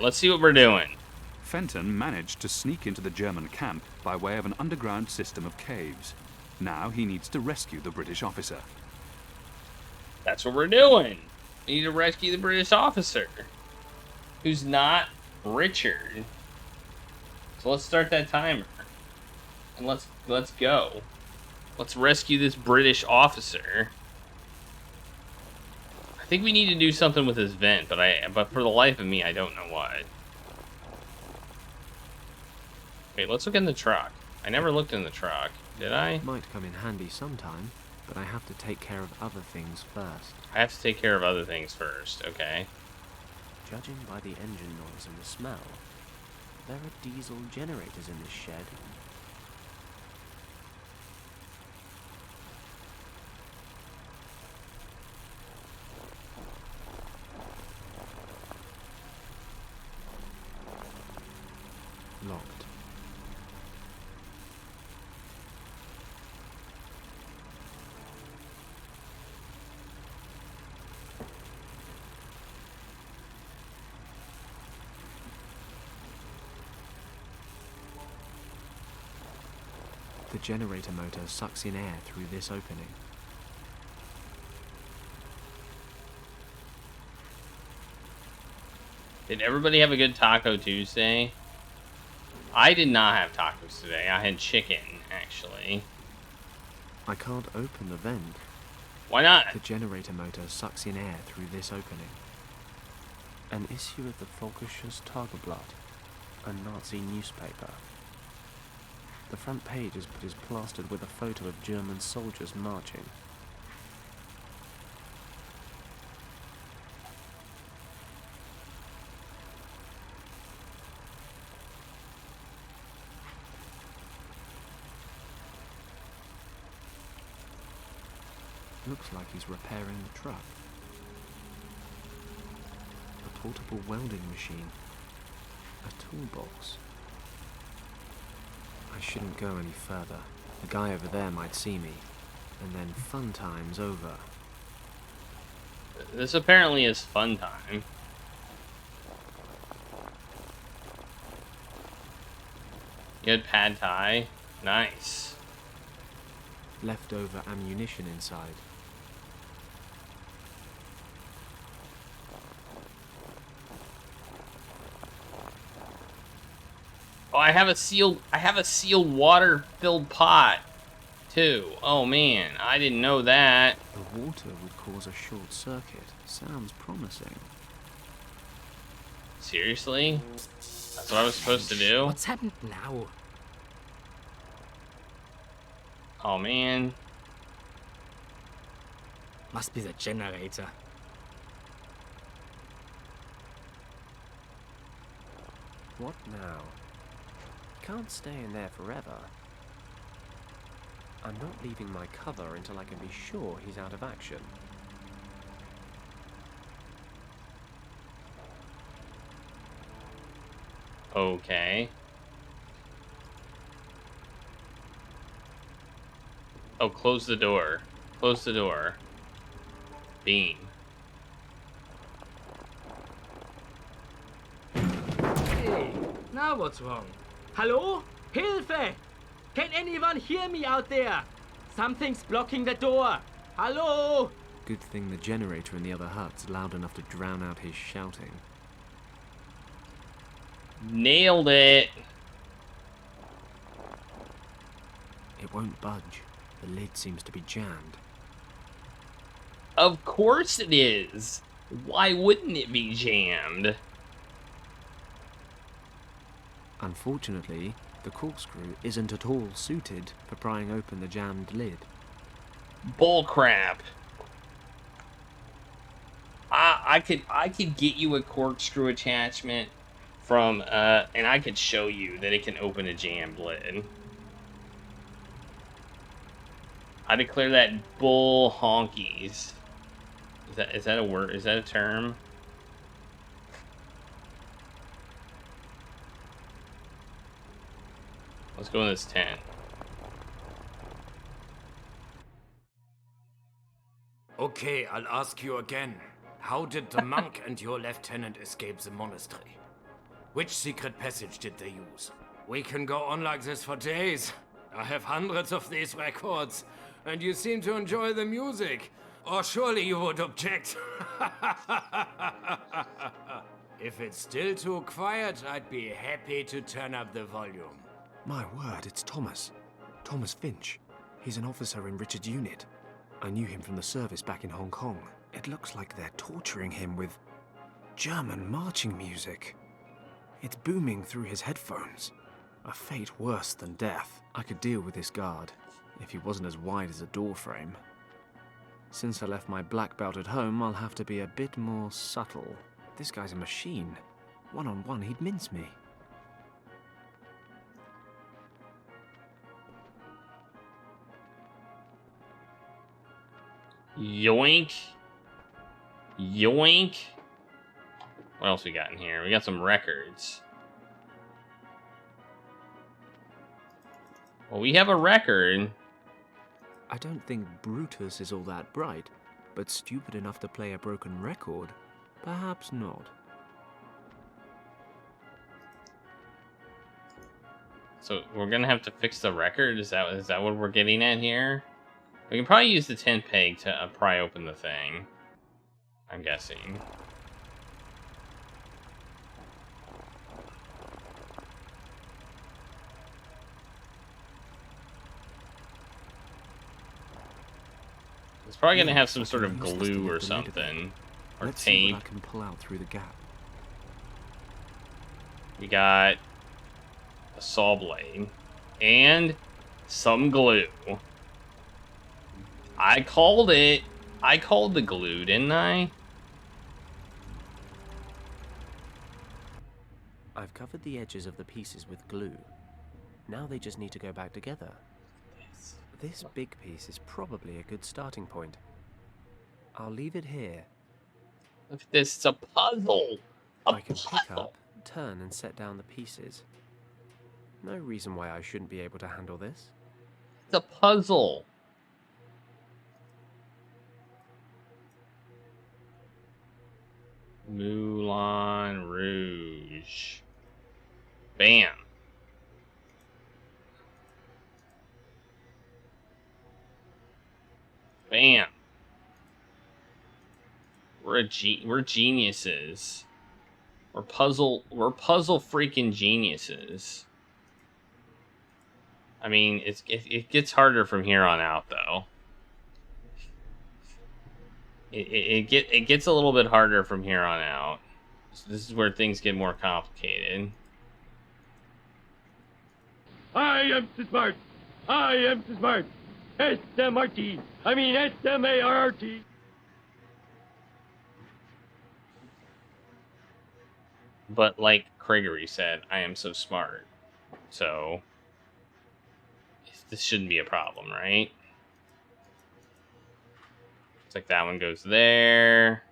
let's see what we're doing. Fenton managed to sneak into the German camp by way of an underground system of caves. Now he needs to rescue the British officer. That's what we're doing. We need to rescue the British officer, who's not Richard. So let's start that timer, and let's go. Let's rescue this British officer. I think we need to do something with his vent, but for the life of me, I don't know what. Wait, let's look in the truck. I never looked in the truck, did I? Might come in handy sometime, but I have to take care of other things first. I have to take care of other things first, okay. Judging by the engine noise and the smell, there are diesel generators in this shed. Locked. The generator motor sucks in air through this opening. Did everybody have a good Taco Tuesday? I did not have tacos today. I had chicken, actually. I can't open the vent. Why not? The generator motor sucks in air through this opening. An issue of the Völkisches Tageblatt, a Nazi newspaper. The front page is plastered with a photo of German soldiers marching. Looks like he's repairing the truck. A portable welding machine. A toolbox. I shouldn't go any further. The guy over there might see me. And then fun time's over. This apparently is fun time. You had pad thai? Nice. Leftover ammunition inside. Oh, I have a sealed water-filled pot, too. Oh man, I didn't know that. The water would cause a short circuit. Sounds promising. Seriously? That's what I was supposed to do? What's happened now? Oh man. Must be the generator. What now? Can't stay in there forever. I'm not leaving my cover until I can be sure he's out of action. Okay. Oh, close the door. Close the door. Beam. Hey, now what's wrong? Hello? Hilfe! Can anyone hear me out there? Something's blocking the door. Hello? Good thing the generator in the other hut's loud enough to drown out his shouting. Nailed it. It won't budge. The lid seems to be jammed. Of course it is. Why wouldn't it be jammed? Unfortunately, the corkscrew isn't at all suited for prying open the jammed lid. Bullcrap. I could get you a corkscrew attachment from and I could show you that it can open a jammed lid. I declare that bull honkies. Is that a word? Is that a term? Let's go in this tent. Okay, I'll ask you again. How did the monk and your lieutenant escape the monastery? Which secret passage did they use? We can go on like this for days. I have hundreds of these records, and you seem to enjoy the music. Or surely you would object. If it's still too quiet, I'd be happy to turn up the volume. My word, it's Thomas. Thomas Finch. He's an officer in Richard's unit. I knew him from the service back in Hong Kong. It looks like they're torturing him with German marching music. It's booming through his headphones. A fate worse than death. I could deal with this guard, if he wasn't as wide as a door frame. Since I left my black belt at home, I'll have to be a bit more subtle. This guy's a machine. One-on-one, he'd mince me. Yoink. Yoink. What else we got in here? We got some records. Well, we have a record. I don't think Brutus is all that bright, but stupid enough to play a broken record? Perhaps not. So we're gonna have to fix the record? Is that what we're getting at here? We can probably use the tent peg to pry open the thing. I'm guessing. It's probably gonna have some sort of glue or something, or Let's see tape. what I can pull out through the gap. We got a saw blade and some glue. I called it. I called the glue, didn't I? I've covered the edges of the pieces with glue. Now they just need to go back together. This big piece is probably a good starting point. I'll leave it here. Look at this. It's a puzzle. I can pick up, turn, and set down the pieces. No reason why I shouldn't be able to handle this. It's a puzzle. Moulin Rouge. Bam. Bam. We're geniuses. We're puzzle freaking geniuses. I mean, it gets harder from here on out, though. It gets a little bit harder from here on out. So this is where things get more complicated. I am so smart. I am so smart. S-M-R-T. I mean S-M-A-R-R-T. But like Craigery said, I am so smart. So this shouldn't be a problem, right? It's like that one goes there.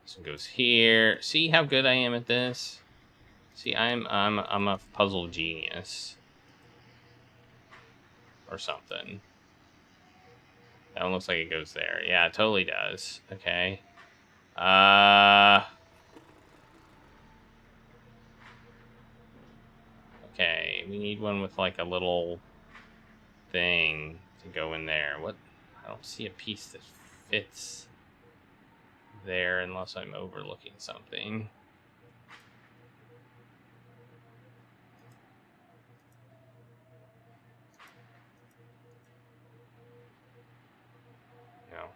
This one goes here. See how good I am at this? See, I'm a puzzle genius. Or something. That one looks like it goes there. Yeah, it totally does. Okay. Okay, we need one with like a little thing to go in there. What? I don't see a piece that fits there unless I'm overlooking something. No.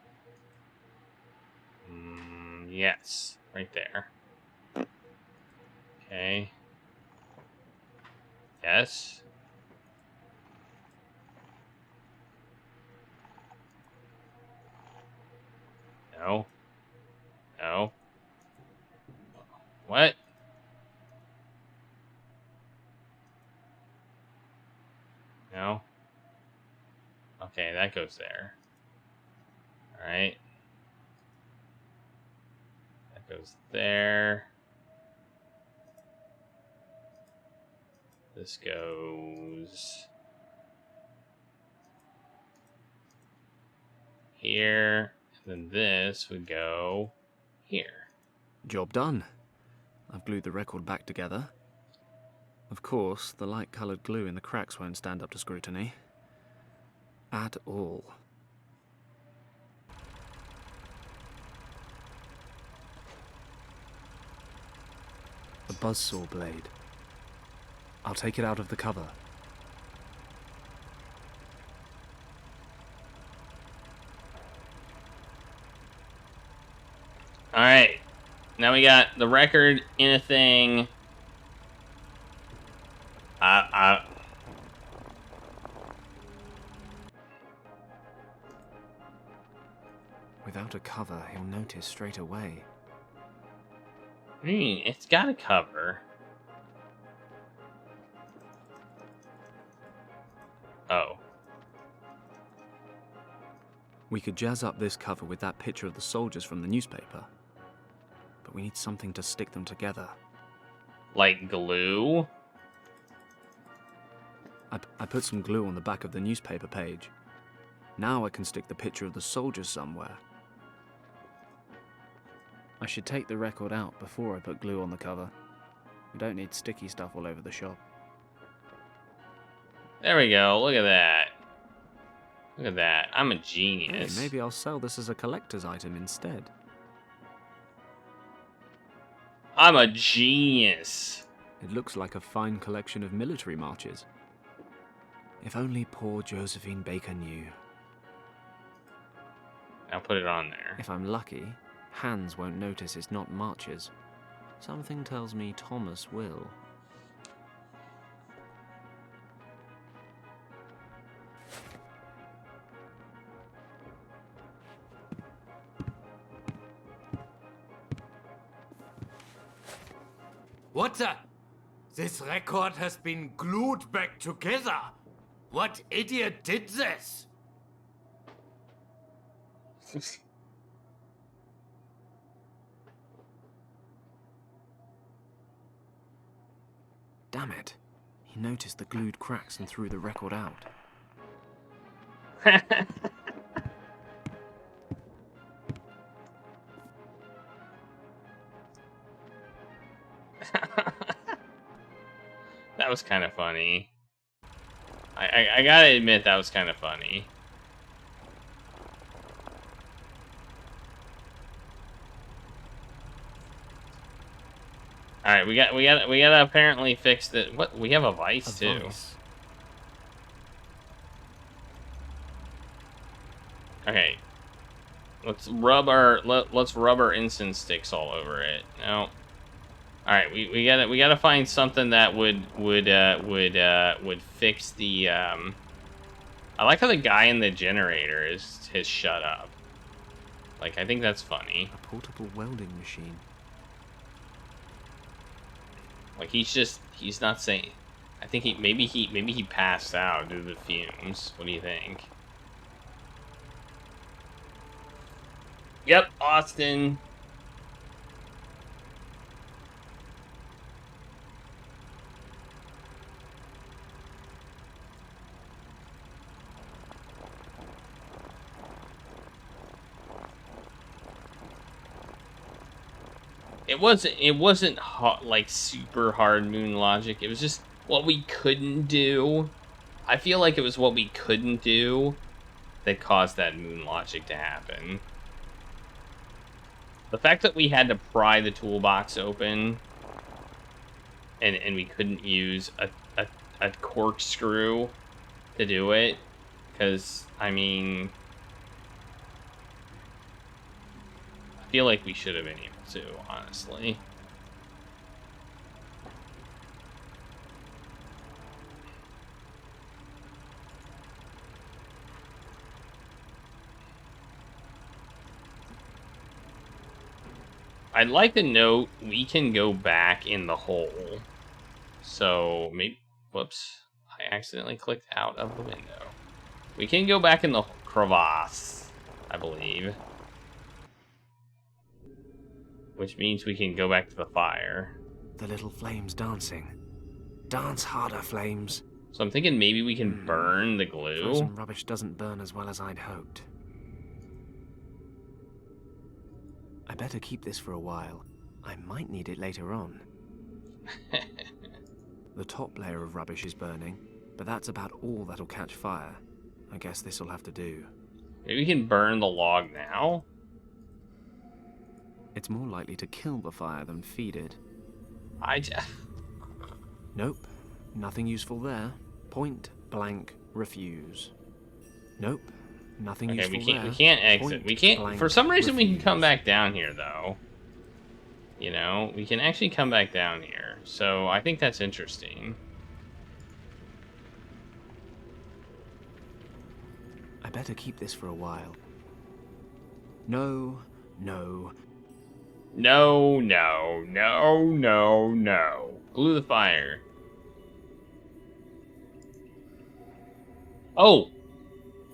Yes, right there. Okay. Yes. No. No. What? No. Okay, that goes there. Alright. That goes there. This goes here, and then this would go here. Job done. I've glued the record back together. Of course, the light-coloured glue in the cracks won't stand up to scrutiny. At all. A buzzsaw blade. I'll take it out of the cover. Alright. Now we got the record in a thing. Without a cover, he'll notice straight away. What do you mean? It's got a cover. Oh. We could jazz up this cover with that picture of the soldiers from the newspaper. But we need something to stick them together. Like glue? I put some glue on the back of the newspaper page. Now I can stick the picture of the soldiers somewhere. I should take the record out before I put glue on the cover. We don't need sticky stuff all over the shop. There we go. Look at that. Look at that. I'm a Hey, genius. maybe I'll sell this as a collector's item instead. I'm a genius. It looks like a fine collection of military marches. If only poor Josephine Baker knew. I'll put it on there. If I'm lucky, Hans won't notice it's not marches. Something tells me Thomas will. What the? This record has been glued back together. What idiot did this? Damn it. He noticed the glued cracks and threw the record out. That was kind of funny. I gotta admit that was kind of funny. All right, we gotta apparently fix the what we have a vice too. Vice. Okay, let's rub our incense sticks all over it. No. All right, we gotta find something that would fix the. I like how the guy in the generator has shut up. Like, I think that's funny. A portable welding machine. Like, he's not saying. I think maybe he passed out due to the fumes. What do you think? Yep, Austin. It wasn't hot, like super hard moon logic. It was just what we couldn't do. I feel like it was what we couldn't do that caused that moon logic to happen. The fact that we had to pry the toolbox open and we couldn't use a corkscrew to do it, because I mean, I feel like we should have been able to, honestly. I'd like to note we can go back in the hole. So maybe, whoops, I accidentally clicked out of the window. We can go back in the crevasse, I believe. Which means we can go back to the fire. The little flames dancing. Dance harder, flames. So I'm thinking maybe we can burn the glue. Frozen rubbish doesn't burn as well as I'd hoped. I better keep this for a while. I might need it later on. The top layer of rubbish is burning, but that's about all that'll catch fire. I guess this'll have to do. Maybe we can burn the log now? It's more likely to kill the fire than feed it. Nope, nothing useful there. Point blank refuse. Nope, nothing Okay, useful we there. can't exit. Point We can't. blank For some reason, we can refuse. come back down here, though. You know, we can actually come back down here. So I think that's interesting. I better keep this for a while. No, no. No, no, no, no, no. Glue the fire. Oh!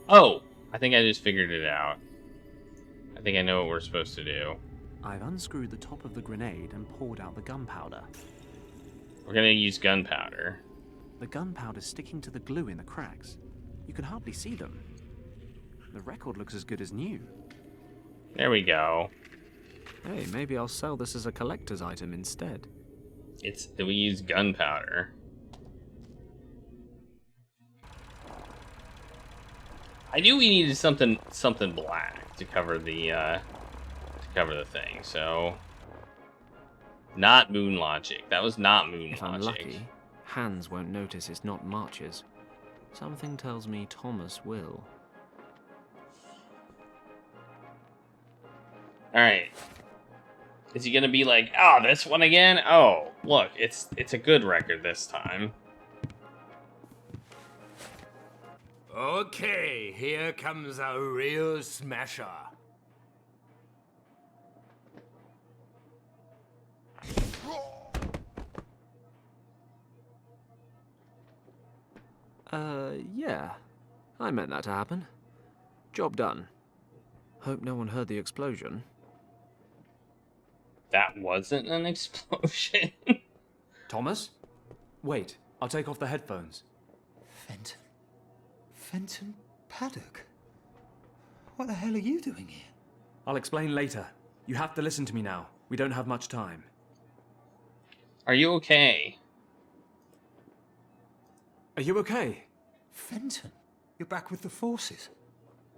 Oh! I think I just figured it out. I think I know what we're supposed to do. I've unscrewed the top of the grenade and poured out the gunpowder. We're gonna use gunpowder. The gunpowder's sticking to the glue in the cracks. You can hardly see them. The record looks as good as new. There we go. Hey, maybe I'll sell this as a collector's item instead. We use gunpowder. I knew we needed something black to cover the thing. So, not moon logic. That was not moon If logic. I'm lucky, Hans won't notice it's not marches. Something tells me Thomas will. All right. Is he gonna be like, oh, this one again? Oh, look, it's a good record this time. Okay, here comes a real smasher. Yeah. I meant that to happen. Job done. Hope no one heard the explosion. That wasn't an explosion. Thomas? Wait, I'll take off the headphones. Fenton Paddock? What the hell are you doing here? I'll explain later. You have to listen to me now. We don't have much time. Are you okay? Are you okay? Fenton, you're back with the forces.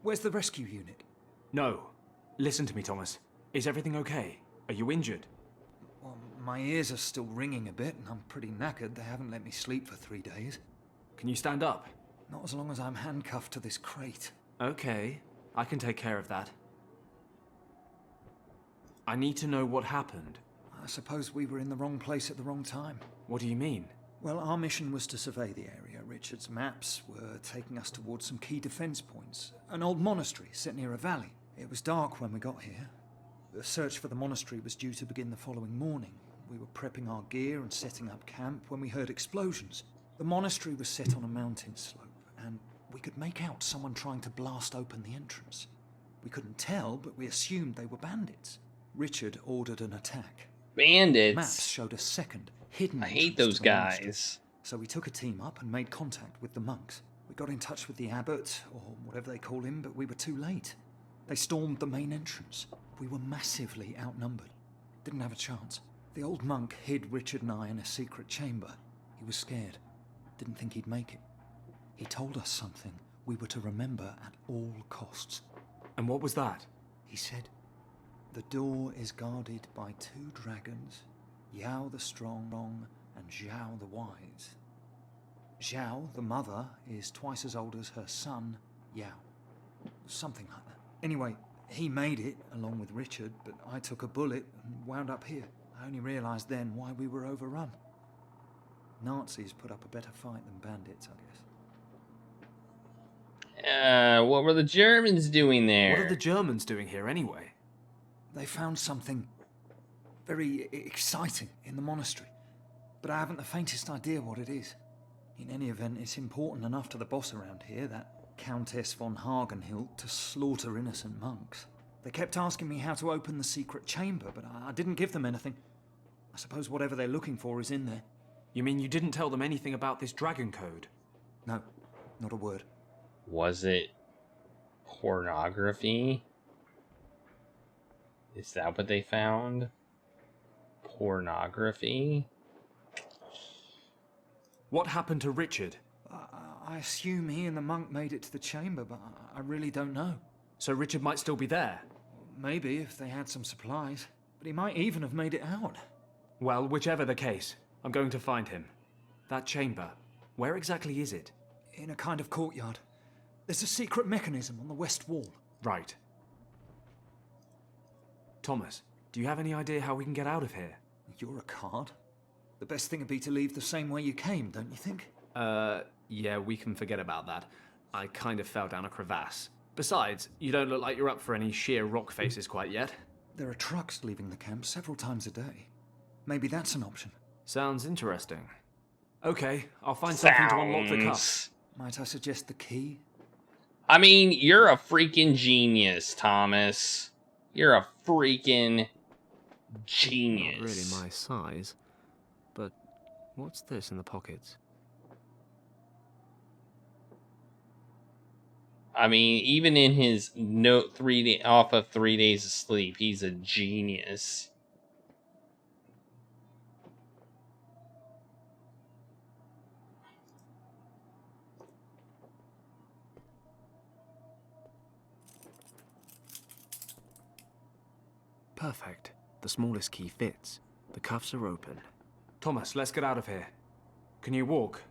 Where's the rescue unit? No. Listen to me, Thomas. Is everything okay? Are you injured? Well, my ears are still ringing a bit and I'm pretty knackered. They haven't let me sleep for 3 days. Can you stand up? Not as long as I'm handcuffed to this crate. Okay. I can take care of that. I need to know what happened. I suppose we were in the wrong place at the wrong time. What do you mean? Well, our mission was to survey the area. Richard's maps were taking us towards some key defense points. An old monastery set near a valley. It was dark when we got here. The search for the monastery was due to begin the following morning. We were prepping our gear and setting up camp when we heard explosions. The monastery was set on a mountain slope, and we could make out someone trying to blast open the entrance. We couldn't tell, but we assumed they were bandits. Richard ordered an attack. Bandits. Maps showed a second, hidden I hate entrance those to the monastery. guys. So we took a team up and made contact with the monks. We got in touch with the abbot, or whatever they call him, but we were too late. They stormed the main entrance. We were massively outnumbered. Didn't have a chance. The old monk hid Richard and I in a secret chamber. He was scared. Didn't think he'd make it. He told us something we were to remember at all costs. And what was that? He said, "The door is guarded by 2 dragons, Yao the Strong and Zhao the Wise. Zhao, the mother, is twice as old as her son, Yao." Something like that. Anyway, he made it, along with Richard, but I took a bullet and wound up here. I only realised then why we were overrun. Nazis put up a better fight than bandits, I guess. What were the Germans doing there? What are the Germans doing here anyway? They found something very exciting in the monastery, but I haven't the faintest idea what it is. In any event, it's important enough to the boss around here, that Countess von Hagenhilt, to slaughter innocent monks. They kept asking me how to open the secret chamber, but I didn't give them anything. I suppose whatever they're looking for is in there. You mean you didn't tell them anything about this dragon code? No, not a word. Was it pornography? Is that what they found? Pornography? What happened to Richard? I assume he and the monk made it to the chamber, but I really don't know. So Richard might still be there? Maybe if they had some supplies, but he might even have made it out. Well, whichever the case, I'm going to find him. That chamber, where exactly is it? In a kind of courtyard. There's a secret mechanism on the west wall. Right. Thomas, do you have any idea how we can get out of here? You're a card. The best thing would be to leave the same way you came, don't you think? Yeah, we can forget about that. I kind of fell down a crevasse. Besides, you don't look like you're up for any sheer rock faces quite yet. There are trucks leaving the camp several times a day. Maybe that's an option. Sounds interesting. Okay, I'll find something to unlock the cuff. Might I suggest the key? I mean, you're a freaking genius, Thomas. You're a freaking genius. Not really my size, but what's this in the pockets? I mean, even in his note 3 off of 3 days of sleep, he's a genius. Perfect. The smallest key fits. The cuffs are open. Thomas, let's get out of here. Can you walk?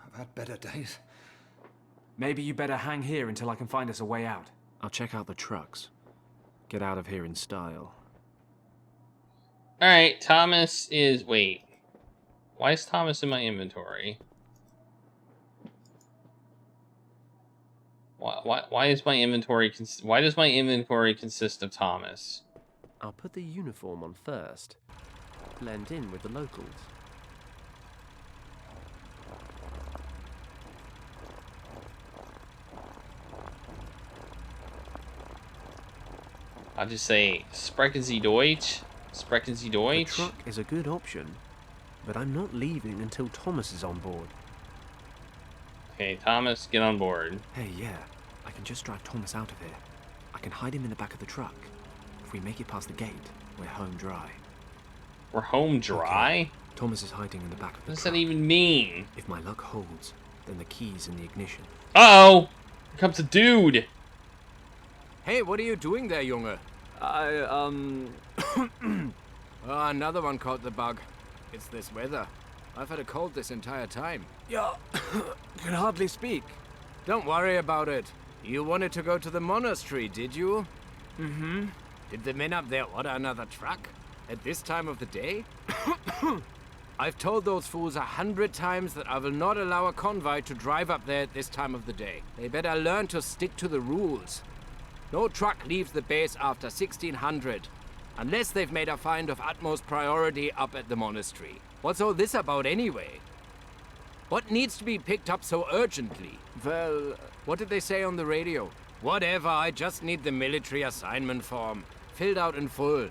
I've had better days. Maybe you better hang here until I can find us a way out. I'll check out the trucks. Get out of here in style. Alright, Thomas is... Wait. Why is Thomas in my inventory? Why is my inventory... Why does my inventory consist of Thomas? I'll put the uniform on first. Blend in with the locals. I'll just say, Sprechen Sie Deutsch? Sprechen Sie The Deutsch? truck is a good option, but I'm not leaving until Thomas is on board. Okay, Thomas, get on board. Hey, yeah, I can just drive Thomas out of here. I can hide him in the back of the truck. If we make it past the gate, we're home dry. We're home dry? Okay. Thomas is hiding in the back of the What does truck. that even mean? If my luck holds, then the key's in the ignition. Uh-oh! Here comes a dude! Hey, what are you doing there, Junge? Another one caught the bug. It's this weather. I've had a cold this entire time. Yeah, can hardly speak. Don't worry about it. You wanted to go to the monastery, did you? Mm-hmm. Did the men up there order another truck? At this time of the day? I've told those fools 100 times that I will not allow a convoy to drive up there at this time of the day. They better learn to stick to the rules. No truck leaves the base after 1600, unless they've made a find of utmost priority up at the monastery. What's all this about anyway? What needs to be picked up so urgently? Well, What did they say on the radio? Whatever, I just need the military assignment form, filled out in full.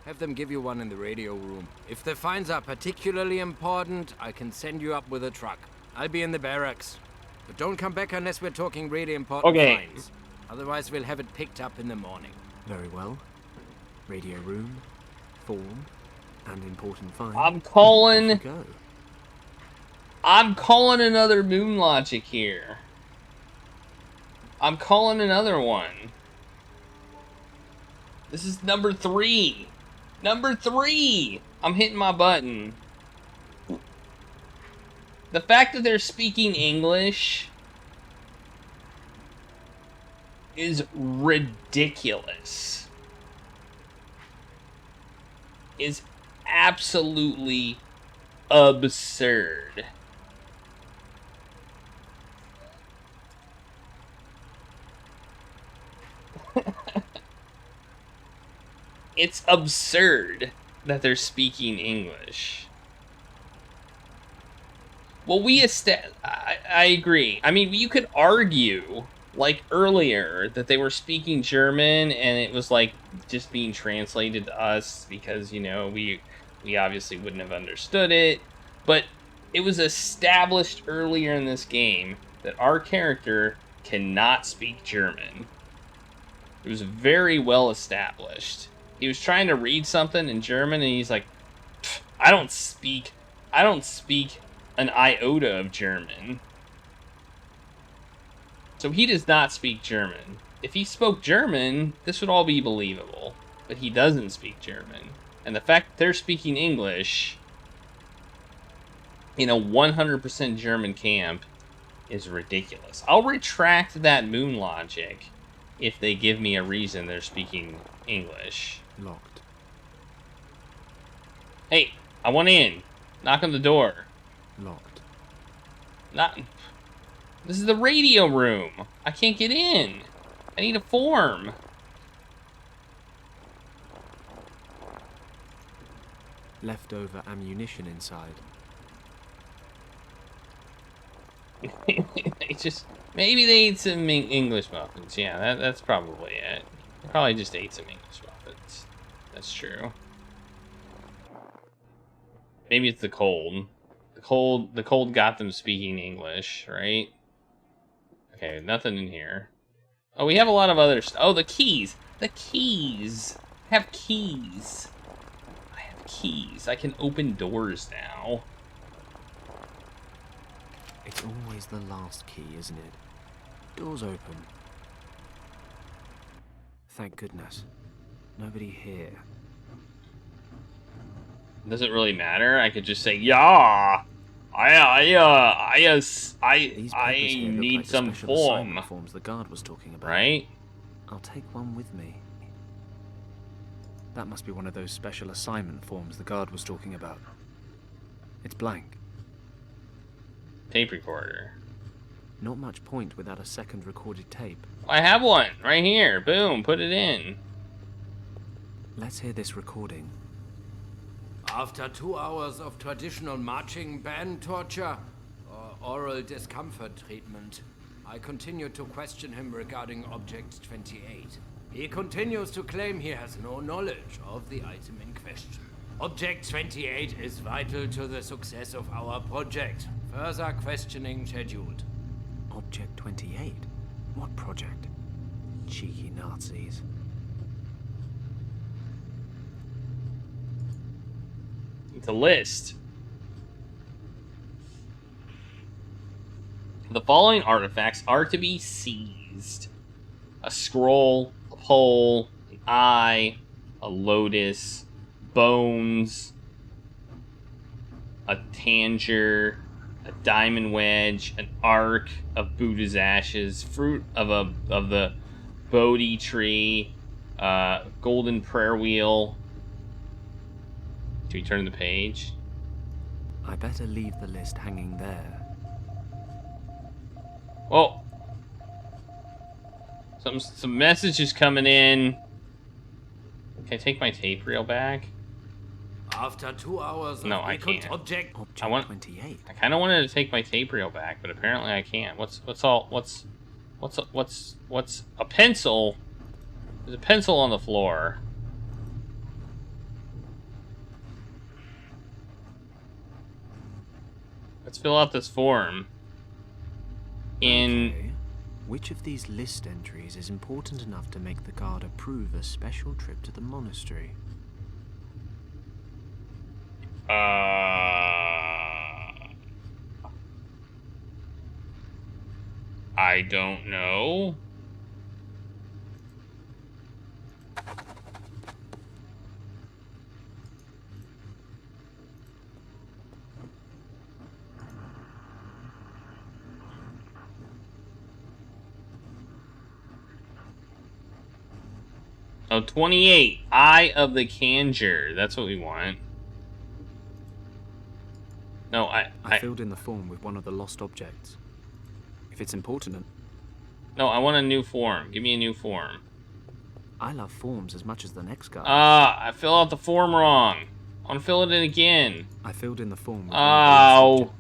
Have them give you one in the radio room. If the finds are particularly important, I can send you up with a truck. I'll be in the barracks. But don't come back unless we're talking really important finds. Otherwise, we'll have it picked up in the morning. Very well. Radio room, form, and important find. I'm calling... Off we go. I'm calling another moon logic here. I'm calling another one. This is number 3. Number 3! I'm hitting my button. The fact that they're speaking English is ridiculous. Is absolutely absurd. It's absurd that they're speaking English. Well, I agree. I mean, you could argue, like earlier, that they were speaking German and it was like just being translated to us because, you know, we obviously wouldn't have understood it. But it was established earlier in this game that our character cannot speak German. It was very well established. He was trying to read something in German, and he's like, I don't speak an iota of German. So he does not speak German. If he spoke German, this would all be believable. But he doesn't speak German. And the fact that they're speaking English in a 100% German camp is ridiculous. I'll retract that moon logic if they give me a reason they're speaking English. Locked. Hey, I want in. Knock on the door. Locked. Not. This is the radio room. I can't get in. I need a form. Leftover ammunition inside. They just maybe they ate some English muffins. Yeah, that's probably it. They probably just ate some English muffins. That's true. Maybe it's the cold. The cold got them speaking English, right? Okay, nothing in here. Oh, we have a lot of other stuff. Oh, the keys. The keys. I have keys. I have keys. I can open doors now. It's always the last key, isn't it? Doors open. Thank goodness. Nobody here. Does it really matter? I could just say, yeah. I need some form. Forms the guard was talking about. Right? I'll take one with me. That must be one of those special assignment forms the guard was talking about. It's blank. Tape recorder. Not much point without a second recorded tape. I have one right here. Boom, put it in. Let's hear this recording. After 2 hours of traditional marching band torture or oral discomfort treatment, I continue to question him regarding Object 28. He continues to claim he has no knowledge of the item in question. Object 28 is vital to the success of our project. Further questioning scheduled. Object 28? What project? Cheeky Nazis. It's a list. The following artifacts are to be seized: a scroll, a pole, an eye, a lotus, bones, a tanger, a diamond wedge, an ark of Buddha's ashes, fruit of the Bodhi tree, golden prayer wheel. Do we turn the page? I better leave the list hanging there. Oh, some messages coming in. Can I take my tape reel back? After 2 hours No, of I can't. Object I want 28. I kind of wanted to take my tape reel back, but apparently I can't. What's a pencil? There's a pencil on the floor. Let's fill out this form. Okay. Which of these list entries is important enough to make the guard approve a special trip to the monastery? I don't know. Oh, 28. Eye of the Kanjur. That's what we want. No, I filled in the form with one of the lost objects. If it's important... No, I want a new form. Give me a new form. I love forms as much as the next guy. I fill out the form wrong. I want to fill it in again. I filled in the form with Oh.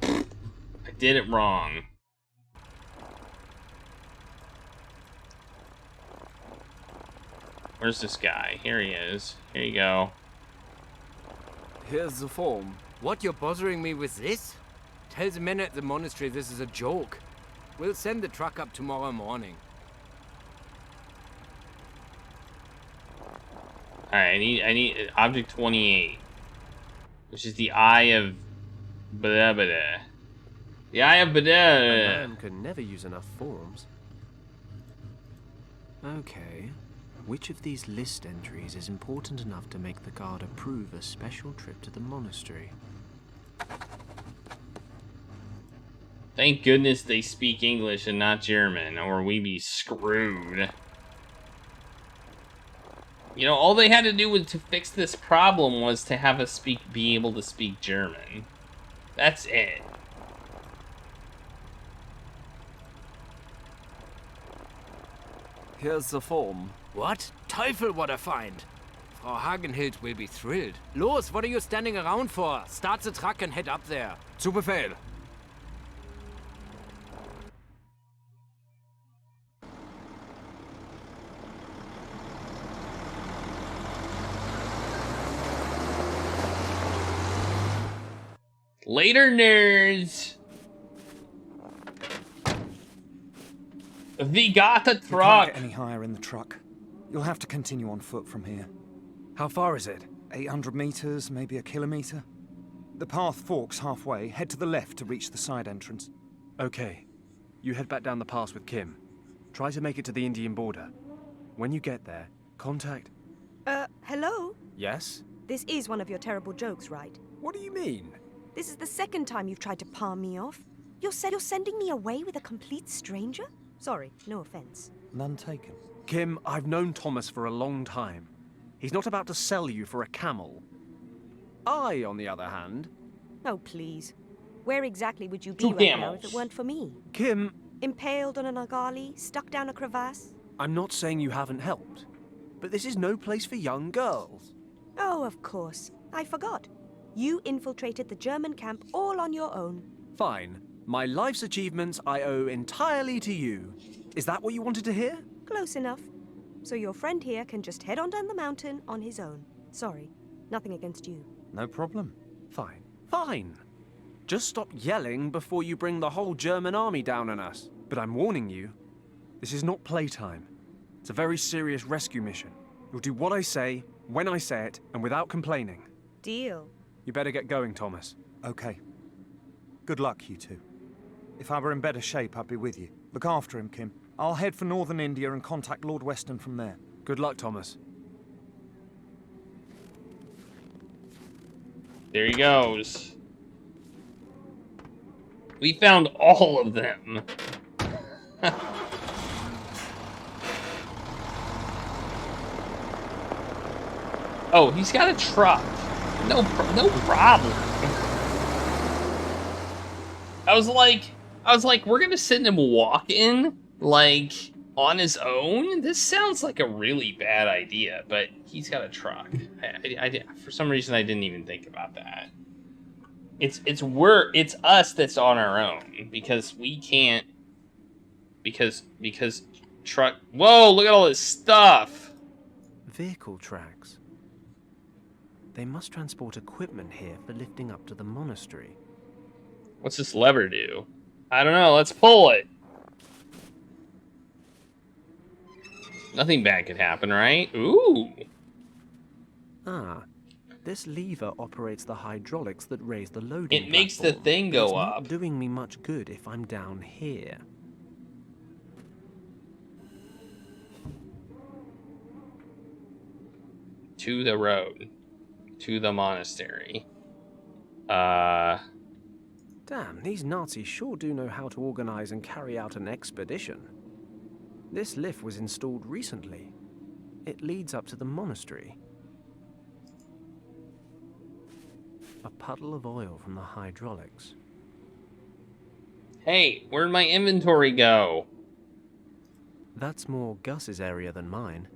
I did it wrong. Where's this guy? Here he is. Here you go. Here's the form. What, you're bothering me with this? Tell the men at the monastery this is a joke. We'll send the truck up tomorrow morning. Alright, I need object 28. Which is the Eye of blah blah. The Eye of A blah. man can never use enough forms. Okay. Which of these list entries is important enough to make the guard approve a special trip to the monastery? Thank goodness they speak English and not German, or we'd be screwed. You know, all they had to do to fix this problem was to have us be able to speak German. That's it. Here's the form. What? Teufel, what a find! Frau Hagenhild will be thrilled. Los, what are you standing around for? Start the truck and head up there. Zu Befehl. Later, nerds! We got a You truck! can't get any higher in the truck. You'll have to continue on foot from here. How far is it? 800 meters, maybe a kilometer. The path forks halfway. Head to the left to reach the side entrance. Okay. You head back down the pass with Kim. Try to make it to the Indian border. When you get there, contact... Hello? Yes? This is one of your terrible jokes, right? What do you mean? This is the second time you've tried to palm me off. You're sending me away with a complete stranger? Sorry, no offense. None taken. Kim, I've known Thomas for a long time. He's not about to sell you for a camel. I, on the other hand... Oh, please. Where exactly would you be Two right now if camels. it weren't for me? Kim, Impaled on an agali, stuck down a crevasse? I'm not saying you haven't helped, but this is no place for young girls. Oh, of course. I forgot. You infiltrated the German camp all on your own. Fine. My life's achievements I owe entirely to you. Is that what you wanted to hear? Close enough. So your friend here can just head on down the mountain on his own. Sorry, nothing against you. No problem. Fine. Fine. Just stop yelling before you bring the whole German army down on us. But I'm warning you, this is not playtime. It's a very serious rescue mission. You'll do what I say, when I say it, and without complaining. Deal. You better get going, Thomas. Okay. Good luck, you two. If I were in better shape, I'd be with you. Look after him, Kim. I'll head for northern India and contact Lord Weston from there. Good luck, Thomas. There he goes. We found all of them. Oh, he's got a truck. No problem. I was like, we're gonna send him walking, like, on his own? This sounds like a really bad idea, but he's got a truck. For some reason, I didn't even think about that. It's us that's on our own, because we can't, because truck, whoa, look at all this stuff! Vehicle tracks. They must transport equipment here for lifting up to the monastery. What's this lever do? I don't know, let's pull it! Nothing bad could happen, right? Ooh! Ah, this lever operates the hydraulics that raise the loading It makes the platform, thing but go it's up. not doing me much good if I'm down here. To the road. To the monastery. Damn, these Nazis sure do know how to organize and carry out an expedition. This lift was installed recently. It leads up to the monastery. A puddle of oil from the hydraulics. Hey, where'd my inventory go? That's more Gus's area than mine.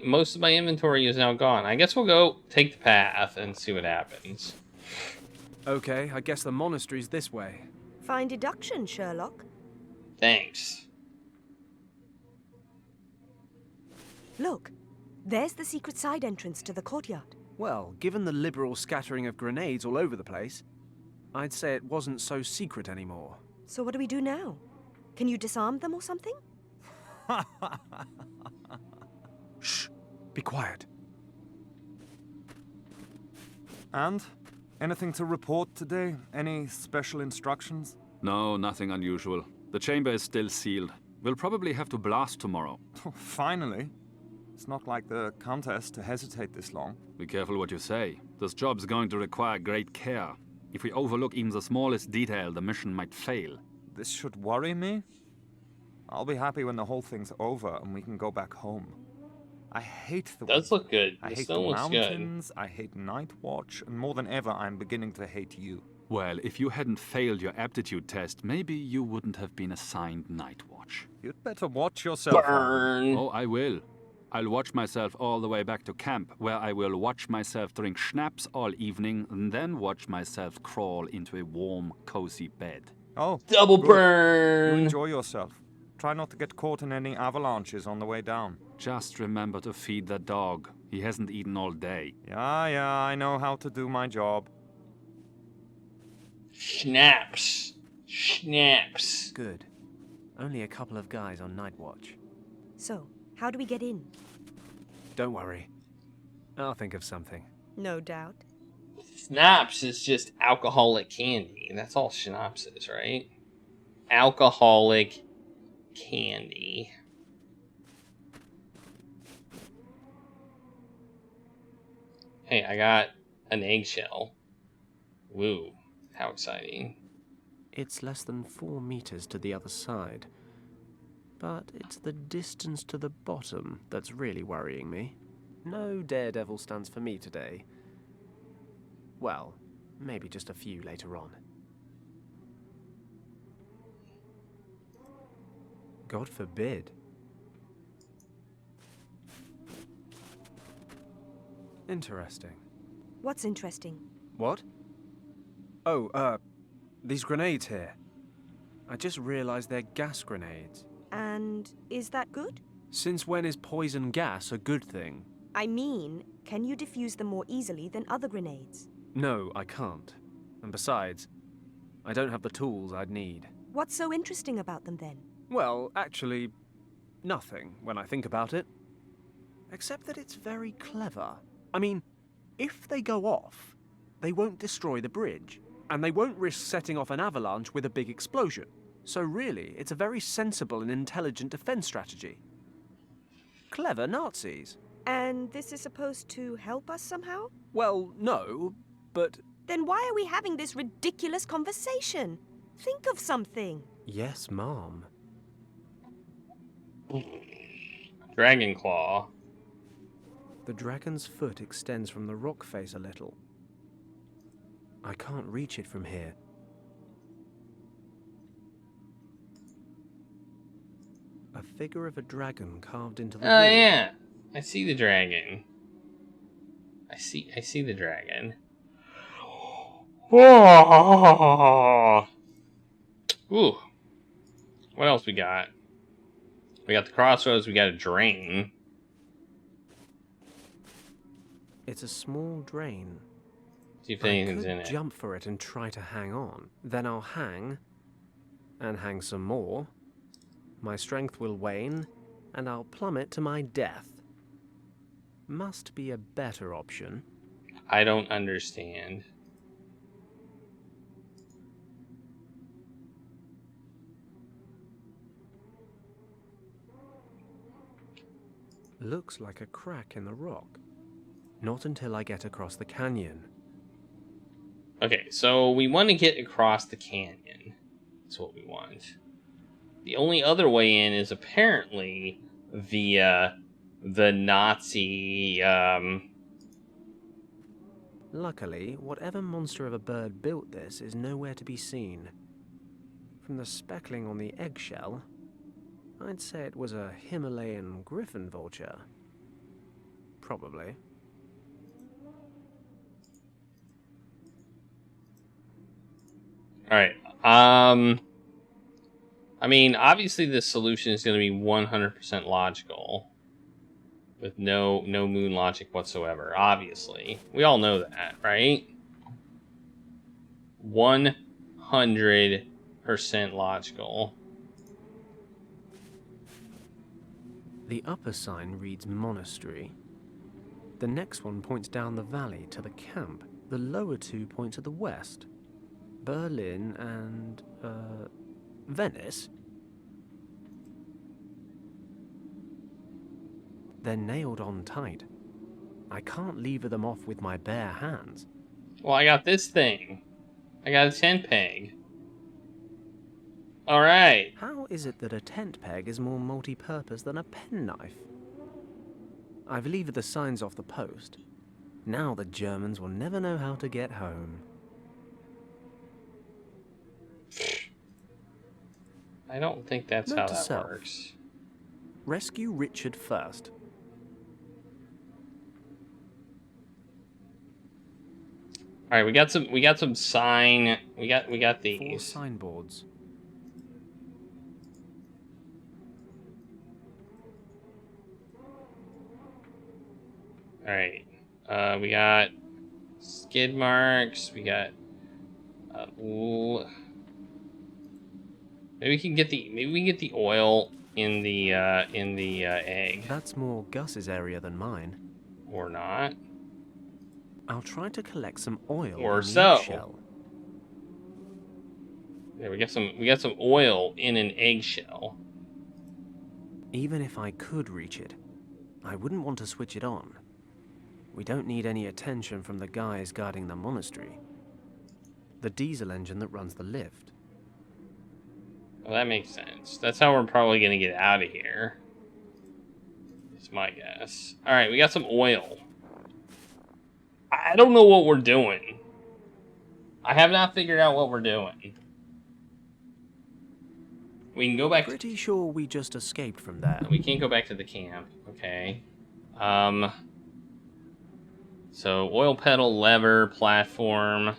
Most of my inventory is now gone. I guess we'll go take the path and see what happens. Okay, I guess the monastery's this way. Fine deduction, Sherlock. Thanks. Look, there's the secret side entrance to the courtyard. Well, given the liberal scattering of grenades all over the place, I'd say it wasn't so secret anymore. So what do we do now? Can you disarm them or something? Shh! Be quiet. And? Anything to report today? Any special instructions? No, nothing unusual. The chamber is still sealed. We'll probably have to blast tomorrow. Oh, finally. It's not like the Countess to hesitate this long. Be careful what you say. This job's going to require great care. If we overlook even the smallest detail, the mission might fail. This should worry me? I'll be happy when the whole thing's over and we can go back home. I hate the Does look good. I The hate the stone looks good. mountains, I hate night watch, and more than ever I'm beginning to hate you. Well, if you hadn't failed your aptitude test, maybe you wouldn't have been assigned night watch. You'd better watch yourself. Burn. Oh, I will. I'll watch myself all the way back to camp, where I will watch myself drink schnapps all evening, and then watch myself crawl into a warm, cozy bed. Oh, Double good. burn. You enjoy yourself. Try not to get caught in any avalanches on the way down. Just remember to feed the dog. He hasn't eaten all day. Yeah, I know how to do my job. Schnapps. Schnapps. Good. Only a couple of guys on night watch. So, how do we get in? Don't worry. I'll think of something. No doubt. Schnapps is just alcoholic candy. That's all schnapps is, right? Alcoholic candy. Hey, I got an eggshell. Woo, how exciting. It's less than 4 meters to the other side. But it's the distance to the bottom that's really worrying me. No daredevil stands for me today. Well, maybe just a few later on. God forbid. Interesting. What's interesting? What? Oh, these grenades here. I just realized they're gas grenades. And is that good? Since when is poison gas a good thing? I mean, can you defuse them more easily than other grenades? No, I can't. And besides, I don't have the tools I'd need. What's so interesting about them then? Well, actually, nothing when I think about it. Except that it's very clever. I mean, if they go off, they won't destroy the bridge. And they won't risk setting off an avalanche with a big explosion. So really, it's a very sensible and intelligent defense strategy. Clever Nazis. And this is supposed to help us somehow? Well, no, but... Then why are we having this ridiculous conversation? Think of something. Yes, Mom. Dragon Claw. The dragon's foot extends from the rock face a little. I can't reach it from here. A figure of a dragon carved into the wall. Oh yeah, I see the dragon. I see the dragon. Ooh. What else we got? We got the crossroads. We got a drain. It's a small drain. See if anything's in I it. could jump for it and try to hang on. Then I'll hang, and hang some more. My strength will wane, and I'll plummet to my death. Must be a better option. I don't understand. Looks like a crack in the rock. Not until I get across the canyon. Okay, so we want to get across the canyon. That's what we want. The only other way in is apparently via the Nazi, Luckily, whatever monster of a bird built this is nowhere to be seen. From the speckling on the eggshell, I'd say it was a Himalayan griffin vulture. Probably. Alright, I mean, obviously this solution is going to be 100% logical. With no moon logic whatsoever, obviously. We all know that, right? 100% logical. The upper sign reads monastery. The next one points down the valley to the camp. The lower two point to the west. Berlin and, Venice? They're nailed on tight. I can't lever them off with my bare hands. Well, I got this thing. I got a tent peg. Alright. How is it that a tent peg is more multi-purpose than a penknife? I've levered the signs off the post. Now the Germans will never know how to get home. I don't think that's Note how to that self. works. Rescue Richard first. All right, we got some sign. We got 4 these. signboards. All right. We got skid marks. We got. Maybe we can get the oil in the egg. That's more Gus's area than mine. Or not. I'll try to collect some oil Or in the so. eggshell. Yeah, we got some oil in an eggshell. Even if I could reach it, I wouldn't want to switch it on. We don't need any attention from the guys guarding the monastery. The diesel engine that runs the lift. Well, that makes sense. That's how we're probably gonna get out of here. It's my guess. All right, we got some oil. I don't know what we're doing. I have not figured out what we're doing. We can go back. Pretty sure we just escaped from there. We can't go back to the camp. Okay. So oil pedal, lever, platform.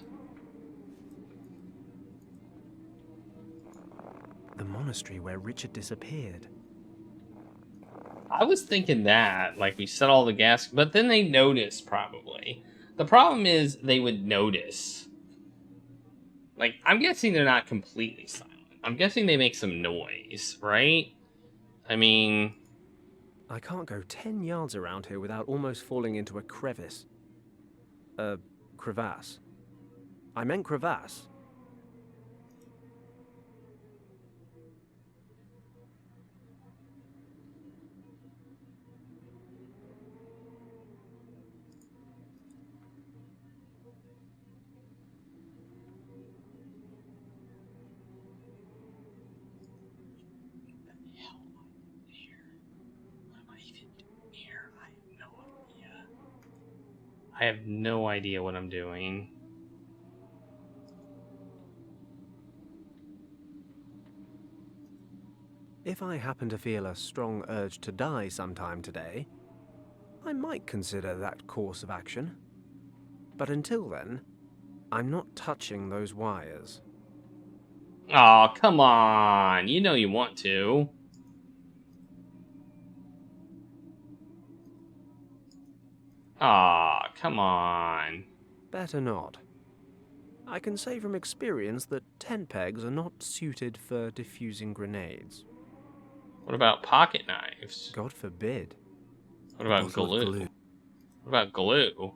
The monastery where Richard disappeared. I was thinking that, like, we set all the gas, but then they noticed, probably. The problem is they would notice. Like, I'm guessing they're not completely silent. I'm guessing they make some noise, right? I mean... I can't go 10 yards around here without almost falling into a crevice. Crevasse. I meant crevasse. I have no idea what I'm doing. If I happen to feel a strong urge to die sometime today, I might consider that course of action. But until then, I'm not touching those wires. Oh, come on. You know you want to. Aw, come on. Better not. I can say from experience that tent pegs are not suited for diffusing grenades. What about pocket knives? God forbid. What about glue? What about glue?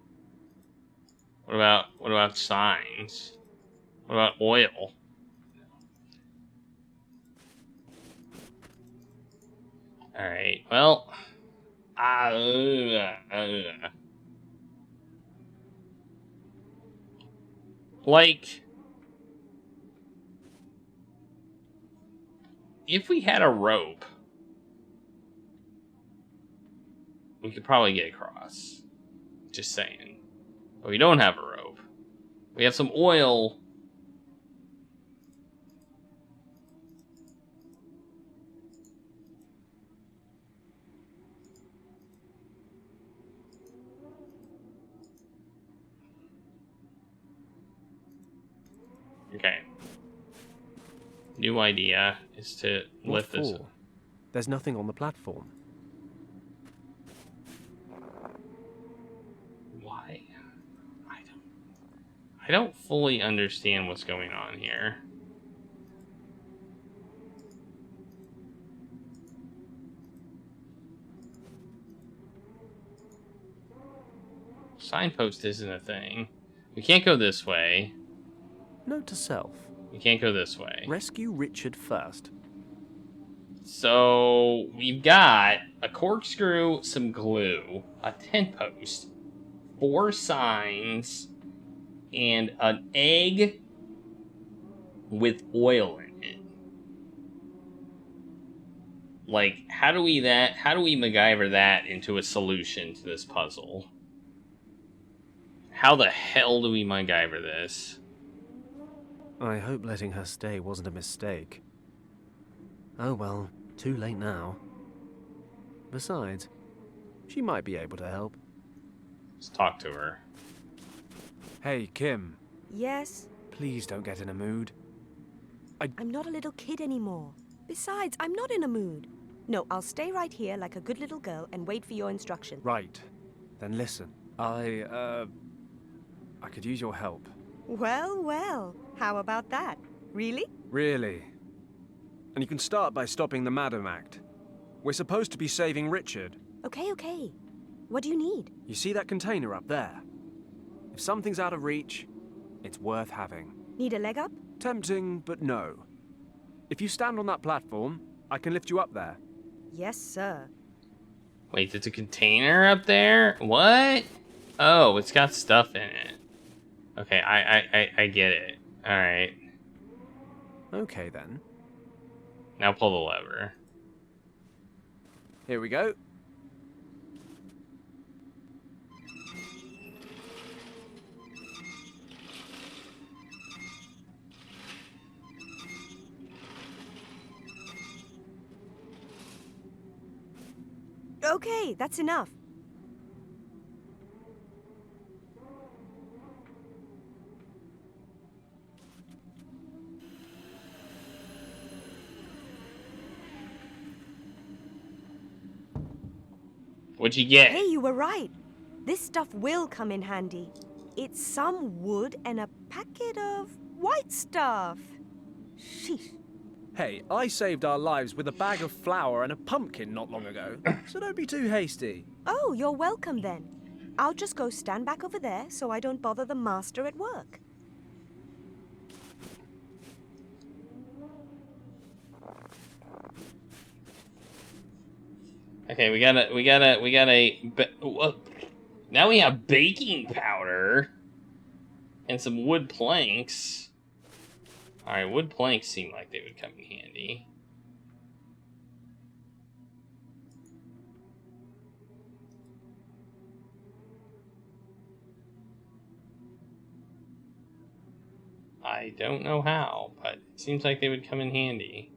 What about signs? What about oil? Alright, well... Like... If we had a rope... we could probably get across. Just saying. But we don't have a rope. We have some oil... Okay. New idea is to lift this up. There's nothing on the platform. Why? I don't fully understand what's going on here. Signpost isn't a thing. We can't go this way. Note to self. We can't go this way. Rescue Richard first. So we've got a corkscrew, some glue, a tent post, 4 signs, and an egg with oil in it. Like, how do we MacGyver that into a solution to this puzzle? How the hell do we MacGyver this? I hope letting her stay wasn't a mistake. Oh well, too late now. Besides, she might be able to help. Let's talk to her. Hey, Kim. Yes? Please don't get in a mood. I'm not a little kid anymore. Besides, I'm not in a mood. No, I'll stay right here like a good little girl and wait for your instruction. Right. Then listen. I could use your help. Well, well. How about that? Really? Really? And you can start by stopping the Madam Act. We're supposed to be saving Richard. Okay, okay. What do you need? You see that container up there? If something's out of reach, it's worth having. Need a leg up? Tempting, but no. If you stand on that platform, I can lift you up there. Yes, sir. Wait, there's a container up there? What? Oh, it's got stuff in it. Okay, I get it. Alright. Okay, then. Now pull the lever. Here we go. Okay, that's enough. What'd you get? Hey, you were right. This stuff will come in handy. It's some wood and a packet of white stuff. Sheesh. Hey, I saved our lives with a bag of flour and a pumpkin not long ago, so don't be too hasty. Oh, you're welcome then. I'll just go stand back over there so I don't bother the master at work. Okay, we got now we have baking powder and some wood planks. Alright, wood planks seem like they would come in handy. I don't know how, but it seems like they would come in handy.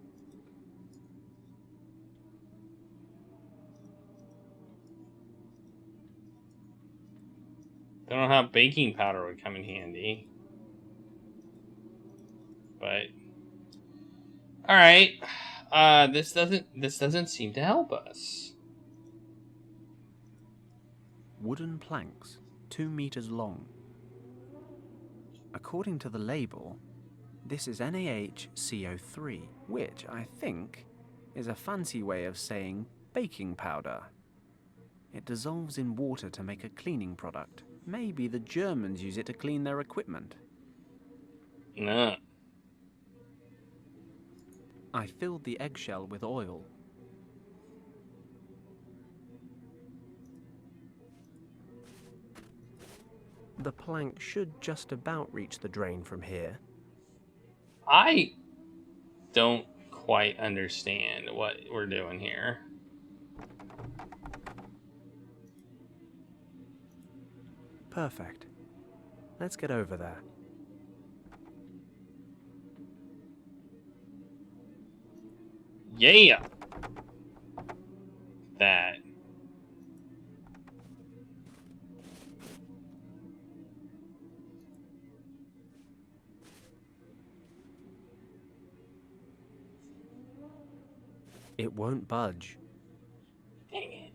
Don't know how baking powder would come in handy. But all right, this doesn't seem to help us. Wooden planks, 2 meters long. According to the label, this is NaHCO3, which I think is a fancy way of saying baking powder. It dissolves in water to make a cleaning product. Maybe the Germans use it to clean their equipment. No. I filled the eggshell with oil. The plank should just about reach the drain from here. I don't quite understand what we're doing here. Perfect. Let's get over there. Yeah. That. It won't budge. Dang it.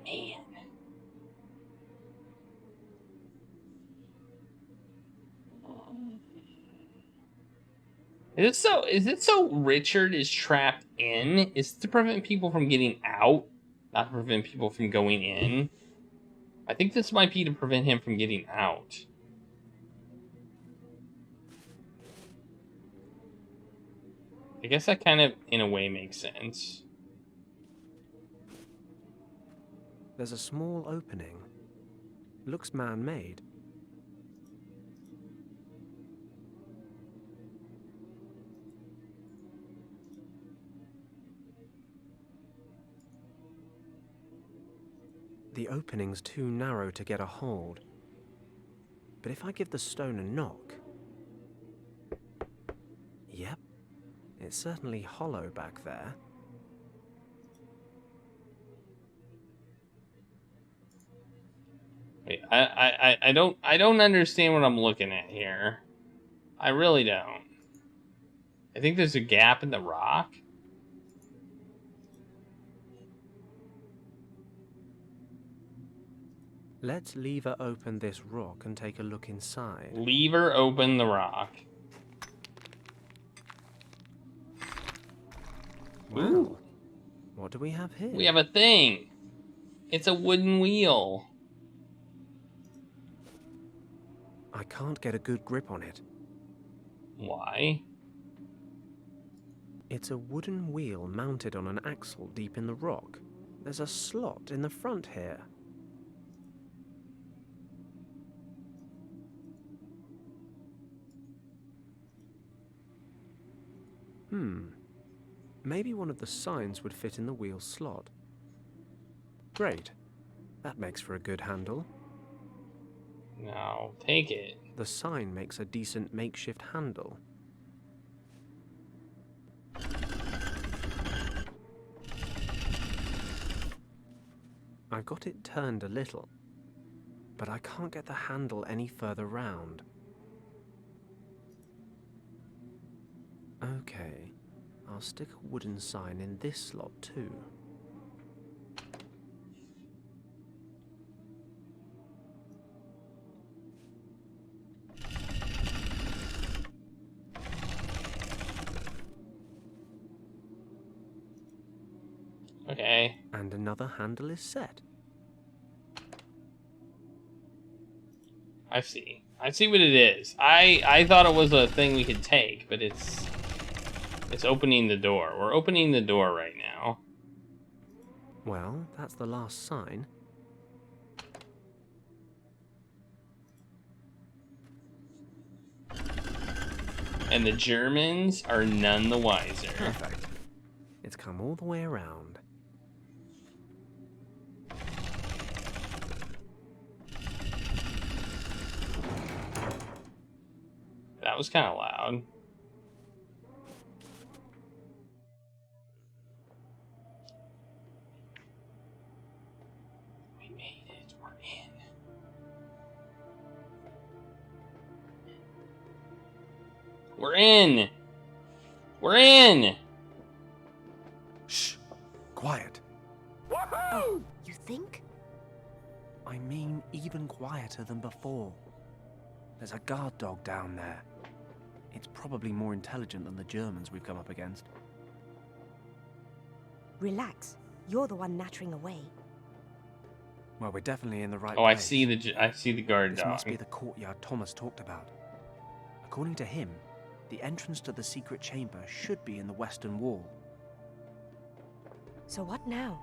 Man. Is it so Richard is trapped in? Is it to prevent people from getting out, not to prevent people from going in? I think this might be to prevent him from getting out. I guess that kind of, in a way, makes sense. There's a small opening. Looks man-made. The opening's too narrow to get a hold. But if I give the stone a knock... Yep, it's certainly hollow back there. Wait, I don't understand what I'm looking at here. I really don't. I think there's a gap in the rock. Let's lever open this rock and take a look inside. Lever open the rock. Wow. Ooh. What do we have here? We have a thing. It's a wooden wheel. I can't get a good grip on it. Why? It's a wooden wheel mounted on an axle deep in the rock. There's a slot in the front here. Maybe one of the signs would fit in the wheel slot. Great. That makes for a good handle. No, take it. The sign makes a decent makeshift handle. I've got it turned a little, but I can't get the handle any further round. Okay, I'll stick a wooden sign in this slot too. Okay. And another handle is set. I see. I see what it is. I thought it was a thing we could take, but it's opening the door. We're opening the door right now. Well, that's the last sign. And the Germans are none the wiser. Perfect. It's come all the way around. That was kind of loud. We made it. We're in. We're in. We're in. Shh. Quiet. Oh, you think? I mean, even quieter than before. There's a guard dog down there. It's probably more intelligent than the Germans we've come up against. Relax. You're the one nattering away. Well, we're definitely in the right Oh, place. I see the guard This dog. must be the courtyard Thomas talked about. According to him, the entrance to the secret chamber should be in the western wall. So what now?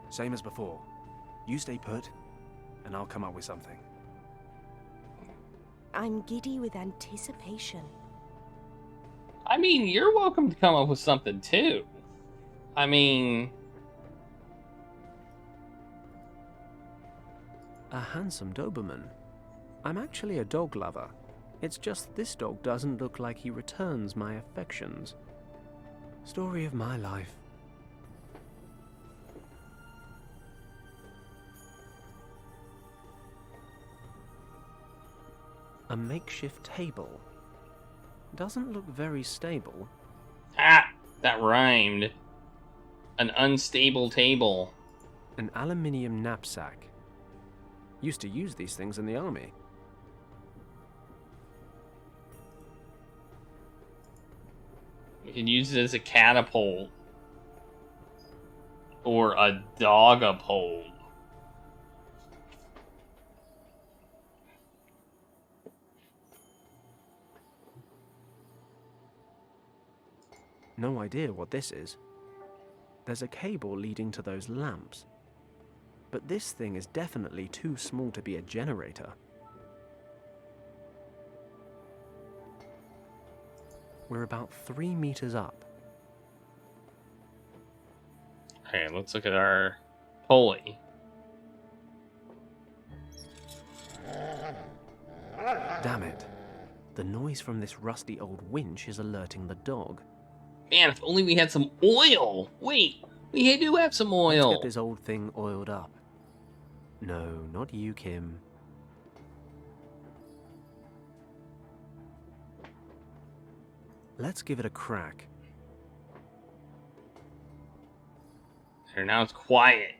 Same as before. You stay put, and I'll come up with something. I'm giddy with anticipation. I mean, you're welcome to come up with something too. I mean, A handsome Doberman. I'm actually a dog lover. It's just this dog doesn't look like he returns my affections. Story of my life. A makeshift table. Doesn't look very stable. that rhymed. An unstable table. An aluminium knapsack. Used to use these things in the army. You can use it as a catapult. Or a dog-a-pole. No idea what this is. There's a cable leading to those lamps. But this thing is definitely too small to be a generator. We're about 3 meters up. Okay, let's look at our pulley. Damn it. The noise from this rusty old winch is alerting the dog. Man, if only we had some oil! Wait, we do have some oil! Let's get this old thing oiled up. No, not you, Kim. Let's give it a crack. There, now it's quiet.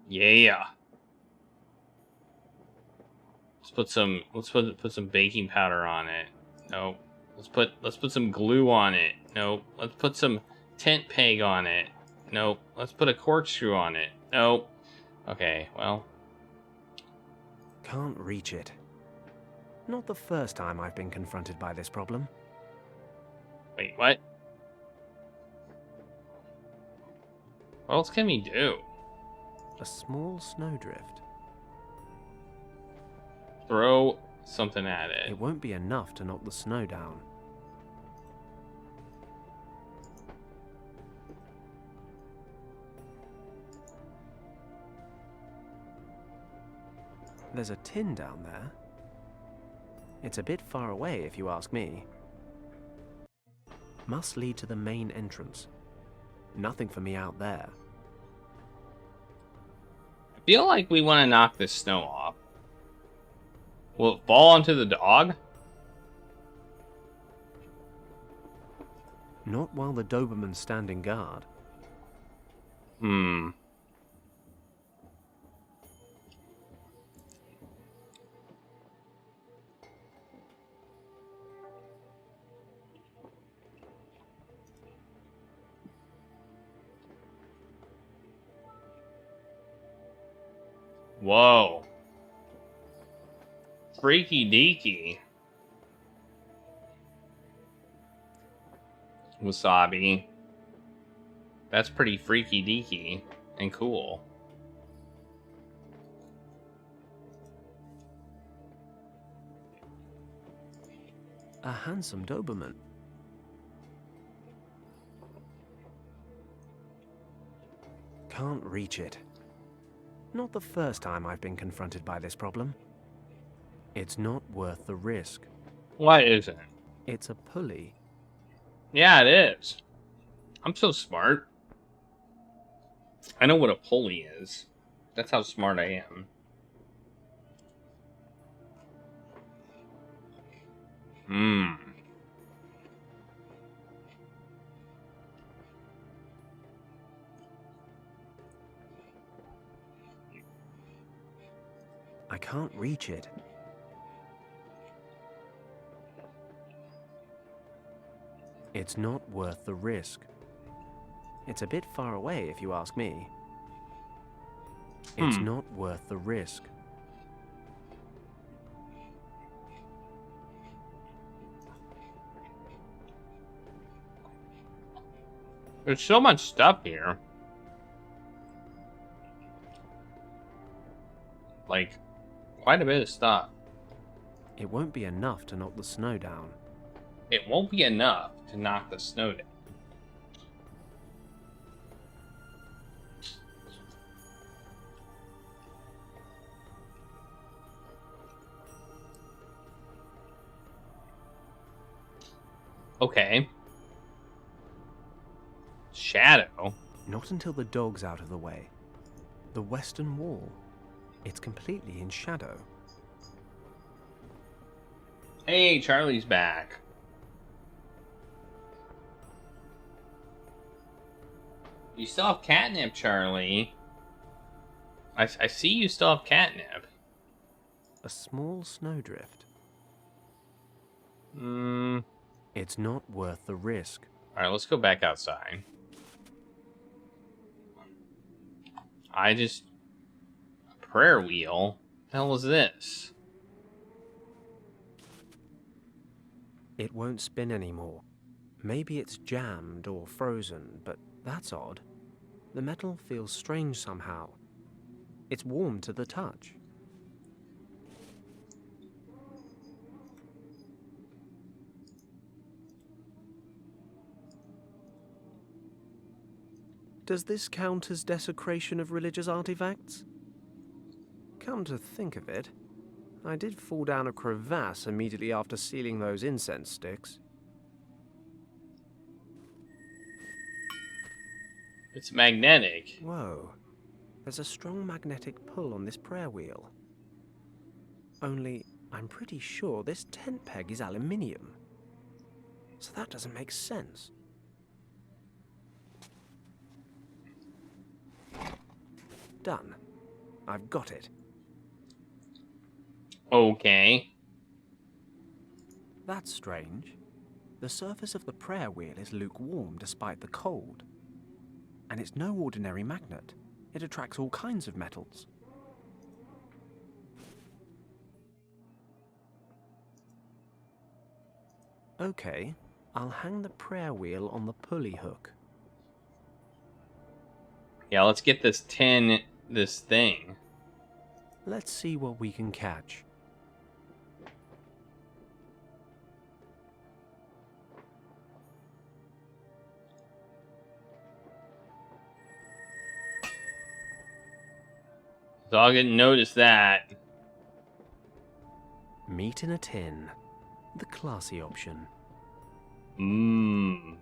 Yeah. Let's put some baking powder on it. Nope. Let's put some glue on it. Nope. Let's put some tent peg on it. Nope. Let's put a corkscrew on it. Nope. Okay, well. Can't reach it. Not the first time I've been confronted by this problem. Wait, what? What else can we do? A small snowdrift. Throw something at it. It won't be enough to knock the snow down. There's a tin down there. It's a bit far away, if you ask me. Must lead to the main entrance. Nothing for me out there. I feel like we want to knock this snow off. Will it fall onto the dog? Not while the Doberman's standing guard. Hmm. Whoa. Freaky deaky. Wasabi. That's pretty freaky deaky and cool. A handsome Doberman. Can't reach it. Not the first time I've been confronted by this problem. It's not worth the risk. Why isn't it? It's a pulley. Yeah, it is. I'm so smart. I know what a pulley is. That's how smart I am. Hmm. I can't reach it. It's not worth the risk. It's a bit far away, if you ask me. It's not worth the risk. There's so much stuff here. Like, quite a bit of stuff. It won't be enough to knock the snow down. It won't be enough to knock the snow down. Okay. Shadow? Not until the dog's out of the way. The western wall. It's completely in shadow. Hey, Charlie's back. You still have catnip, Charlie. I see you still have catnip. A small snowdrift. It's not worth the risk. Alright, let's go back outside. Prayer wheel? What the hell is this? It won't spin anymore. Maybe it's jammed or frozen, but that's odd. The metal feels strange somehow. It's warm to the touch. Does this count as desecration of religious artifacts? Come to think of it, I did fall down a crevasse immediately after sealing those incense sticks. It's magnetic. Whoa. There's a strong magnetic pull on this prayer wheel. Only, I'm pretty sure this tent peg is aluminium. So that doesn't make sense. Done. I've got it. Okay. That's strange. The surface of the prayer wheel is lukewarm despite the cold. And it's no ordinary magnet. It attracts all kinds of metals. Okay, I'll hang the prayer wheel on the pulley hook. Yeah, let's get this thing. Let's see what we can catch. Dog didn't notice that. Meat in a tin. The classy option. Mmm.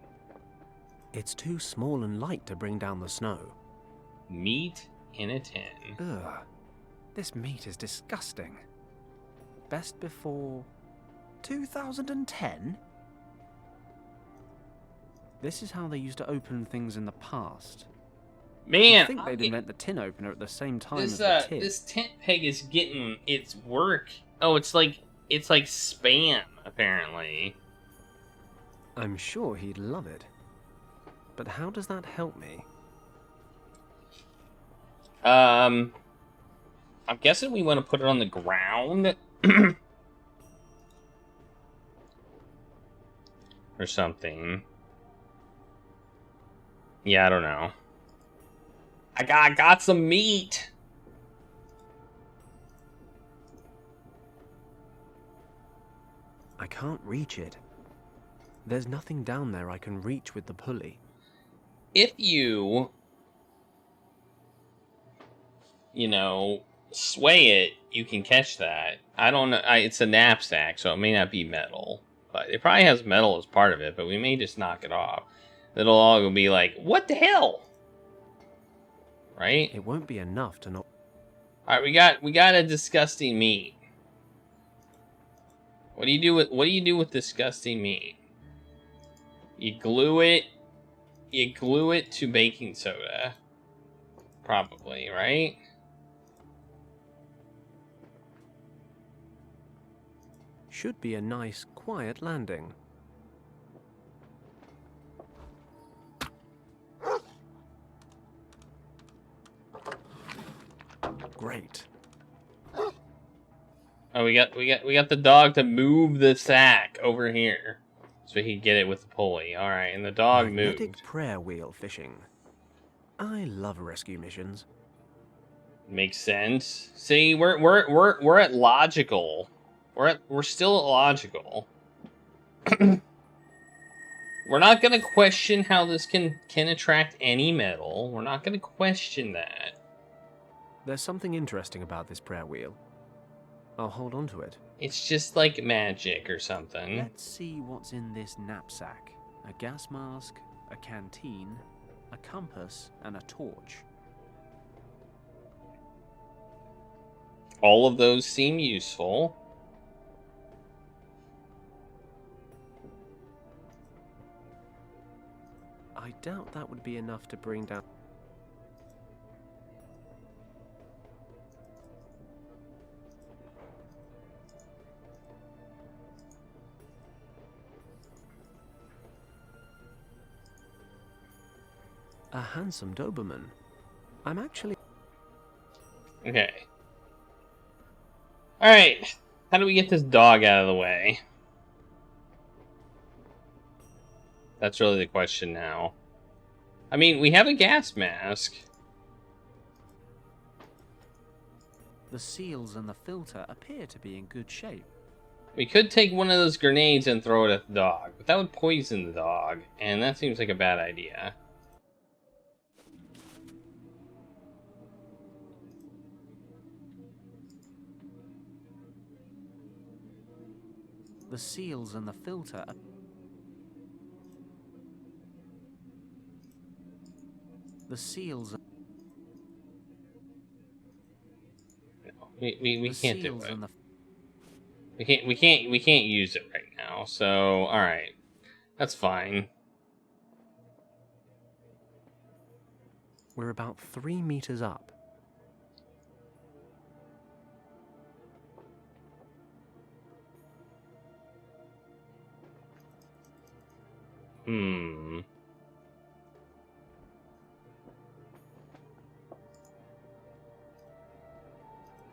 It's too small and light to bring down the snow. Meat in a tin. Ugh. This meat is disgusting. Best before 2010? This is how they used to open things in the past. Man, I think they'd invent the tin opener at the same time this as the tin. this tent peg is getting its work. Oh, it's like spam apparently. I'm sure he'd love it. But how does that help me? I'm guessing we want to put it on the ground or something. Yeah, I don't know. I got some meat. I can't reach it. There's nothing down there I can reach with the pulley. If you know, sway it, you can catch that. I don't know. It's a knapsack, so it may not be metal. But it probably has metal as part of it, but we may just knock it off. It'll all be like, what the hell? Right? It won't be enough to not... Alright, we got a disgusting meat. What do you do with disgusting meat? You glue it to baking soda. Probably, right? Should be a nice, quiet landing. Great. Oh, we got the dog to move the sack over here, so he can get it with the pulley. All right, and the dog Magnetic moved. prayer wheel fishing. I love rescue missions. Makes sense. See, we're at logical. We're still at logical. We're not gonna question how this can attract any metal. We're not gonna question that. There's something interesting about this prayer wheel. I'll hold on to it. It's just like magic or something. Let's see what's in this knapsack. A gas mask, a canteen, a compass, and a torch. All of those seem useful. I doubt that would be enough to bring down... A handsome Doberman. I'm actually... Okay. Alright. How do we get this dog out of the way? That's really the question now. I mean, we have a gas mask. The seals and the filter appear to be in good shape. We could take one of those grenades and throw it at the dog, but that would poison the dog, and that seems like a bad idea. The seals and the filter... The seals... We can't do it. We can't use it right now. So, all right. That's fine. We're about 3 meters up.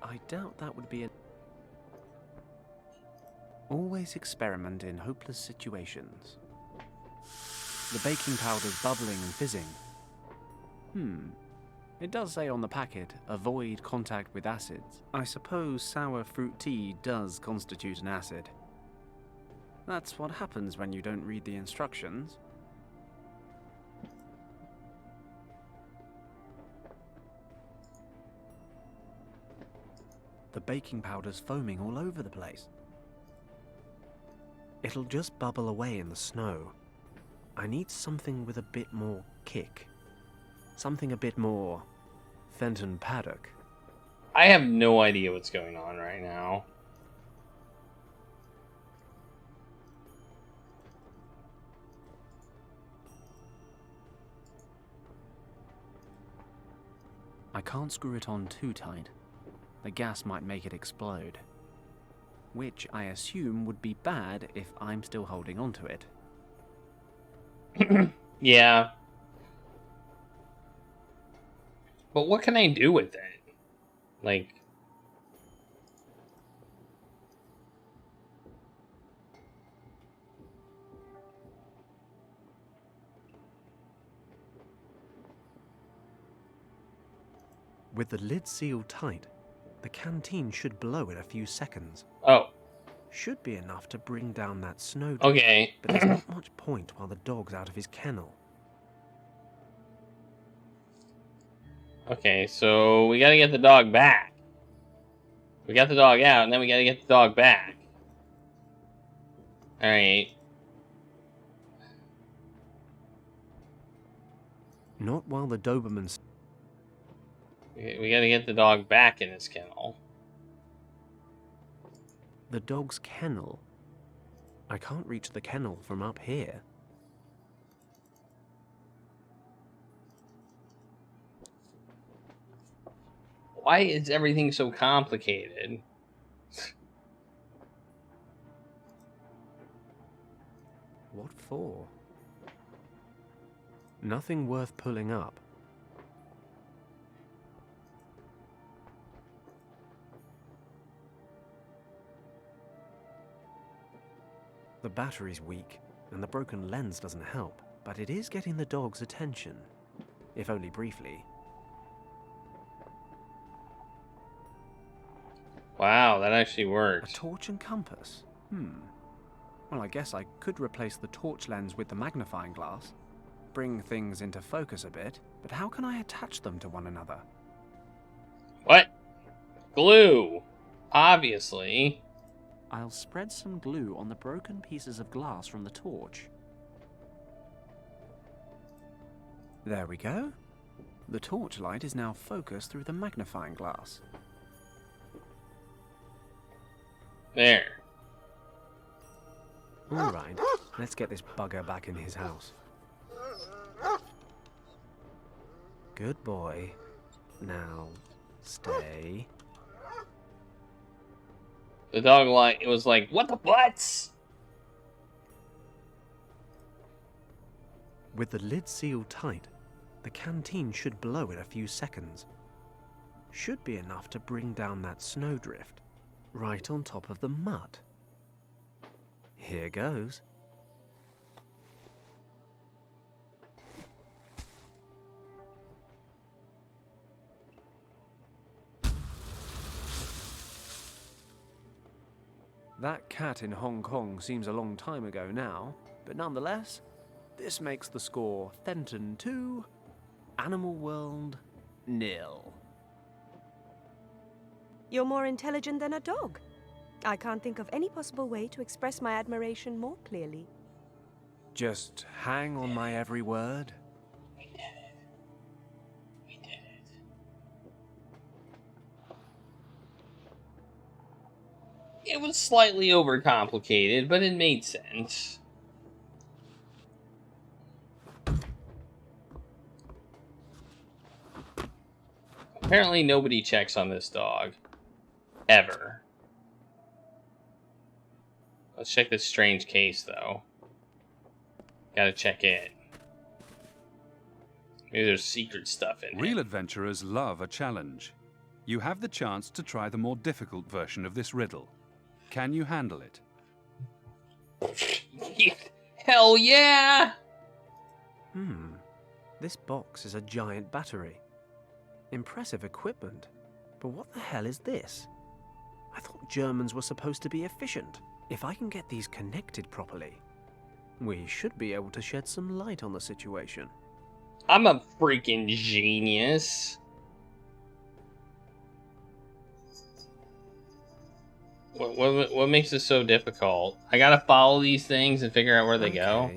I doubt that would be Always experiment in hopeless situations. The baking powder's bubbling and fizzing. It does say on the packet, avoid contact with acids. I suppose sour fruit tea does constitute an acid. That's what happens when you don't read the instructions. The baking powder's foaming all over the place. It'll just bubble away in the snow. I need something with a bit more kick. Something a bit more Fenton Paddock. I have no idea what's going on right now. I can't screw it on too tight. The gas might make it explode. Which I assume would be bad if I'm still holding onto it. Yeah. But what can I do with it? Like... With the lid sealed tight, the canteen should blow in a few seconds. Oh. Should be enough to bring down that snow. Okay. But there's not much point while the dog's out of his kennel. Okay, so we gotta get the dog back. We got the dog out, and then we gotta get the dog back. Alright. Not while the Doberman's... We gotta get the dog back in his kennel. The dog's kennel? I can't reach the kennel from up here. Why is everything so complicated? What for? Nothing worth pulling up. The battery's weak, and the broken lens doesn't help, but it is getting the dog's attention, if only briefly. Wow, that actually works. A torch and compass? Well, I guess I could replace the torch lens with the magnifying glass, bring things into focus a bit, but how can I attach them to one another? What? Glue. Obviously. I'll spread some glue on the broken pieces of glass from the torch. There we go. The torchlight is now focused through the magnifying glass. There. All right, let's get this bugger back in his house. Good boy. Now, stay. The dog it was like, what the butts? With the lid sealed tight, The canteen should blow in a few seconds. Should be enough to bring down that snowdrift right on top of the mud. Here goes. That cat in Hong Kong seems a long time ago now, but nonetheless, this makes the score Fenton 2, Animal World 0. You're more intelligent than a dog. I can't think of any possible way to express my admiration more clearly. Just hang on my every word. We did it. We did it. It was slightly overcomplicated, but it made sense. Apparently nobody checks on this dog. Ever. Let's check this strange case, though. Gotta check it. Maybe there's secret stuff in Real it. adventurers love a challenge. You have the chance to try the more difficult version of this riddle. Can you handle it? Hell yeah! This box is a giant battery. Impressive equipment. But what the hell is this? I thought Germans were supposed to be efficient. If I can get these connected properly, we should be able to shed some light on the situation. I'm a freaking genius. What makes this so difficult? I gotta follow these things and figure out where they go.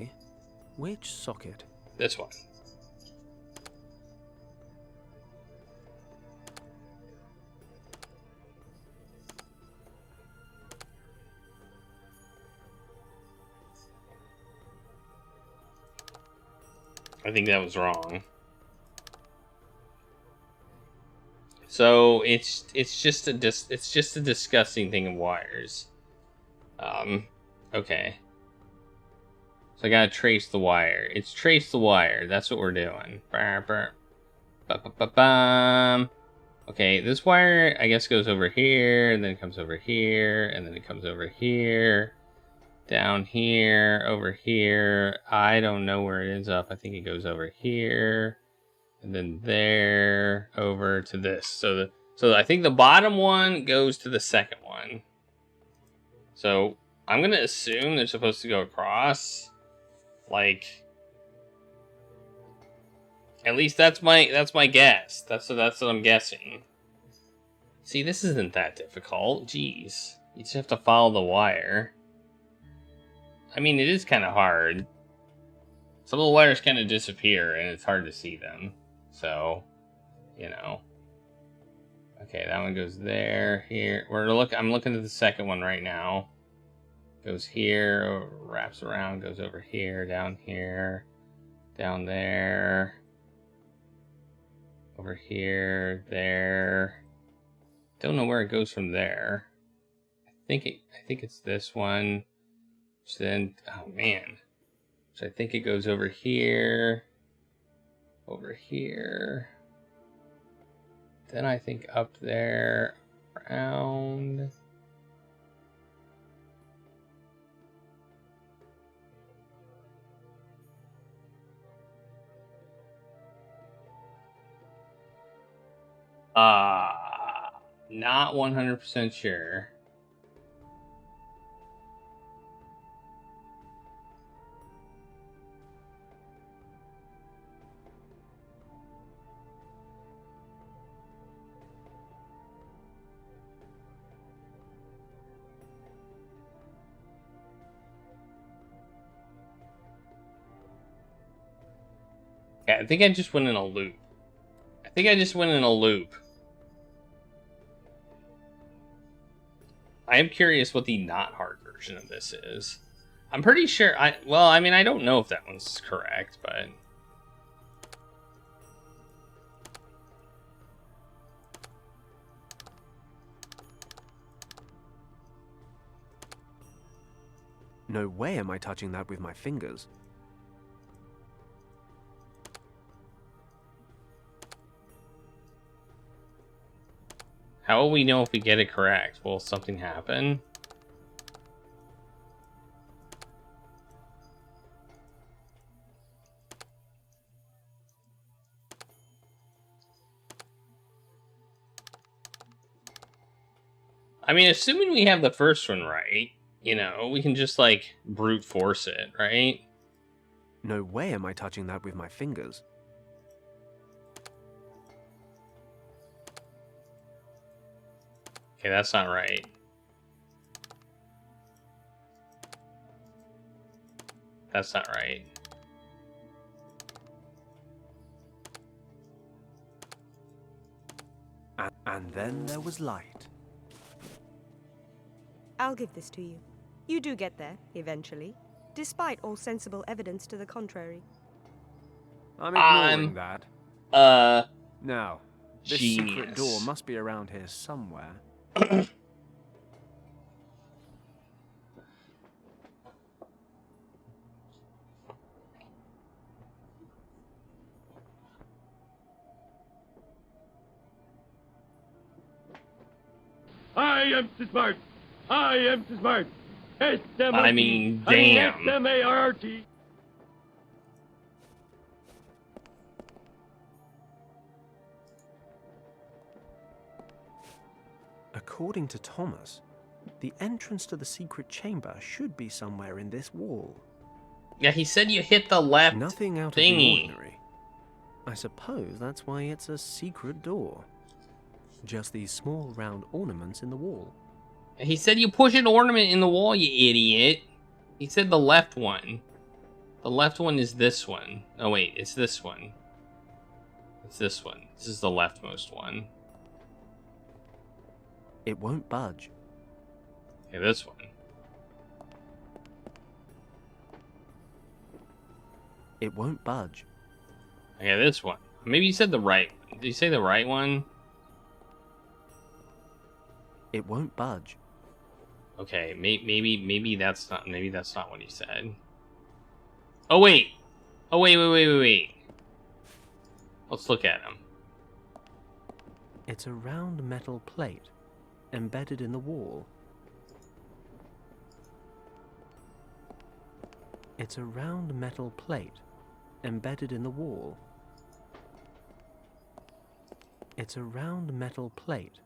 Which socket? This one. I think that was wrong. So it's just a disgusting thing of wires. Okay. So I gotta trace the wire. It's trace the wire. That's what we're doing. Okay, this wire I guess goes over here, and then it comes over here, and then it comes over here. Down here, over here. I don't know where it ends up. I think it goes over here, and then there, over to this. So I think the bottom one goes to the second one. So I'm gonna assume they're supposed to go across. Like, at least that's my guess. That's what I'm guessing. See, this isn't that difficult. Jeez, you just have to follow the wire. I mean, it is kind of hard. Some of the wires kind of disappear, and it's hard to see them. So, you know. Okay, that one goes there, here. I'm looking at the second one right now. Goes here, wraps around, goes over here, down there. Over here, there. Don't know where it goes from there. I think it's this one. So then, oh man. So I think it goes over here. Then I think up there, around. Not 100% sure. Yeah, I think I just went in a loop. I am curious what the not hard version of this is. I'm pretty sure I don't know if that one's correct, but No way am I touching that with my fingers. How will we know if we get it correct? Will something happen? I mean, assuming we have the first one right, you know, we can just, like, brute force it, right? No way am I touching that with my fingers. Okay, that's not right. That's not right. And then there was light. I'll give this to you. You do get there, eventually, despite all sensible evidence to the contrary. I'm ignoring that. Now, this secret door must be around here somewhere. I am too smart. I am too smart. S-M-A-R-T. I mean, damn. S-M-A-R-T. According to Thomas, the entrance to the secret chamber should be somewhere in this wall. Yeah, he said you hit the left Nothing out thingy. of the ordinary. I suppose that's why it's a secret door. Just these small round ornaments in the wall. He said you push an ornament in the wall, you idiot. He said the left one. The left one is this one. Oh wait, it's this one. It's this one. This is the leftmost one. It won't budge. Okay, this one. It won't budge. Okay, this one. Maybe you said the right one. Did you say the right one? It won't budge. Okay, maybe that's not what he said. Oh wait. Oh wait. Let's look at him. It's a round metal plate embedded in the wall. It's a round metal plate embedded in the wall. It's a round metal plate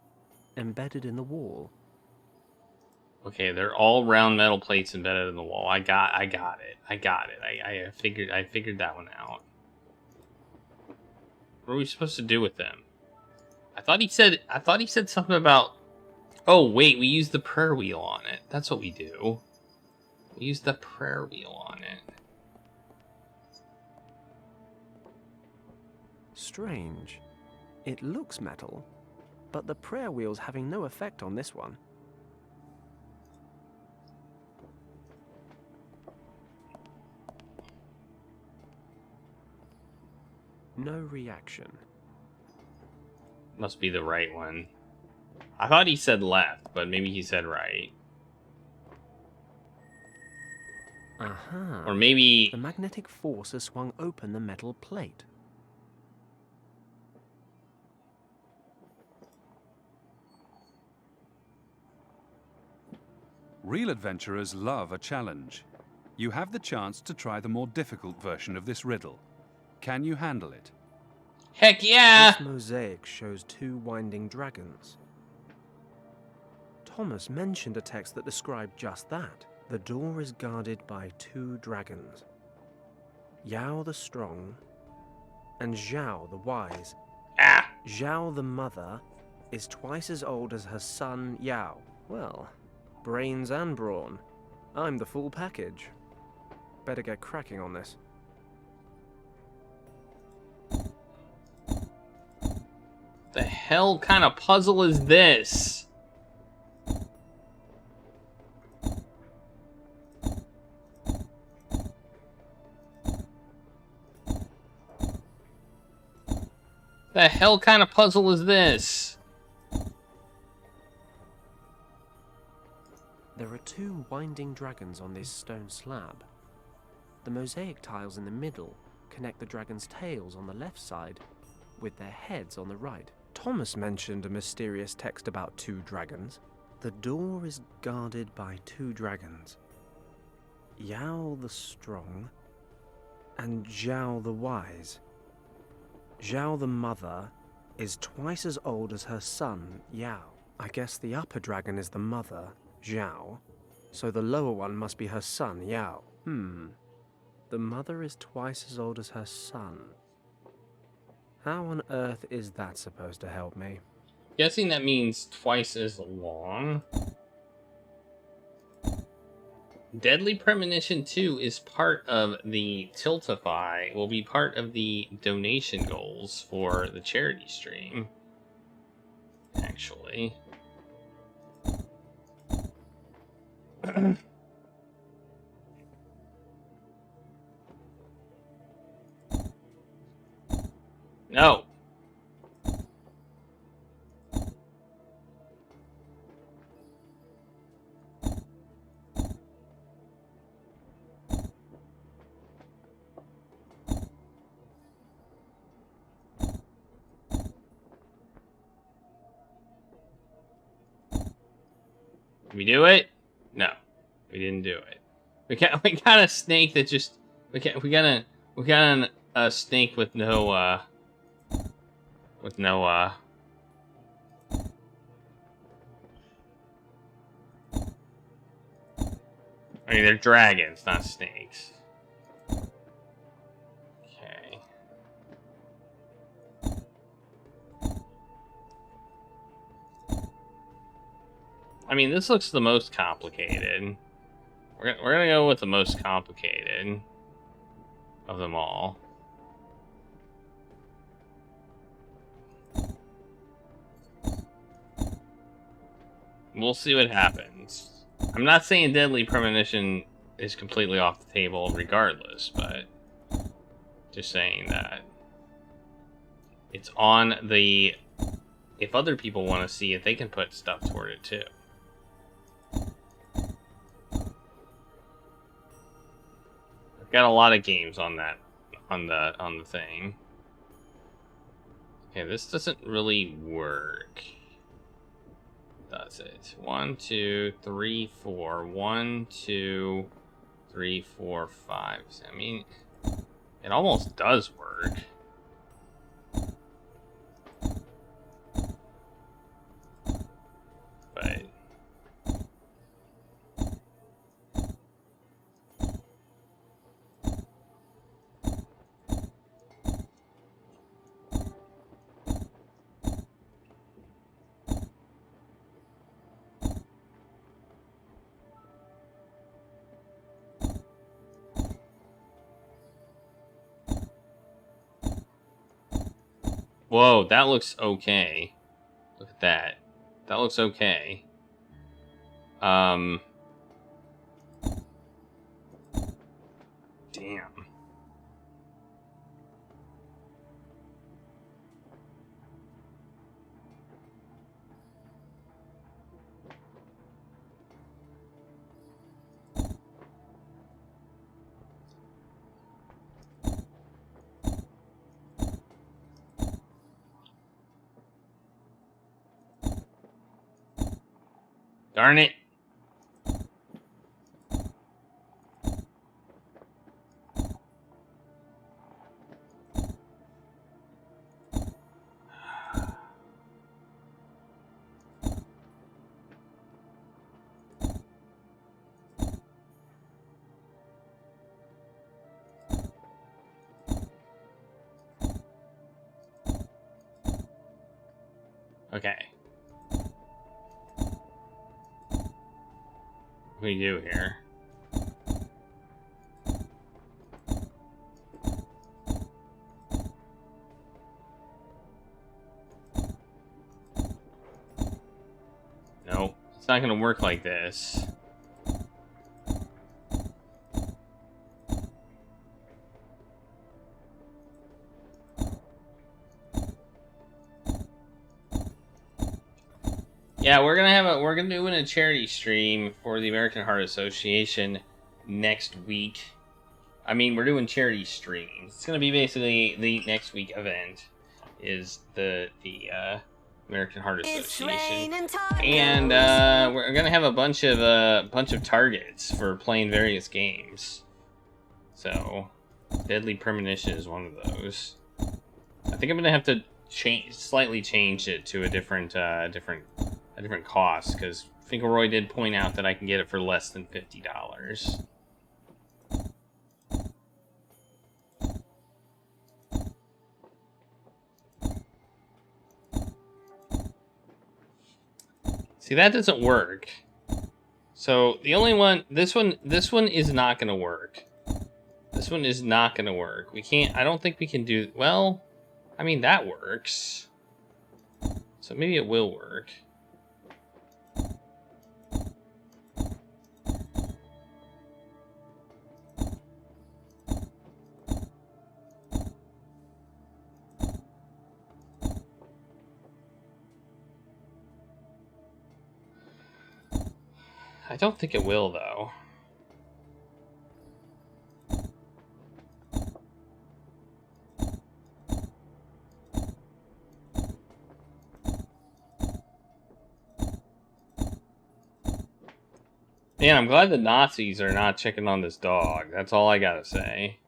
embedded in the wall. Okay, they're all round metal plates embedded in the wall. I got it. I figured that one out. What are we supposed to do with them? I thought he said something about. Oh wait, we use the prayer wheel on it. That's what we do. We use the prayer wheel on it. Strange. It looks metal, but the prayer wheel's having no effect on this one. No reaction. Must be the right one. I thought he said left, but maybe he said right. Aha. Or maybe... The magnetic force has swung open the metal plate. Real adventurers love a challenge. You have the chance to try the more difficult version of this riddle. Can you handle it? Heck yeah! This mosaic shows two winding dragons. Thomas mentioned a text that described just that. The door is guarded by two dragons. Yao the Strong and Zhao the Wise. Ah! Zhao the Mother is twice as old as her son Yao. Well, brains and brawn. I'm the full package. Better get cracking on this. The hell kind of puzzle is this? The hell kind of puzzle is this? There are two winding dragons on this stone slab. The mosaic tiles in the middle connect the dragons' tails on the left side with their heads on the right. Thomas mentioned a mysterious text about 2 dragons. The door is guarded by 2 dragons. Yao the Strong and Zhao the Wise. Zhao the mother is twice as old as her son, Yao. I guess the upper dragon is the mother, Zhao, so the lower one must be her son, Yao. The mother is twice as old as her son. How on earth is that supposed to help me? Guessing that means twice as long. Deadly Premonition 2 is part of the Tiltify, will be part of the donation goals for the charity stream. Actually. No. Did we do it? No, we didn't do it. We got a snake that just we got a snake with no I mean, they're dragons, not snakes. Okay. I mean, this looks the most complicated. We're gonna go with the most complicated of them all. We'll see what happens. I'm not saying Deadly Premonition is completely off the table regardless, but just saying that it's on the... If other people want to see it, they can put stuff toward it too. I've got a lot of games on that, on the thing. Okay, this doesn't really work. Does it? 1, 2, 3, 4. 1, 2, 3, 4, 5. I mean, it almost does work. But whoa, that looks okay. Look at that. That looks okay. Damn. Darn it. Okay. What do we do here? Nope, it's not gonna work like this. Yeah, we're gonna do a charity stream for the American Heart Association next week. I mean, we're doing charity streams. It's gonna be basically the next week event. is the American Heart Association, and we're gonna have a bunch of targets for playing various games. So, Deadly Premonition is one of those. I think I'm gonna have to slightly change it to a different cost, because Finkelroy did point out that I can get it for less than $50. See, that doesn't work. So the only one, this one is not gonna work. This one is not gonna work. We can't. I don't think we can do. Well, I mean that works. So maybe it will work. I don't think it will, though. Man, I'm glad the Nazis are not checking on this dog. That's all I gotta say.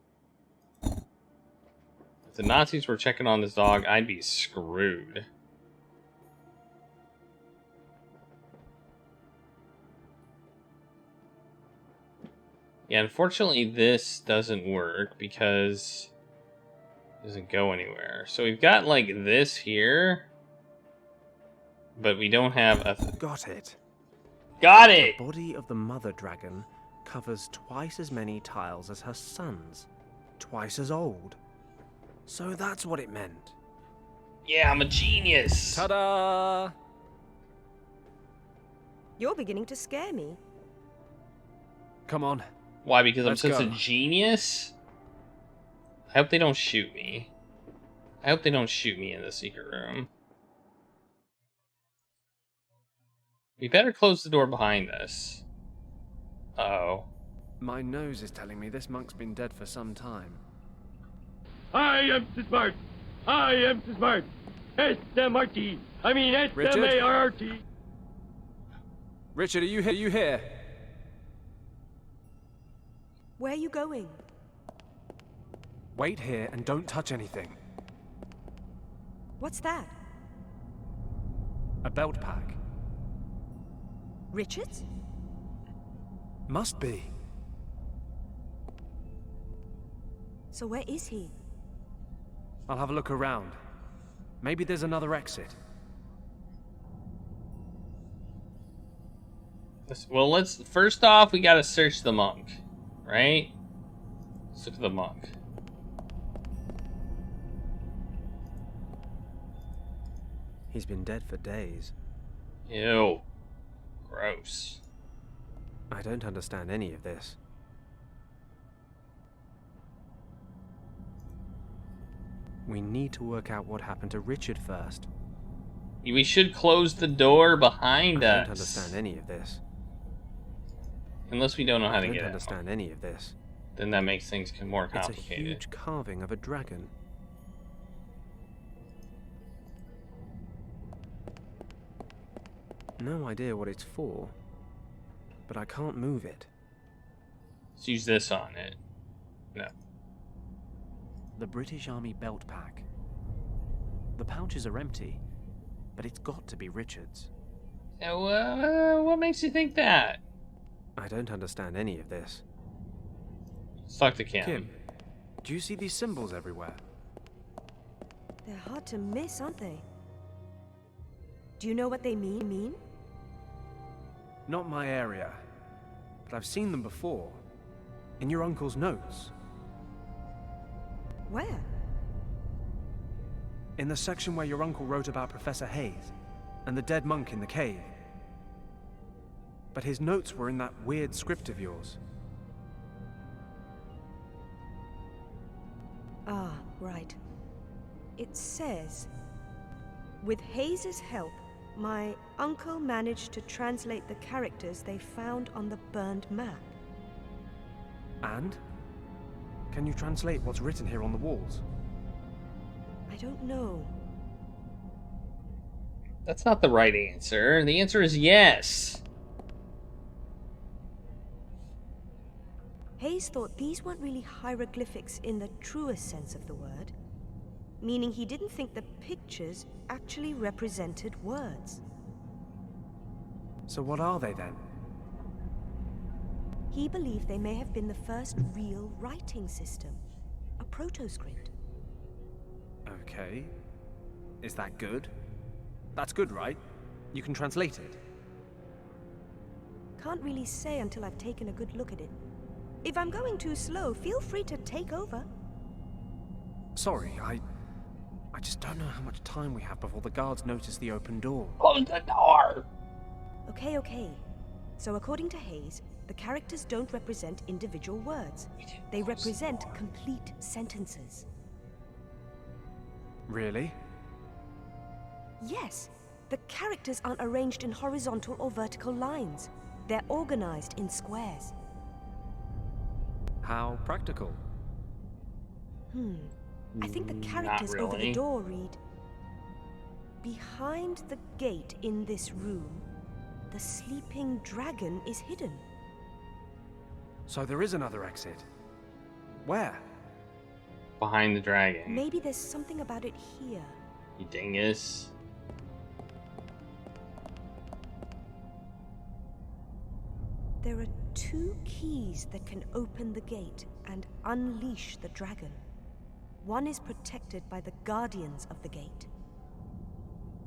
If the Nazis were checking on this dog, I'd be screwed. Yeah, unfortunately this doesn't work because it doesn't go anywhere. So we've got like this here, but we don't have a... Got it. Got it! The body of the mother dragon covers twice as many tiles as her sons. Twice as old. So that's what it meant. Yeah, I'm a genius! Ta-da! You're beginning to scare me. Come on. Why? Because I'm Let's such go. a genius? I hope they don't shoot me. I hope they don't shoot me in the secret room. We better close the door behind us. Uh-oh. My nose is telling me this monk's been dead for some time. I am so smart. I am so smart. S-M-R-T. I mean S-M-A-R-R-T. Richard, are you here? Are you here? Where are you going? Wait here and don't touch anything. What's that? A belt pack. Richard's? Must be. So where is he? I'll have a look around. Maybe there's another exit. Well, let's... First off, we gotta search the monk. Right? Let's look at the monk. He's been dead for days. Ew. Gross. I don't understand any of this. We need to work out what happened to Richard first. We should close the door behind us. I don't understand any of this. Unless we don't know how to I get don't out. understand any of this. Then that makes things more It's a complicated. huge carving of a dragon. No idea what it's for, but I can't move it. Let's use this on it. No. The British Army belt pack. The pouches are empty, but it's got to be Richard's. What makes you think that? I don't understand any of this. Let's talk to Kim. Kim, do you see these symbols everywhere? They're hard to miss, aren't they? Do you know what they mean? Not my area, but I've seen them before. In your uncle's notes. Where? In the section where your uncle wrote about Professor Hayes and the dead monk in the cave. But his notes were in that weird script of yours. Ah, right. It says, with Hayes's help, my uncle managed to translate the characters they found on the burned map. And? Can you translate what's written here on the walls? I don't know. That's not the right answer. The answer is yes. Hayes thought these weren't really hieroglyphics in the truest sense of the word, meaning he didn't think the pictures actually represented words. So what are they then? He believed they may have been the first real writing system, a proto-script. Okay. Is that good? That's good, right? You can translate it. Can't really say until I've taken a good look at it. If I'm going too slow, feel free to take over. Sorry, I just don't know how much time we have before the guards notice the open door. Close the door! Okay. So according to Hayes, the characters don't represent individual words. They represent complete sentences. Really? Yes. The characters aren't arranged in horizontal or vertical lines. They're organized in squares. How practical. I think the characters over the door read, "Behind the gate in this room, the sleeping dragon is hidden." So there is another exit. Where? Behind the dragon. Maybe there's something about it here. You dingus. There are 2 keys that can open the gate and unleash the dragon. One is protected by the guardians of the gate.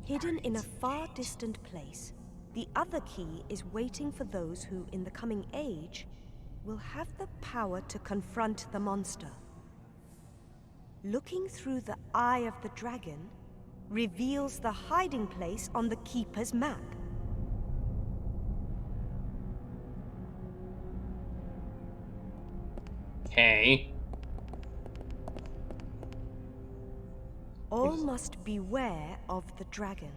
Hidden in a far distant place, the other key is waiting for those who, in the coming age, will have the power to confront the monster. Looking through the eye of the dragon reveals the hiding place on the Keeper's map. Okay. All must beware of the dragon.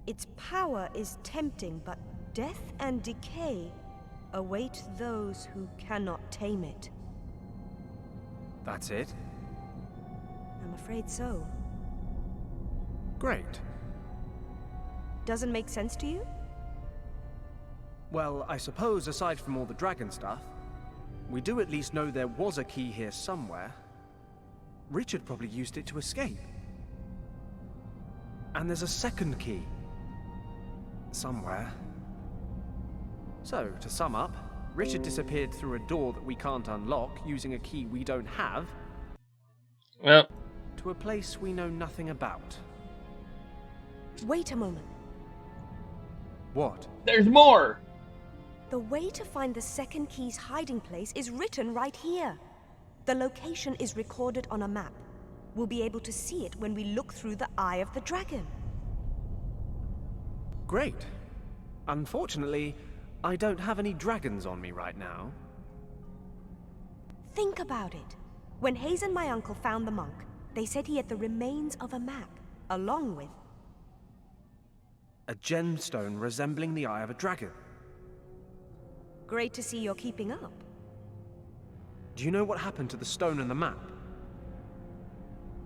Its power is tempting, but death and decay await those who cannot tame it. That's it? I'm afraid so. Great. Doesn't make sense to you? Well, I suppose aside from all the dragon stuff, we do at least know there was a key here somewhere. Richard probably used it to escape. And there's a second key. Somewhere. So, to sum up, Richard disappeared through a door that we can't unlock using a key we don't have. Well. To a place we know nothing about. Wait a moment. What? There's more! The way to find the second key's hiding place is written right here. The location is recorded on a map. We'll be able to see it when we look through the eye of the dragon. Great. Unfortunately, I don't have any dragons on me right now. Think about it. When Hayes and my uncle found the monk, they said he had the remains of a map, along with... a gemstone resembling the eye of a dragon. Great to see you're keeping up. Do you know what happened to the stone and the map?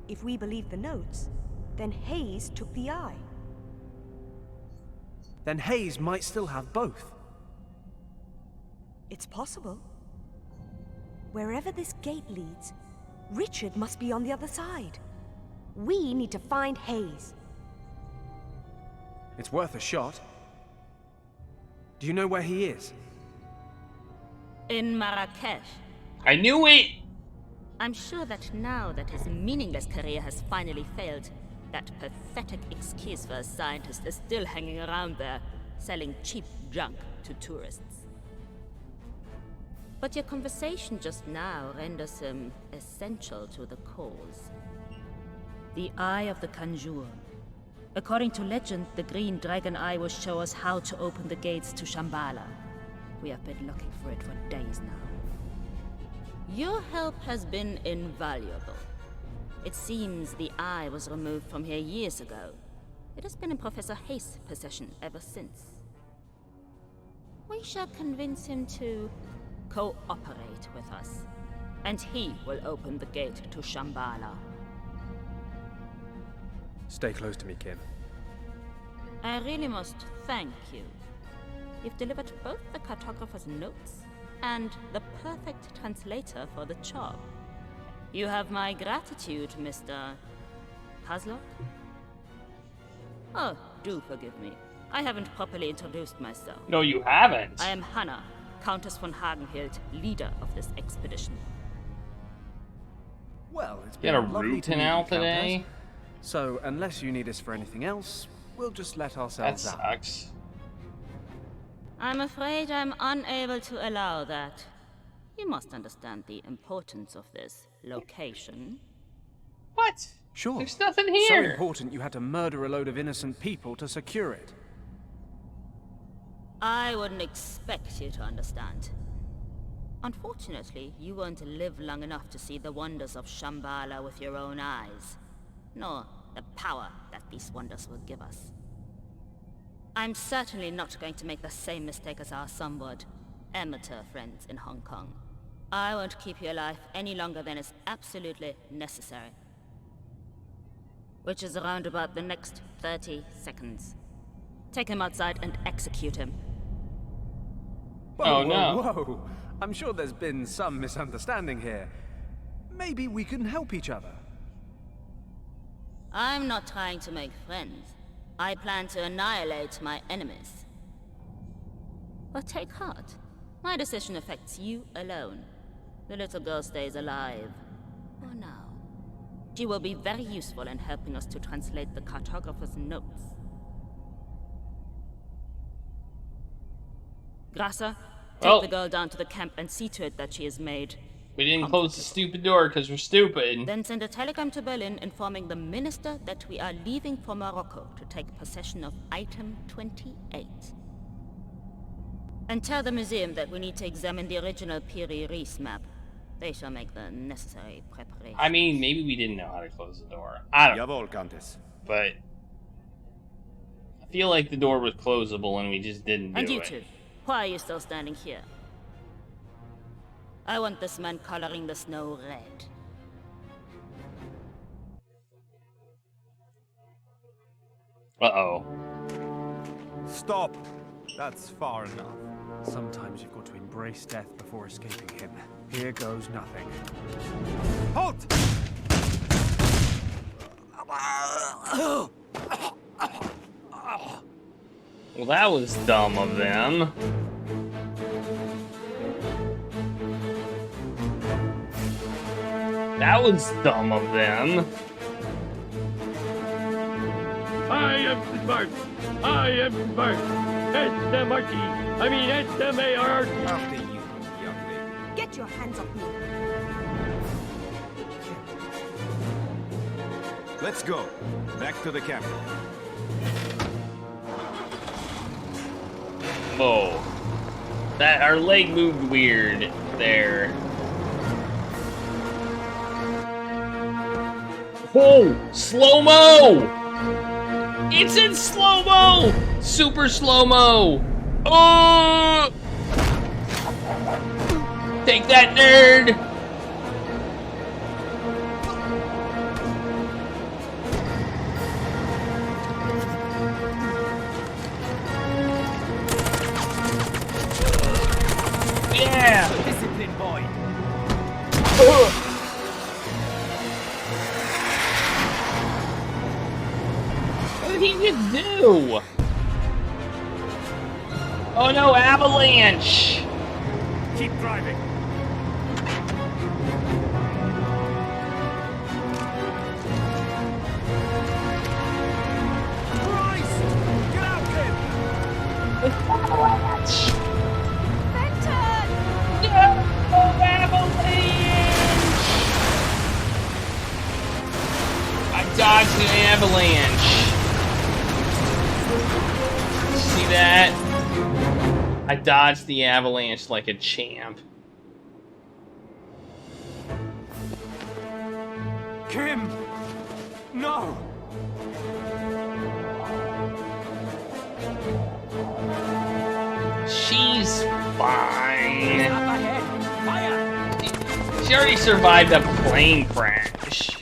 If we believe the notes, then Hayes took the eye. Then Hayes might still have both. It's possible. Wherever this gate leads, Richard must be on the other side. We need to find Hayes. It's worth a shot. Do you know where he is? In Marrakesh. I knew it! I'm sure that now that his meaningless career has finally failed, that pathetic excuse for a scientist is still hanging around there, selling cheap junk to tourists. But your conversation just now renders him essential to the cause. The Eye of the Conjure. According to legend, the green dragon eye will show us how to open the gates to Shambhala. We have been looking for it for days now. Your help has been invaluable. It seems the eye was removed from here years ago. It has been in Professor Hayes' possession ever since. We shall convince him to cooperate with us, and he will open the gate to Shambhala. Stay close to me, Kim. I really must thank you. You've delivered both the cartographer's notes and the perfect translator for the job. You have my gratitude, Mr. Puzzler? Oh, do forgive me. I haven't properly introduced myself. No, you haven't. I am Hannah, Countess von Hagenhild, leader of this expedition. Well, it's You been got a lovely root to meet you, canal Countess. today? So, unless you need us for anything else, we'll just let That ourselves out. sucks. I'm afraid I'm unable to allow that. You must understand the importance of this location. What? Sure. There's nothing So here. important you had to murder a load of innocent people to secure it. I wouldn't expect you to understand. Unfortunately, you won't live long enough to see the wonders of Shambhala with your own eyes, nor the power that these wonders will give us. I'm certainly not going to make the same mistake as our somewhat amateur friends in Hong Kong. I won't keep you alive any longer than is absolutely necessary. Which is around about the next 30 seconds. Take him outside and execute him. Whoa, no. Whoa. I'm sure there's been some misunderstanding here. Maybe we can help each other. I'm not trying to make friends. I plan to annihilate my enemies. But take heart. My decision affects you alone. The little girl stays alive. For now. She will be very useful in helping us to translate the cartographer's notes. Grasser, take the girl down to the camp and see to it that she is made. We didn't close the stupid door because we're stupid. Then send a telegram to Berlin informing the minister that we are leaving for Morocco to take possession of item 28. And tell the museum that we need to examine the original Piri Reis map. They shall make the necessary preparations. I mean, maybe we didn't know how to close the door. I don't know. Jawohl, Countess. But I feel like the door was closable and we just didn't do And you it. two, why are you still standing here? I want this man coloring the snow red. Uh-oh. Stop! That's far enough. Sometimes you've got to embrace death before escaping him. Here goes nothing. Halt! Well, that was dumb of them. That was dumb of them. I am smart. I am smart. S-M-R-T. I mean S-M-A-R-T. After you, young lady. Get your hands off me. Let's go. Back to the camp. Whoa. That our leg moved weird there. Whoa! Slow-mo! It's in slow-mo! Super slow-mo! Oh! Take that, nerd! Yeah! Discipline, boy. What did he just do? Oh no, avalanche! Keep driving. Christ! Get out, kid! Avalanche! Fenton! No! Avalanche! I dodged an avalanche. See that? I dodged the avalanche like a champ. Kim! No! She's fine. Up ahead! Fire! She already survived a plane crash.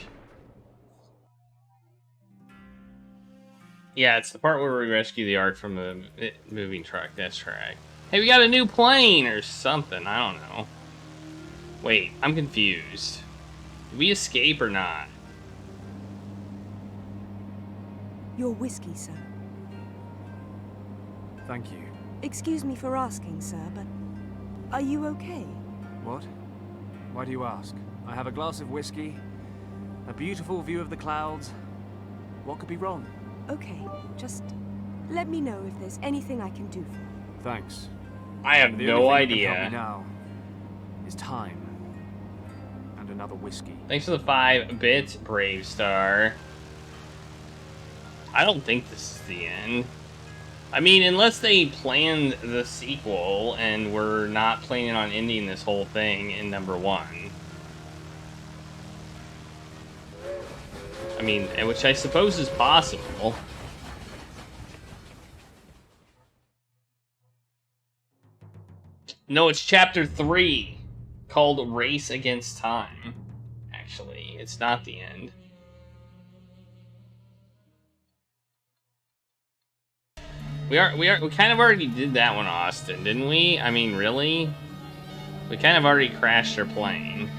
Yeah, it's the part where we rescue the Ark from the moving truck. That's right. Hey, we got a new plane or something. I don't know. Wait, I'm confused. Did we escape or not? Your whiskey, sir. Thank you. Excuse me for asking, sir, but are you okay? What? Why do you ask? I have a glass of whiskey, a beautiful view of the clouds. What could be wrong? Okay, just let me know if there's anything I can do for you. Thanks. I have The no only thing that can help idea. me now is time and another whiskey. Thanks for the 5 bits, Brave Star. I don't think this is the end. I mean, unless they planned the sequel and we're not planning on ending this whole thing in number 1. I mean, which I suppose is possible. No, it's chapter 3, called Race Against Time. Actually, it's not the end. We kind of already did that one, Austin, didn't we? I mean, really? We kind of already crashed our plane.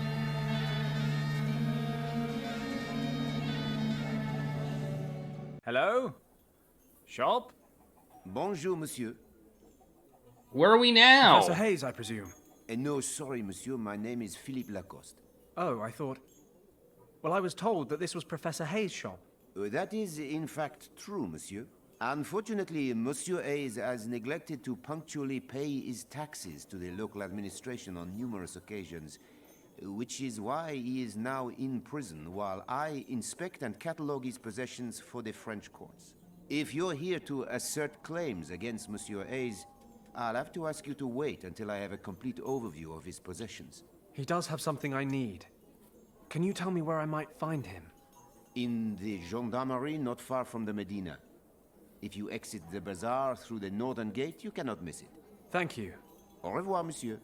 Hello? Shop? Bonjour, monsieur. Where are we now? Professor Hayes, I presume. No, sorry, monsieur. My name is Philippe Lacoste. Oh, I thought... Well, I was told that this was Professor Hayes' shop. That is, in fact, true, monsieur. Unfortunately, Monsieur Hayes has neglected to punctually pay his taxes to the local administration on numerous occasions, which is why he is now in prison while I inspect and catalogue his possessions for the French courts. If you're here to assert claims against Monsieur Hayes, I'll have to ask you to wait until I have a complete overview of his possessions. He does have something I need. Can you tell me where I might find him? In the gendarmerie not far from the Medina. If you exit the bazaar through the northern gate, you cannot miss it. Thank you. Au revoir, monsieur.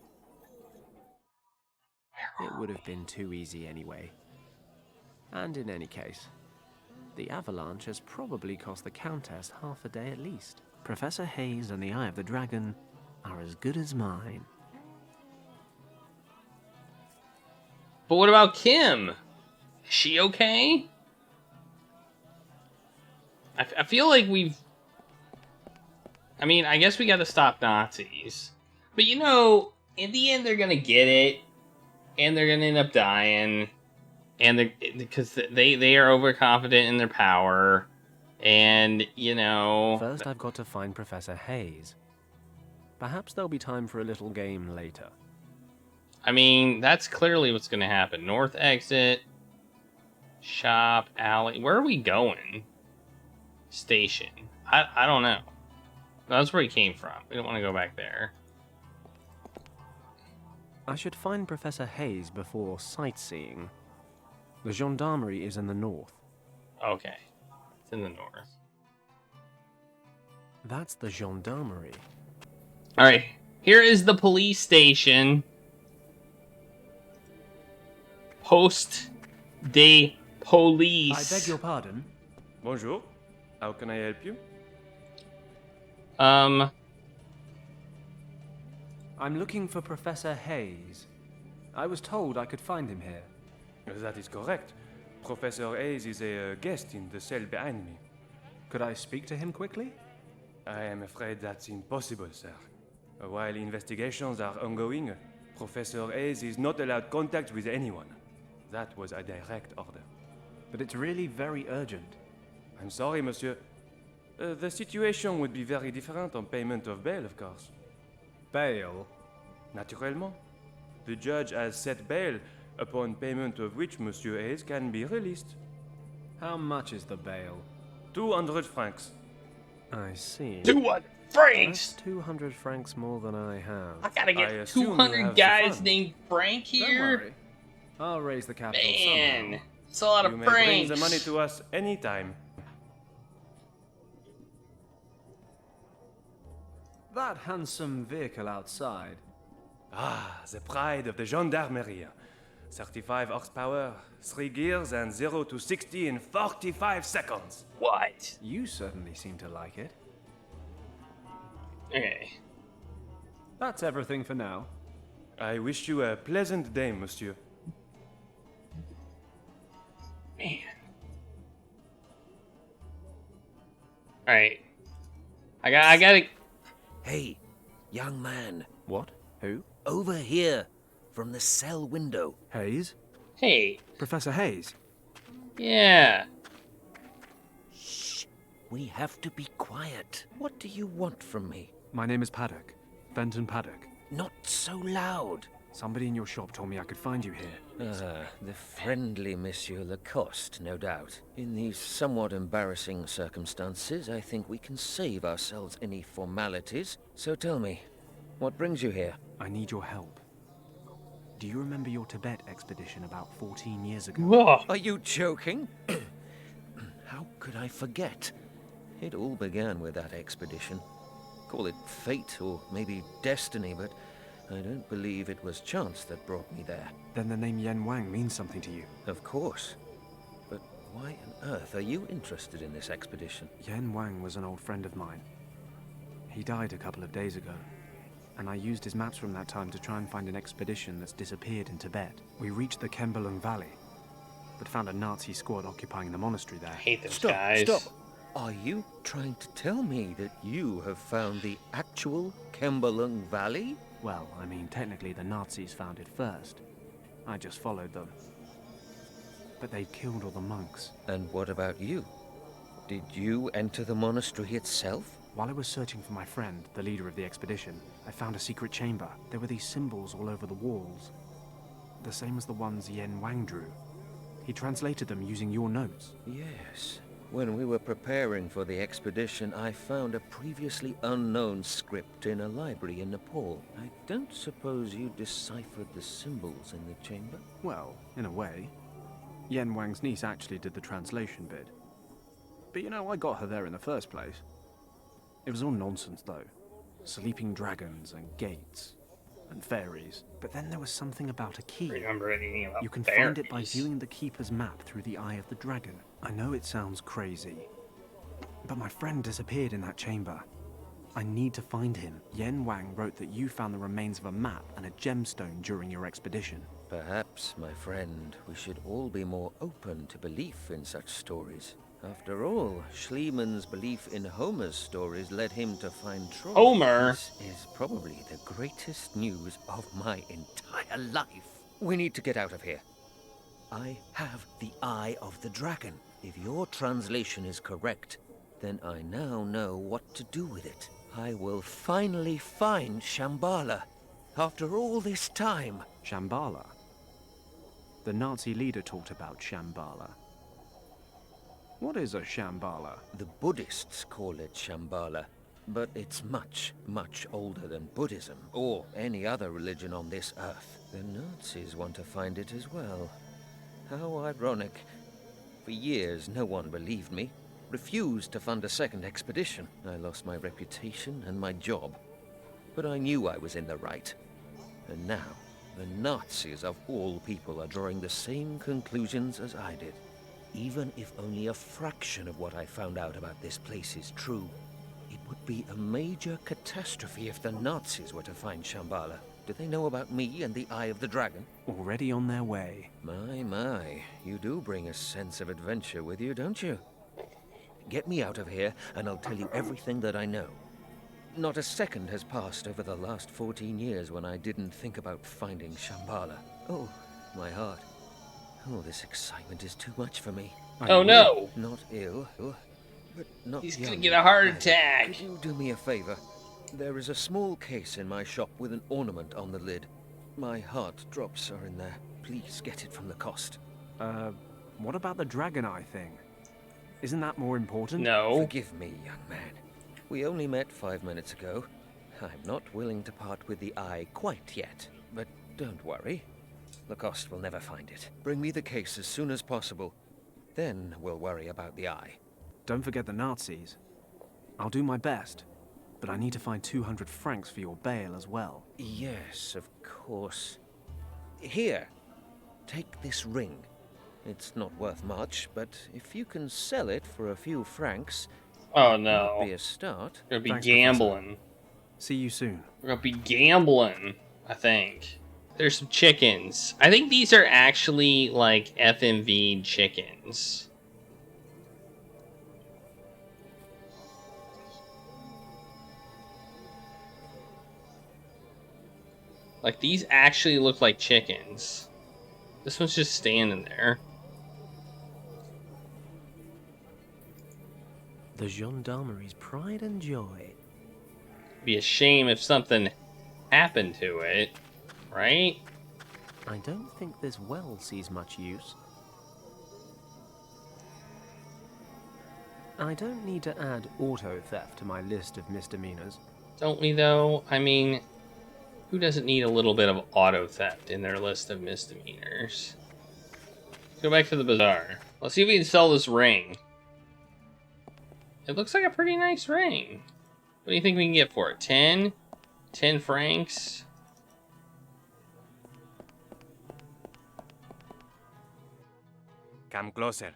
It would have been too easy anyway. And in any case, the avalanche has probably cost the Countess half a day at least. Professor Hayes and the Eye of the Dragon are as good as mine. But what about Kim? Is she okay? I feel like we've... I mean, I guess we gotta stop Nazis. But you know, in the end they're gonna get it. And they're gonna end up dying. And because they are overconfident in their power. And, you know... First I've got to find Professor Hayes. Perhaps there'll be time for a little game later. I mean, that's clearly what's gonna happen. North exit. Shop, alley. Where are we going? Station. I don't know. That's where he came from. We don't want to go back there. I should find Professor Hayes before sightseeing. The gendarmerie is in the north. Okay. It's in the north. That's the gendarmerie. Alright. Here is the police station. Poste de police. I beg your pardon? Bonjour. How can I help you? I'm looking for Professor Hayes. I was told I could find him here. That is correct. Professor Hayes is a guest in the cell behind me. Could I speak to him quickly? I am afraid that's impossible, sir. While investigations are ongoing, Professor Hayes is not allowed contact with anyone. That was a direct order. But it's really very urgent. I'm sorry, monsieur. The situation would be very different on payment of bail, of course. Bail? Naturellement. The judge has set bail, upon payment of which Monsieur Hayes can be released. How much is the bail? 200 francs. I see. 200 francs! That's 200 francs more than I have. I gotta get 200 guys named Frank here. Don't worry. I'll raise the capital Man, somehow. it's a lot of You may francs. bring the money to us anytime. That handsome vehicle outside. Ah, the pride of the gendarmerie. 35 horsepower, 3 gears, and 0 to 60 in 45 seconds. What? You certainly seem to like it. Okay. That's everything for now. I wish you a pleasant day, monsieur. Man. Alright. I gotta... Hey, young man. What? Who? Over here, from the cell window. Hayes? Hey. Professor Hayes? Yeah. Shh. We have to be quiet. What do you want from me? My name is Paddock. Fenton Paddock. Not so loud. Somebody in your shop told me I could find you here. The friendly Monsieur Lacoste, no doubt. In these somewhat embarrassing circumstances, I think we can save ourselves any formalities. So tell me, what brings you here? I need your help. Do you remember your Tibet expedition about 14 years ago? Whoa. Are you joking? How could I forget? It all began with that expedition. Call it fate or maybe destiny, but I don't believe it was chance that brought me there. Then the name Yen Wang means something to you? Of course. But why on earth are you interested in this expedition? Yen Wang was an old friend of mine. He died a couple of days ago, and I used his maps from that time to try and find an expedition that's disappeared in Tibet. We reached the Kembalung Valley, but found a Nazi squad occupying the monastery there. I hate those Stop, guys. stop. Are you trying to tell me that you have found the actual Kembalung Valley? Well, I mean, technically the Nazis found it first. I just followed them. But they'd killed all the monks. And what about you? Did you enter the monastery itself? While I was searching for my friend, the leader of the expedition, I found a secret chamber. There were these symbols all over the walls. The same as the ones Yen Wang drew. He translated them using your notes. Yes. When we were preparing for the expedition, I found a previously unknown script in a library in Nepal. I don't suppose you deciphered the symbols in the chamber? Well, in a way. Yen Wang's niece actually did the translation bit. But you know, I got her there in the first place. It was all nonsense, though. Sleeping dragons and gates and fairies. But then there was something about a key. Remember anything about You can fairies? find it by viewing the Keeper's map through the eye of the dragon. I know it sounds crazy, but my friend disappeared in that chamber. I need to find him. Yen Wang wrote that you found the remains of a map and a gemstone during your expedition. Perhaps, my friend, we should all be more open to belief in such stories. After all, Schliemann's belief in Homer's stories led him to find Troy. Homer? This is probably the greatest news of my entire life. We need to get out of here. I have the Eye of the Dragon. If your translation is correct, then I now know what to do with it. I will finally find Shambhala. After all this time. Shambhala? The Nazi leader talked about Shambhala. What is a Shambhala? The Buddhists call it Shambhala, but it's much, much older than Buddhism or any other religion on this earth. The Nazis want to find it as well. How ironic. For years, no one believed me, refused to fund a second expedition. I lost my reputation and my job, but I knew I was in the right. And now, the Nazis of all people are drawing the same conclusions as I did. Even if only a fraction of what I found out about this place is true, it would be a major catastrophe if the Nazis were to find Shambhala. Do they know about me and the Eye of the Dragon? Already on their way. My, you do bring a sense of adventure with you, don't you? Get me out of here, and I'll tell you everything that I know. Not a second has passed over the last 14 years when I didn't think about finding Shambhala. Oh, my heart. Oh, this excitement is too much for me. Oh no! Not ill, but not He's young gonna get a heart either. attack. Could you do me a favor? There is a small case in my shop with an ornament on the lid. My heart drops are in there. Please get it from the cost. What about the dragon eye thing? Isn't that more important? No. Forgive me, young man. We only met 5 minutes ago. I'm not willing to part with the eye quite yet, but don't worry. Lacoste will never find it. Bring me the case as soon as possible. Then we'll worry about the eye. Don't forget the Nazis. I'll do my best, but I need to find 200 francs for your bail as well. Yes, of course. Here. take this ring. It's not worth much, but if you can sell it for a few francs, Oh it no. might be a start. We're gonna be Thanks, gambling. Professor. See you soon. We're gonna be gambling, I think. There's some chickens. I think these are actually like FMV chickens. Like these actually look like chickens. This one's just standing there. The gendarmerie's pride and joy. Be a shame if something happened to it, right? I don't think this well sees much use. I don't need to add auto theft to my list of misdemeanors. Don't we though? I mean, who doesn't need a little bit of auto theft in their list of misdemeanors? Let's go back to the bazaar. Let's see if we can sell this ring. It looks like a pretty nice ring. What do you think we can get for it? 10? 10 francs? Come closer.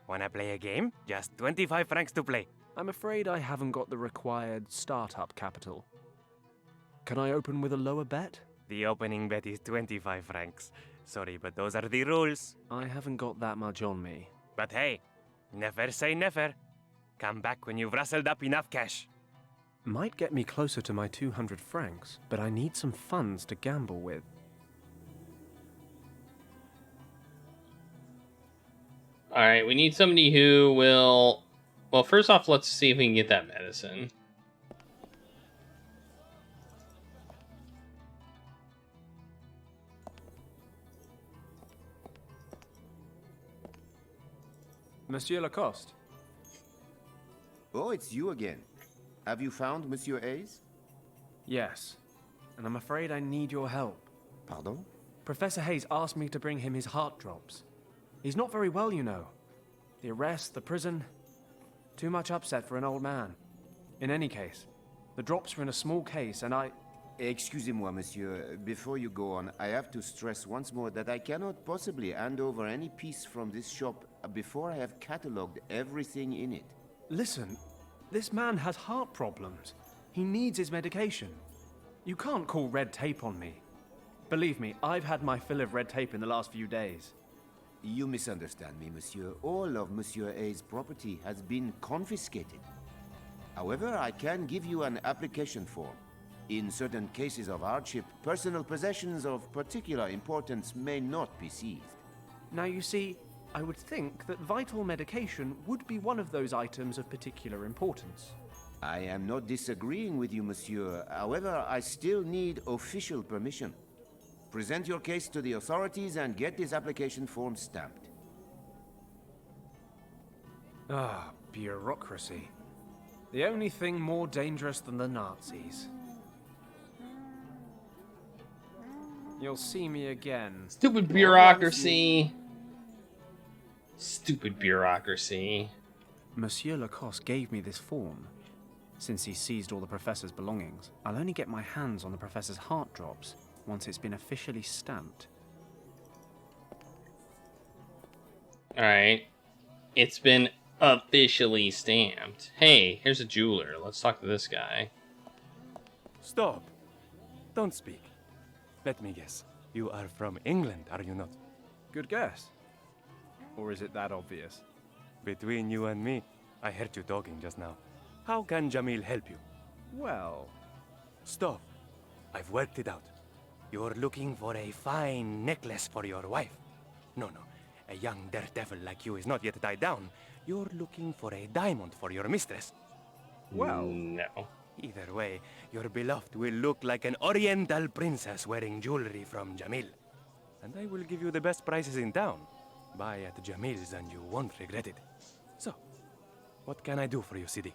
Wanna play a game? Just 25 francs to play. I'm afraid I haven't got the required startup capital. Can I open with a lower bet? The opening bet is 25 francs. Sorry, but those are the rules. I haven't got that much on me. But hey, never say never. Come back when you've rustled up enough cash. Might get me closer to my 200 francs, but I need some funds to gamble with. Alright, we need somebody who will... Well, first off, let's see if we can get that medicine. Monsieur Lacoste. Oh, it's you again. Have you found Monsieur Hayes? Yes, and I'm afraid I need your help. Pardon? Professor Hayes asked me to bring him his heart drops. He's not very well, you know. The arrest, the prison, too much upset for an old man. In any case, the drops were in a small case and I... Excusez-moi, monsieur. Before you go on, I have to stress once more that I cannot possibly hand over any piece from this shop before I have catalogued everything in it. Listen, this man has heart problems. He needs his medication. You can't call red tape on me. Believe me, I've had my fill of red tape in the last few days. You misunderstand me, monsieur. All of Monsieur Hayes' property has been confiscated. However, I can give you an application form. In certain cases of hardship, personal possessions of particular importance may not be seized. Now you see, I would think that vital medication would be one of those items of particular importance. I am not disagreeing with you, monsieur. However, I still need official permission. Present your case to the authorities and get this application form stamped. Ah, bureaucracy. The only thing more dangerous than the Nazis. You'll see me again. Stupid bureaucracy. Stupid bureaucracy. Monsieur Lacoste gave me this form. Since he seized all the professor's belongings, I'll only get my hands on the professor's heart drops once it's been officially stamped. Alright. It's been officially stamped. Hey, here's a jeweler. Let's talk to this guy. Stop. Don't speak. Let me guess. You are from England, are you not? Good guess. Or is it that obvious? Between you and me, I heard you talking just now. How can Jamil help you? Well... Stop. I've worked it out. You're looking for a fine necklace for your wife. No. A young daredevil like you is not yet tied down. You're looking for a diamond for your mistress. Well... No. Either way, your beloved will look like an oriental princess wearing jewelry from Jamil. And I will give you the best prices in town. Buy at Jamil's and you won't regret it. So, what can I do for you, Sidi?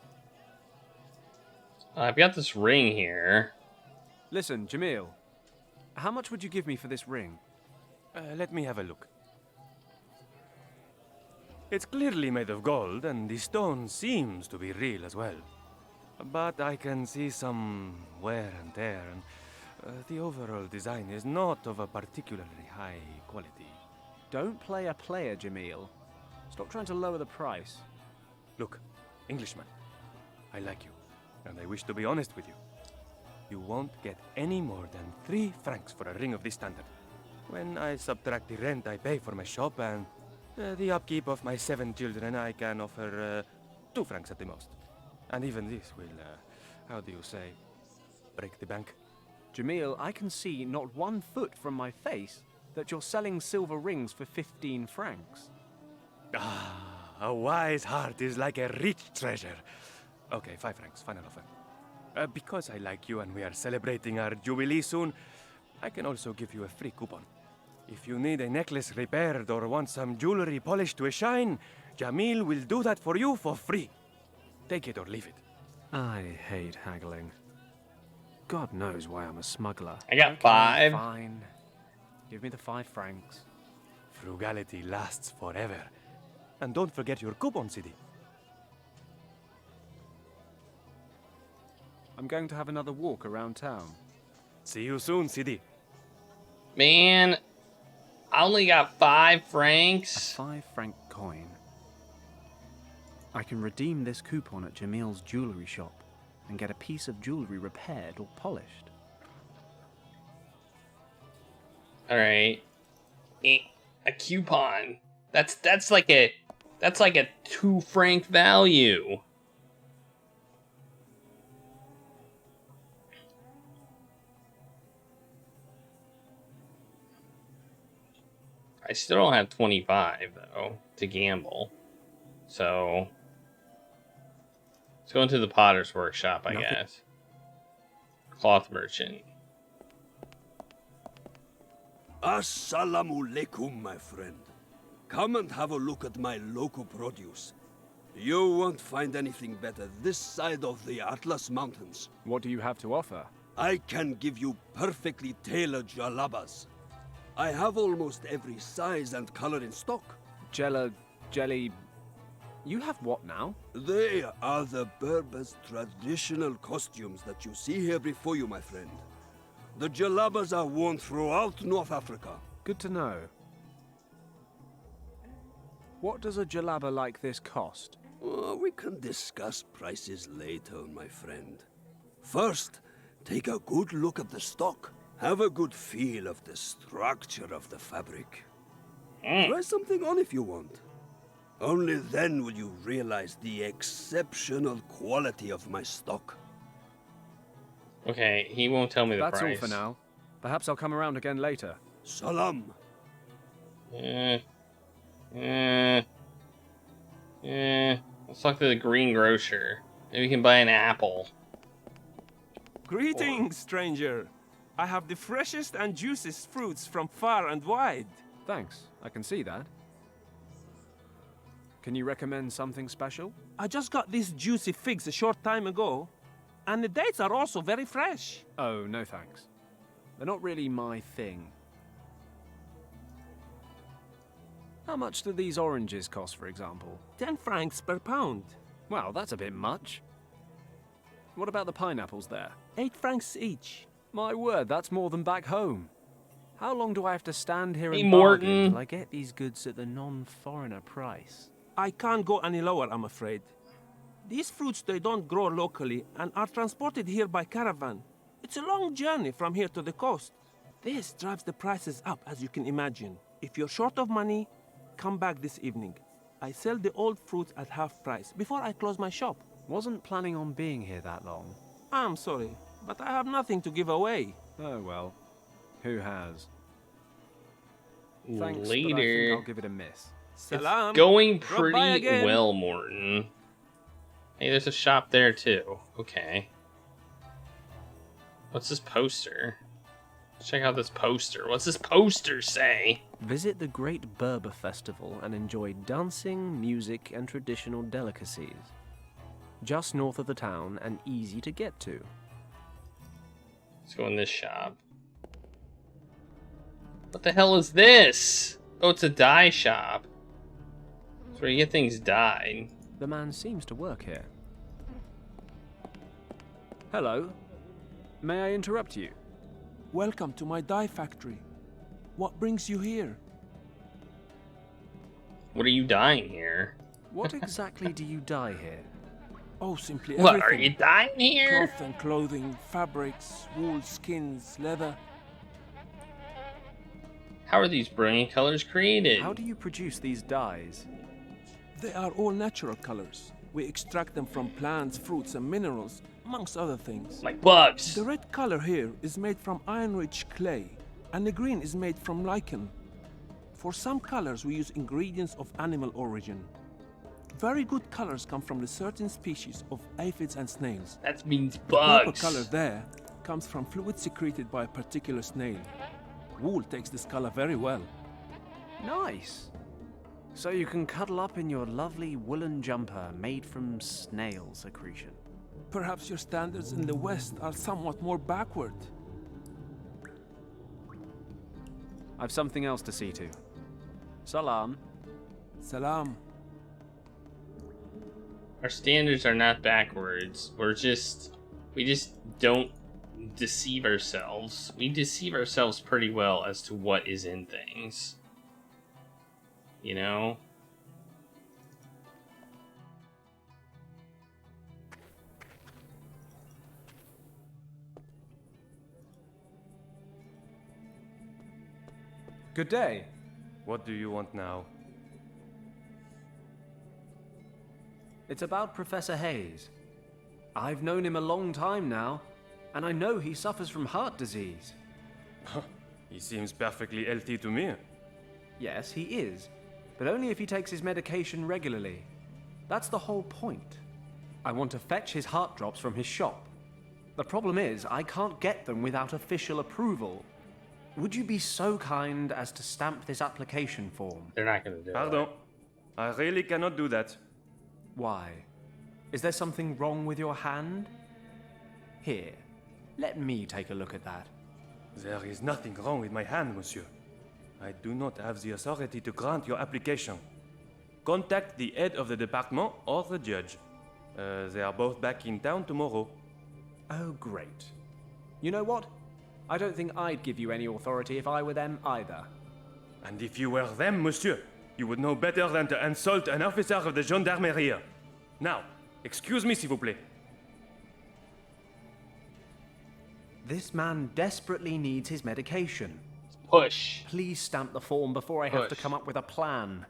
I've got this ring here. Listen, Jamil. How much would you give me for this ring? Let me have a look. It's clearly made of gold, and the stone seems to be real as well. But I can see some wear and tear, and The overall design is not of a particularly high quality. Don't play a player, Jamil. Stop trying to lower the price. Look, Englishman, I like you, and I wish to be honest with you. You won't get any more than 3 francs for a ring of this standard. When I subtract the rent I pay for my shop and the upkeep of my 7 children, I can offer 2 francs at the most. And even this will, how do you say, break the bank. Jamil, I can see not 1 foot from my face that you're selling silver rings for 15 francs. Ah, a wise heart is like a rich treasure. Okay, 5 francs, final offer. Because I like you and we are celebrating our jubilee soon, I can also give you a free coupon. If you need a necklace repaired or want some jewelry polished to a shine, Jamil will do that for you for free. Take it or leave it. I hate haggling. God knows why I'm a smuggler. I got Okay, 5. Fine. Give me the 5 francs. Frugality lasts forever. And don't forget your coupon, Sidi. I'm going to have another walk around town. See you soon, Sidi. Man, I only got 5 francs. A 5 franc coin. I can redeem this coupon at Jamil's jewelry shop and get a piece of jewelry repaired or polished. All right, a coupon. That's like a 2 franc value. I still don't have 25 though to gamble, so let's go into the potter's workshop, I guess. Cloth merchant. Assalamu alaikum, my friend. Come and have a look at my local produce. You won't find anything better this side of the Atlas Mountains. What do you have to offer? I can give you perfectly tailored jalabas. I have almost every size and color in stock. Jelly... You have what now? They are the Berbers' traditional costumes that you see here before you, my friend. The jalabas are worn throughout North Africa. Good to know. What does a jalaba like this cost? We can discuss prices later, my friend. First, take a good look at the stock. Have a good feel of the structure of the fabric. Try something on if you want. Only then will you realize the exceptional quality of my stock. Okay, he won't tell me the price. That's all for now. Perhaps I'll come around again later. Salam. Let's talk to the green grocer. Maybe we can buy an apple. Greetings, stranger. I have the freshest and juiciest fruits from far and wide. Thanks, I can see that. Can you recommend something special? I just got these juicy figs a short time ago, and the dates are also very fresh. Oh, no thanks. They're not really my thing. How much do these oranges cost, for example? 10 francs per pound. Well, that's a bit much. What about the pineapples there? 8 francs each. My word, that's more than back home. How long do I have to stand here Hey, and bargain Morton. till I get these goods at the non-foreigner price? I can't go any lower, I'm afraid. These fruits, they don't grow locally and are transported here by caravan. It's a long journey from here to the coast. This drives the prices up, as you can imagine. If you're short of money, come back this evening. I sell the old fruits at half price before I close my shop. Wasn't planning on being here that long. I'm sorry, but I have nothing to give away. Oh well, who has? Thanks, Later. but I think I'll give it a miss. Salam. It's going Drop by pretty again. well, Morton. Hey, there's a shop there too. Okay. What's this poster? Let's check out this poster. What's this poster say? Visit the Great Berber Festival and enjoy dancing, music, and traditional delicacies. Just north of the town and easy to get to. Let's go in this shop. What the hell is this? Oh, it's a dye shop. It's where you get things dyed. The man seems to work here. Hello. May I interrupt you? Welcome to my dye factory. What brings you here? What are you dyeing here? What exactly do you dye here? Oh, simply What, everything. are you dyeing here? Cloth and clothing, fabrics, wool, skins, leather. How are these brilliant colors created? How do you produce these dyes? They are all natural colors. We extract them from plants, fruits, and minerals, amongst other things. Like bugs. The red color here is made from iron-rich clay, and the green is made from lichen. For some colors, we use ingredients of animal origin. Very good colors come from a certain species of aphids and snails. That means The purple bugs. color there comes from fluid secreted by a particular snail. Wool takes this color very well. Nice. So you can cuddle up in your lovely woolen jumper made from snail secretion. Perhaps your standards in the West are somewhat more backward. I've something else to see to. Salam. Salam. Our standards are not backwards. We just don't deceive ourselves. We deceive ourselves pretty well as to what is in things. You know? Good day. What do you want now? It's about Professor Hayes. I've known him a long time now, and I know he suffers from heart disease. He seems perfectly healthy to me. Yes, he is, but only if he takes his medication regularly. That's the whole point. I want to fetch his heart drops from his shop. The problem is, I can't get them without official approval. Would you be so kind as to stamp this application form? They're not going to do Pardon. I really cannot do that. Why? Is there something wrong with your hand? Here, let me take a look at that. There is nothing wrong with my hand, monsieur. I do not have the authority to grant your application. Contact the head of the department or the judge. They are both back in town tomorrow. Oh, great. You know what? I don't think I'd give you any authority if I were them either. And if you were them, monsieur, you would know better than to insult an officer of the gendarmerie. Now, excuse me, s'il vous plaît. This man desperately needs his medication. Push. Please stamp the form before I have to Push. come up with a plan.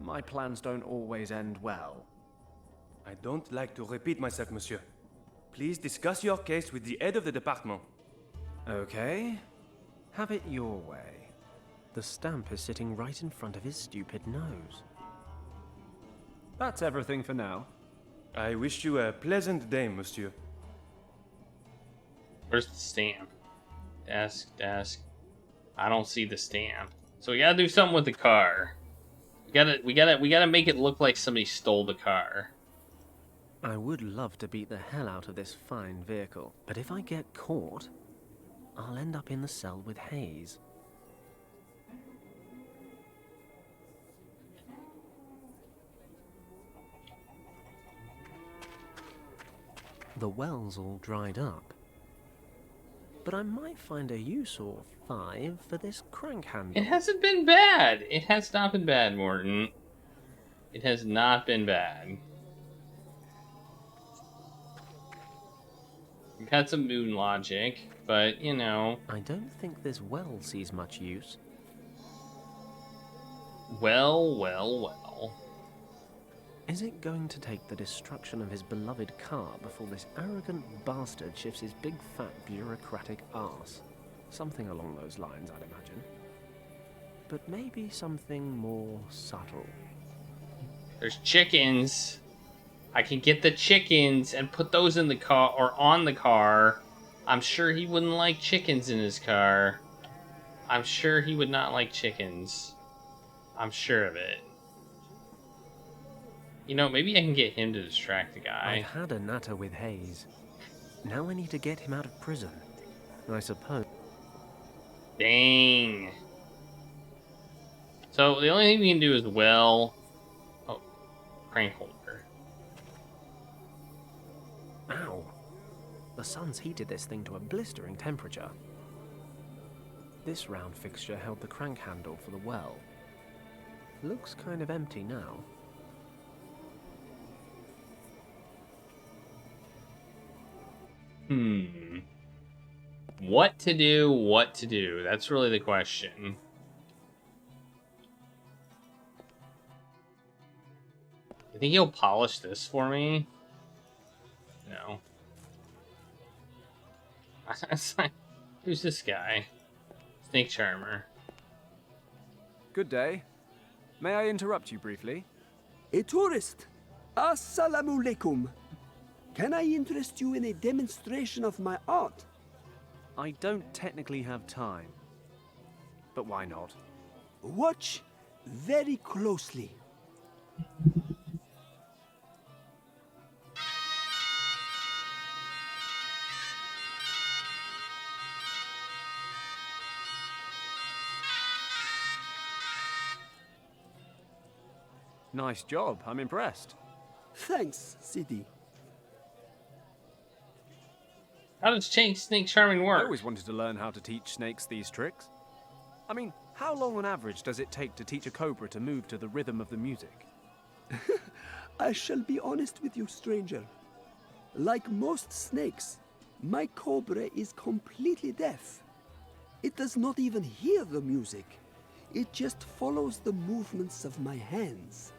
My plans don't always end well. I don't like to repeat myself, monsieur. Please discuss your case with the head of the department. Okay. Have it your way. The stamp is sitting right in front of his stupid nose. That's everything for now. I wish you a pleasant day, monsieur. Where's the stamp? Desk. I don't see the stamp. So we gotta do something with the car. We gotta make it look like somebody stole the car. I would love to beat the hell out of this fine vehicle, but if I get caught, I'll end up in the cell with Hayes. The well's all dried up, but I might find a use or 5 for this crank handle. It hasn't been bad. It has not been bad, Morton. It has not been bad. We've had some moon logic, but, you know. I don't think this well sees much use. Well. Is it going to take the destruction of his beloved car before this arrogant bastard shifts his big fat bureaucratic arse? Something along those lines, I'd imagine. But maybe something more subtle. There's chickens. I can get the chickens and put those in the car or on the car. I'm sure he wouldn't like chickens in his car. I'm sure he would not like chickens. I'm sure of it. You know, maybe I can get him to distract the guy. I've had a natter with Hayes. Now I need to get him out of prison. I suppose. Dang. So the only thing we can do is crank holder. Ow. The sun's heated this thing to a blistering temperature. This round fixture held the crank handle for the well. Looks kind of empty now. What to do, what to do? That's really the question. You think he'll polish this for me? No. It's like, who's this guy? Snake Charmer. Good day. May I interrupt you briefly? A tourist. Assalamu alaikum. Can I interest you in a demonstration of my art? I don't technically have time. But why not? Watch very closely. Nice job. I'm impressed. Thanks, Sidi. How does snake charming work? I always wanted to learn how to teach snakes these tricks. I mean, how long on average does it take to teach a cobra to move to the rhythm of the music? I shall be honest with you, stranger. Like most snakes, my cobra is completely deaf. It does not even hear the music. It just follows the movements of my hands.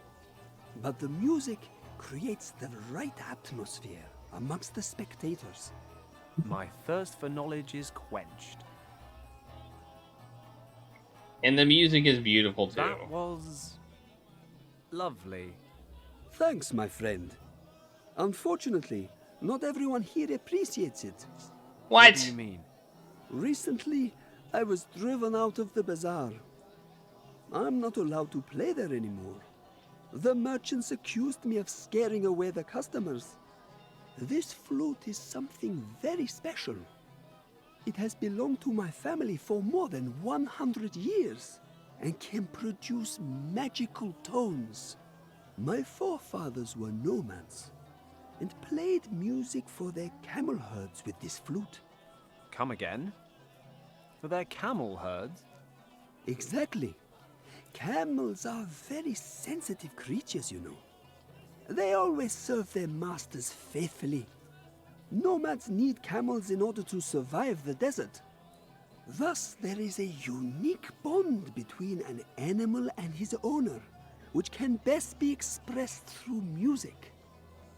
But the music creates the right atmosphere amongst the spectators. My thirst for knowledge is quenched. And the music is beautiful too. That was lovely. Thanks, my friend. Unfortunately, not everyone here appreciates it. What do you mean? Recently, I was driven out of the bazaar. I'm not allowed to play there anymore. The merchants accused me of scaring away the customers. This flute is something very special. It has belonged to my family for more than 100 years and can produce magical tones. My forefathers were nomads and played music for their camel herds with this flute. Come again? For their camel herds? Exactly. Camels are very sensitive creatures, you know. They always serve their masters faithfully. Nomads need camels in order to survive the desert. Thus, there is a unique bond between an animal and his owner, which can best be expressed through music.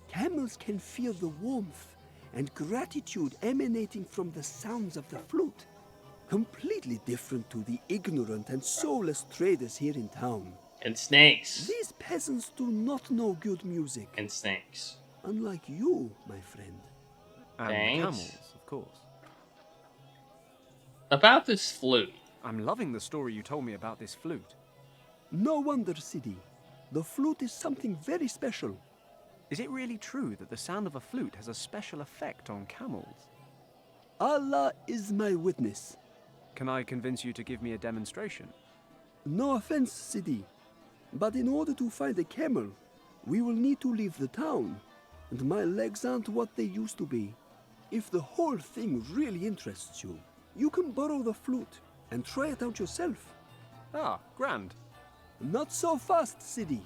Camels can feel the warmth and gratitude emanating from the sounds of the flute, completely different to the ignorant and soulless traders here in town. And snakes. These peasants do not know good music. And snakes. Unlike you, my friend. And Thanks. camels, of course. About this flute. I'm loving the story you told me about this flute. No wonder, Sidi. The flute is something very special. Is it really true that the sound of a flute has a special effect on camels? Allah is my witness. Can I convince you to give me a demonstration? No offense, Sidi, but in order to find a camel, we will need to leave the town, and my legs aren't what they used to be. If the whole thing really interests you, you can borrow the flute and try it out yourself. Ah, grand. Not so fast, Sidi.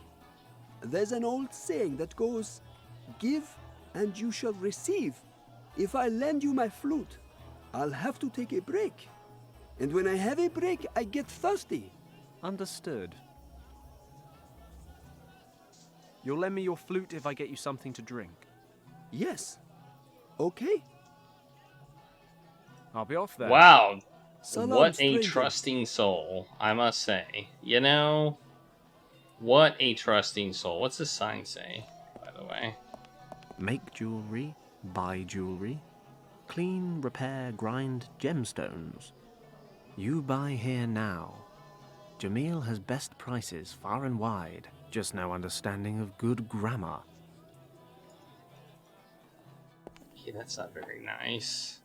There's an old saying that goes, "Give and you shall receive." If I lend you my flute, I'll have to take a break. And when I have a break, I get thirsty. Understood. You'll lend me your flute if I get you something to drink? Yes. Okay. I'll be off then. Wow. Salam, What a stranger. trusting soul, I must say. You know, what a trusting soul. What's the sign say, by the way? Make jewelry, buy jewelry, clean, repair, grind gemstones. You buy here now. Jamil has best prices far and wide, just no understanding of good grammar. Okay, that's not very nice.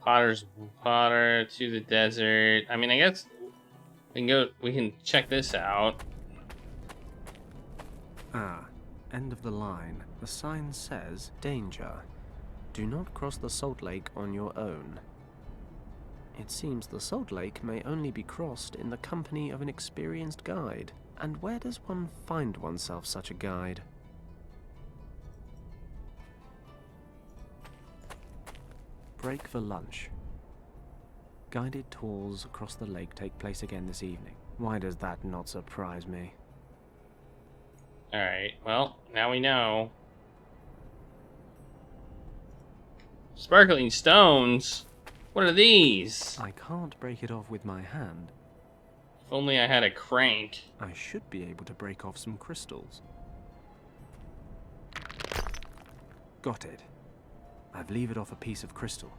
Potter's Potter to the desert. I mean, I guess we can check this out. Ah, end of the line. The sign says, danger. Do not cross the salt lake on your own. It seems the Salt Lake may only be crossed in the company of an experienced guide. And where does one find oneself such a guide? Break for lunch. Guided tours across the lake take place again this evening. Why does that not surprise me? Alright, well, now we know. Sparkling stones? What are these? I can't break it off with my hand. If only I had a crank. I should be able to break off some crystals. Got it. I've levered off a piece of crystal.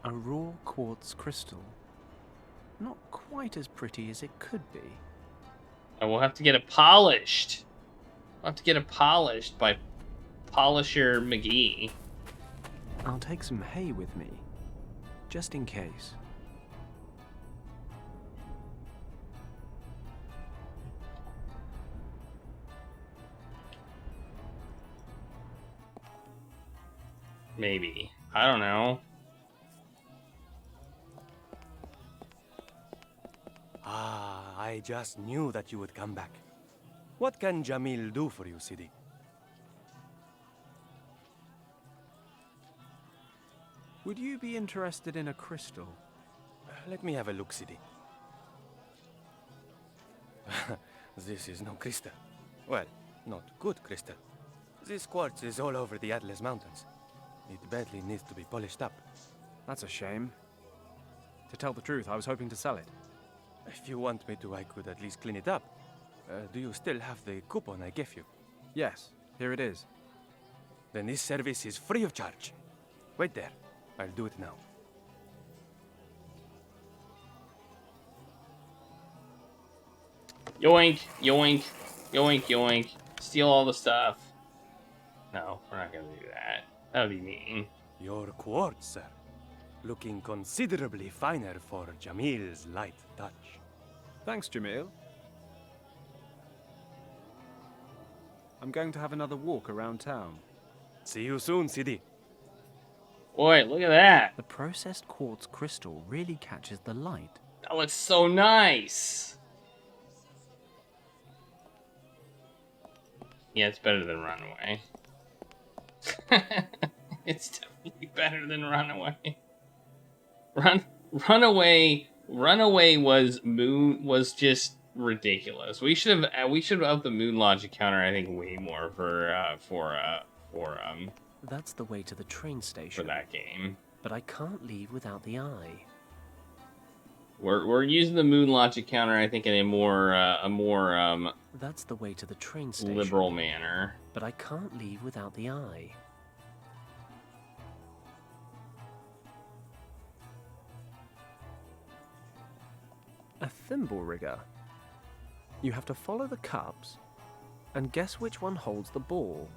A raw quartz crystal. Not quite as pretty as it could be. I will have to get it polished. I'll have to get it polished by Polisher McGee. I'll take some hay with me, just in case. Maybe. I don't know. Ah, I just knew that you would come back. What can Jamil do for you, Sidi? Would you be interested in a crystal? Let me have a look, Sidi. This is no crystal. Well, not good crystal. This quartz is all over the Atlas Mountains. It badly needs to be polished up. That's a shame. To tell the truth, I was hoping to sell it. If you want me to, I could at least clean it up. Do you still have the coupon I gave you? Yes, here it is. Then this service is free of charge. Wait there. I'll do it now. Yoink, yoink, yoink, yoink. Steal all the stuff. No, we're not gonna do that. That would be mean. Your quartz, sir. Looking considerably finer for Jamil's light touch. Thanks, Jamil. I'm going to have another walk around town. See you soon, Sidi. Boy, look at that. The processed quartz crystal really catches the light. That looks so nice. Yeah, it's better than Runaway. It's definitely better than Runaway. Runaway was just ridiculous. We should have upped the moon logic counter, I think, way more for That's the way to the train station. for that game. But I can't leave without the eye. We're using the moon logic counter, I think, in a more That's the way to the train station. liberal manner. But I can't leave without the eye. A thimble rigger. You have to follow the cups and guess which one holds the ball.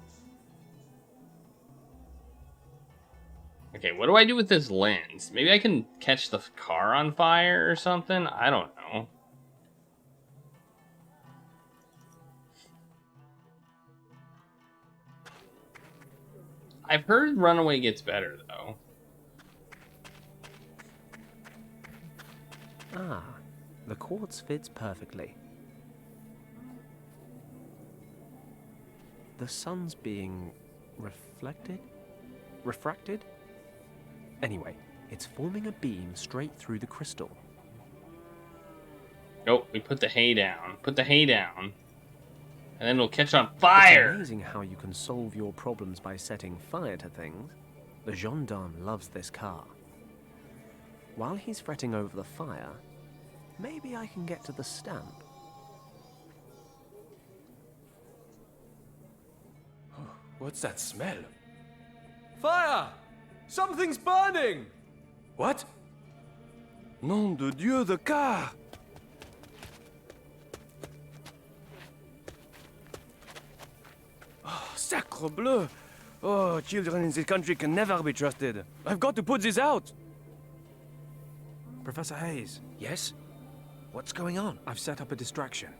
Okay, what do I do with this lens? Maybe I can catch the car on fire or something? I don't know. I've heard Runaway gets better, though. Ah, the quartz fits perfectly. The sun's being refracted? Anyway, it's forming a beam straight through the crystal. Oh, we put the hay down. Put the hay down. And then it'll catch on fire! It's amazing how you can solve your problems by setting fire to things. The gendarme loves this car. While he's fretting over the fire, maybe I can get to the stamp. What's that smell? Fire! Something's burning! What? Nom de Dieu, the car! Oh, sacre bleu! Oh, children in this country can never be trusted. I've got to put this out! Professor Hayes. Yes? What's going on? I've set up a distraction,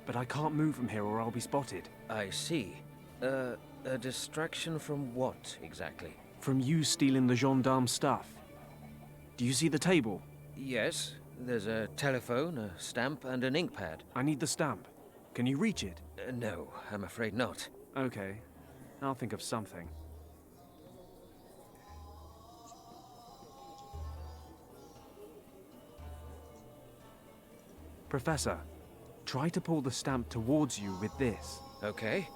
but I can't move from here or I'll be spotted. I see. A distraction from what, exactly? From you stealing the gendarme stuff. Do you see the table? Yes, there's a telephone, a stamp, and an ink pad. I need the stamp. Can you reach it? No, I'm afraid not. Okay. I'll think of something. Professor, try to pull the stamp towards you with this. Okay.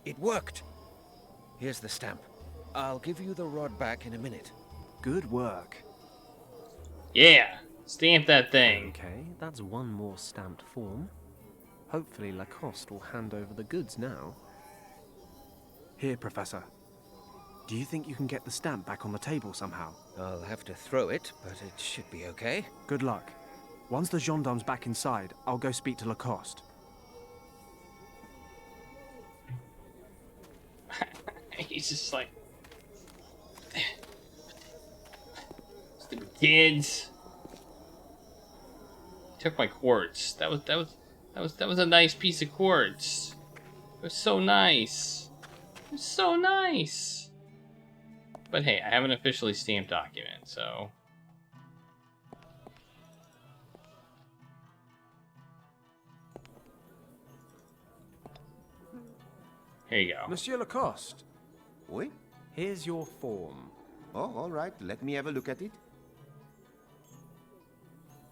It worked! Here's the stamp. I'll give you the rod back in a minute. Good work. Yeah, stamp that thing. Okay, that's one more stamped form. Hopefully Lacoste will hand over the goods now. Here, Professor. Do you think you can get the stamp back on the table somehow? I'll have to throw it, but it should be okay. Good luck. Once the gendarme's back inside, I'll go speak to Lacoste. He's just like... Stupid kids. Took my quartz. That was a nice piece of quartz. It was so nice. It was so nice. But hey, I have an officially stamped document, so... Here you go. Monsieur Lacoste. Oui? Here's your form. Oh, all right. Let me have a look at it.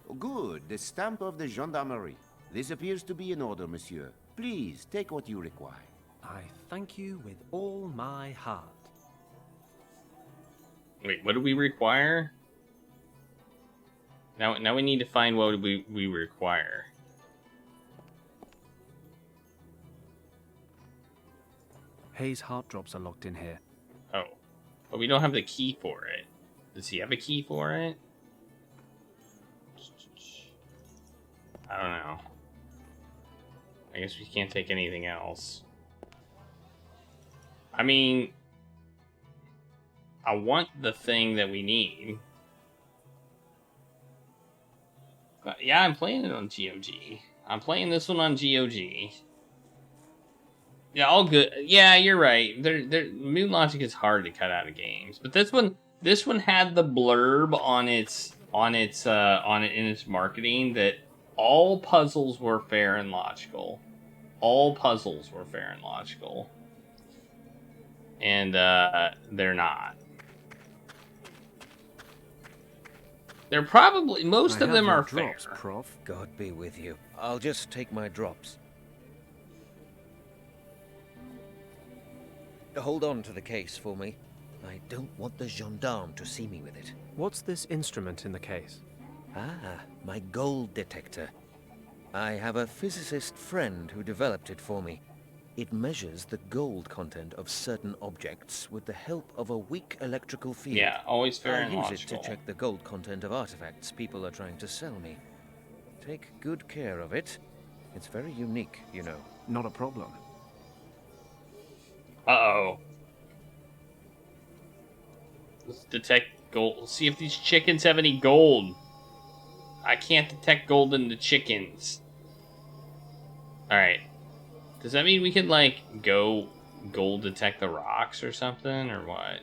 Oh, good. The stamp of the gendarmerie. This appears to be in order, monsieur. Please, take what you require. I thank you with all my heart. Wait, what do we require? Now we need to find what we require. Hayes' heart drops are locked in here. Oh. But we don't have the key for it. Does he have a key for it? I don't know. I guess we can't take anything else. I mean... I want the thing that we need. But yeah, I'm playing it on GOG. I'm playing this one on GOG. Yeah, all good. Yeah, you're right. Moon Logic is hard to cut out of games, but this one had the blurb on it in its marketing that all puzzles were fair and logical. All puzzles were fair and logical, and they're not. They're probably most of them are fair. Prof. God be with you. I'll just take my drops. Hold on to the case for me. I don't want the gendarme to see me with it. What's this instrument in the case? Ah, my gold detector. I have a physicist friend who developed it for me. It measures the gold content of certain objects with the help of a weak electrical field. Yeah, always fair and I use logical. it to check the gold content of artifacts people are trying to sell me. Take good care of it. It's very unique, you know. Not a problem. Uh-oh. Let's detect gold. Let's see if these chickens have any gold. I can't detect gold in the chickens. Alright. Does that mean we can, like, go gold detect the rocks or something, or what?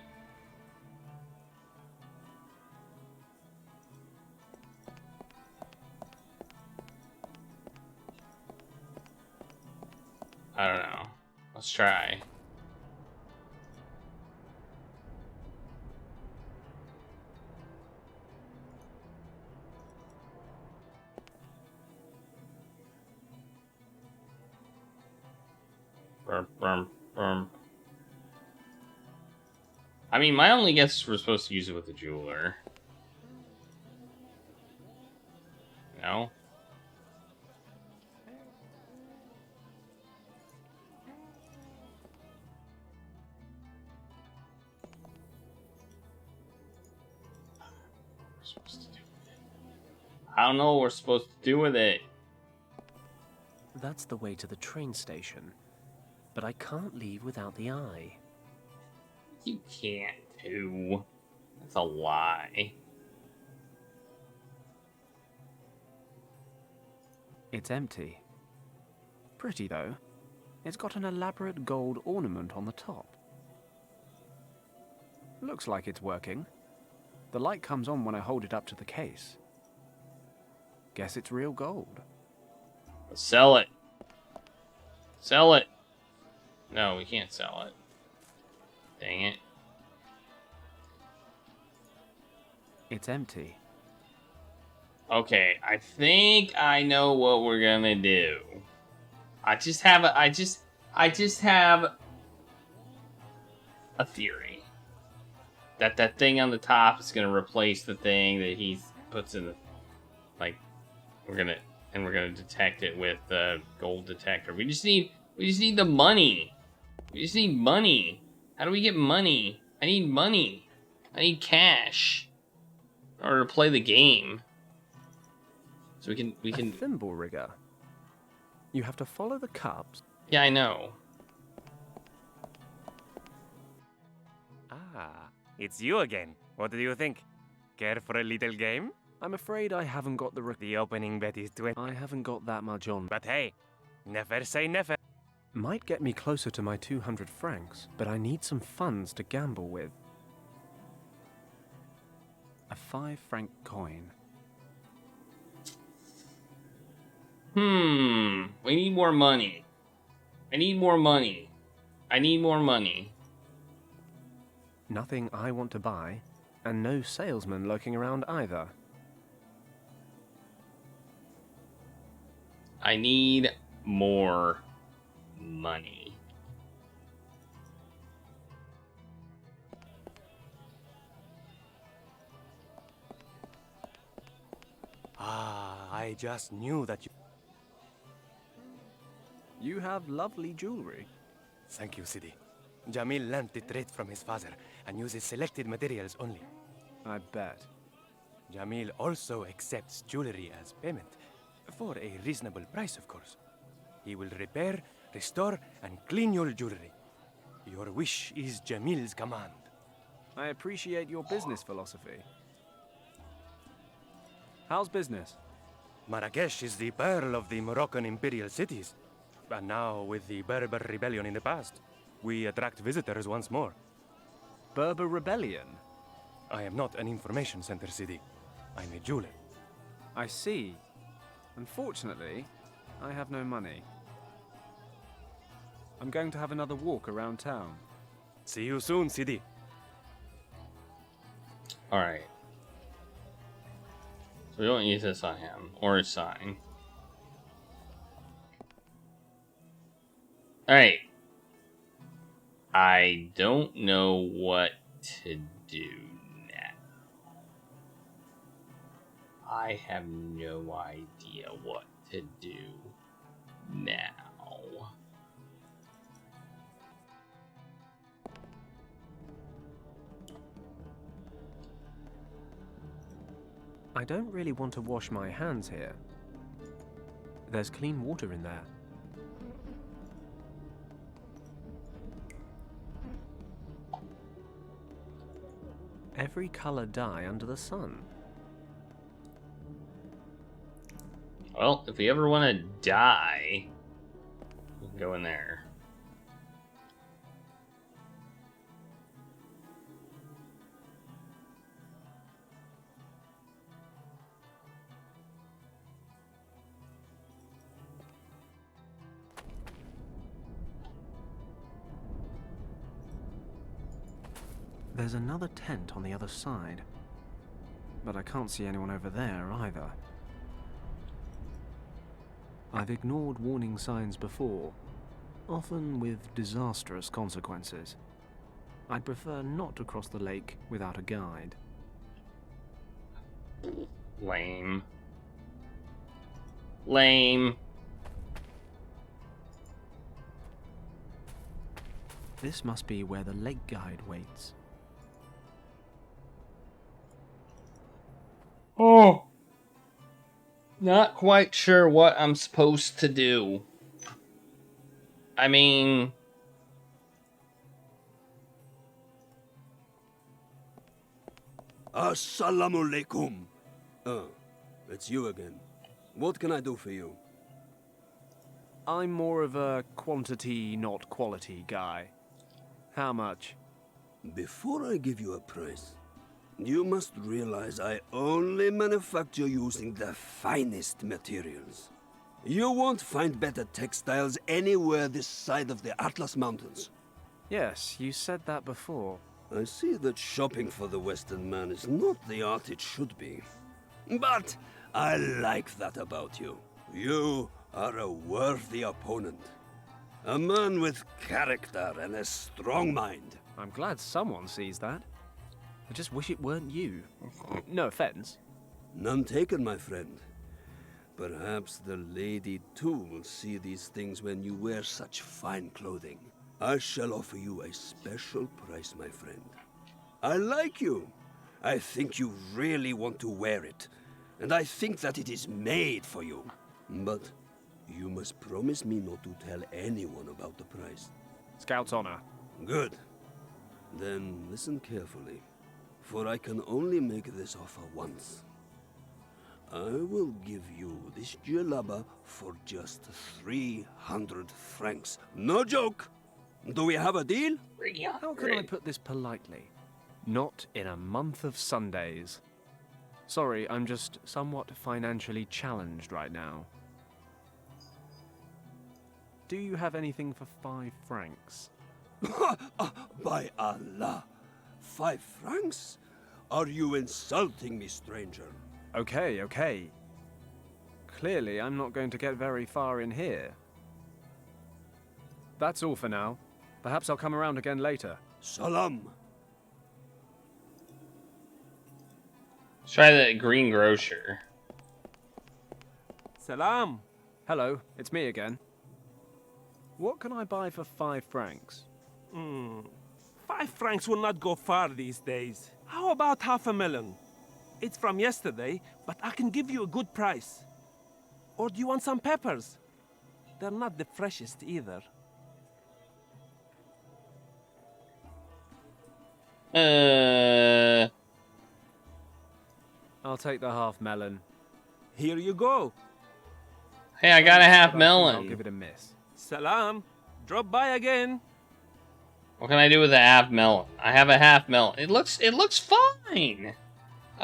I don't know. Let's try. I mean, my only guess is we're supposed to use it with the jeweler. No? I don't know what we're supposed to do with it. That's the way to the train station. But I can't leave without the eye. You can't, too. That's a lie. It's empty. Pretty, though. It's got an elaborate gold ornament on the top. Looks like it's working. The light comes on when I hold it up to the case. Guess it's real gold. Sell it. Sell it. No, we can't sell it. Dang it. It's empty. Okay, I think I know what we're gonna do. I just have a theory that thing on the top is gonna replace the thing that he puts in the, like, we're gonna detect it with the gold detector. We just need the money. We just need money. How do we get money? I need money. I need cash in order to play the game. So we can A thimble rigger. You have to follow the cups. Yeah, I know. Ah, it's you again. What do you think? Care for a little game? I'm afraid I haven't got The opening bet is 20. I haven't got that much on. But hey, never say never. Might get me closer to my 200 francs, but I need some funds to gamble with. A 5-franc coin. We need more money. I need more money. I need more money. Nothing I want to buy, and no salesman lurking around either. I need more money. Ah, I just knew that you... You have lovely jewelry. Thank you, Sidi. Jamil learned the trade from his father and uses selected materials only. I bet. Jamil also accepts jewelry as payment, for a reasonable price, of course. He will repair, restore, and clean your jewelry. Your wish is Jamil's command. I appreciate your business philosophy. How's business? Marrakesh is the pearl of the Moroccan imperial cities. And now, with the Berber rebellion in the past, we attract visitors once more. Berber rebellion? I am not an information center, Sidi. I'm a jeweler. I see. Unfortunately, I have no money. I'm going to have another walk around town. See you soon, Sidi. Alright. So we don't use this on him, or his sign. Alright. I don't know what to do now. I have no idea what to do now. I don't really want to wash my hands here. There's clean water in there. Every color dye under the sun. Well, if we ever want to die, we can go in there. There's another tent on the other side, but I can't see anyone over there either. I've ignored warning signs before, often with disastrous consequences. I'd prefer not to cross the lake without a guide. Lame. Lame. This must be where the lake guide waits. Oh. Not quite sure what I'm supposed to do. I mean... Assalamu alaikum. It's you again. What can I do for you? I'm more of a quantity, not quality guy. How much? Before I give you a price, you must realize I only manufacture using the finest materials. You won't find better textiles anywhere this side of the Atlas Mountains. Yes, you said that before. I see that shopping for the Western man is not the art it should be. But I like that about you. You are a worthy opponent. A man with character and a strong mind. I'm glad someone sees that. I just wish it weren't you. No offense. None taken, my friend. Perhaps the lady too will see these things when you wear such fine clothing. I shall offer you a special price, my friend. I like you. I think you really want to wear it. And I think that it is made for you. But you must promise me not to tell anyone about the price. Scout's honor. Good. Then listen carefully, for I can only make this offer once. I will give you this djellaba for just 300 francs. No joke! Do we have a deal? How can I put this politely? Not in a month of Sundays. Sorry, I'm just somewhat financially challenged right now. Do you have anything for 5 francs? By Allah! 5 francs? Are you insulting me, stranger? Okay, okay. Clearly, I'm not going to get very far in here. That's all for now. Perhaps I'll come around again later. Salam! Let's try the green grocer. Salam! Hello, it's me again. What can I buy for 5 francs? 5 francs will not go far these days. How about half a melon? It's from yesterday, but I can give you a good price. Or do you want some peppers? They're not the freshest either. I'll take the half melon. Here you go. Hey, I got a half I'll melon. give it a miss. Salam. Drop by again. What can I do with a half melon? I have a half melon. It looks fine.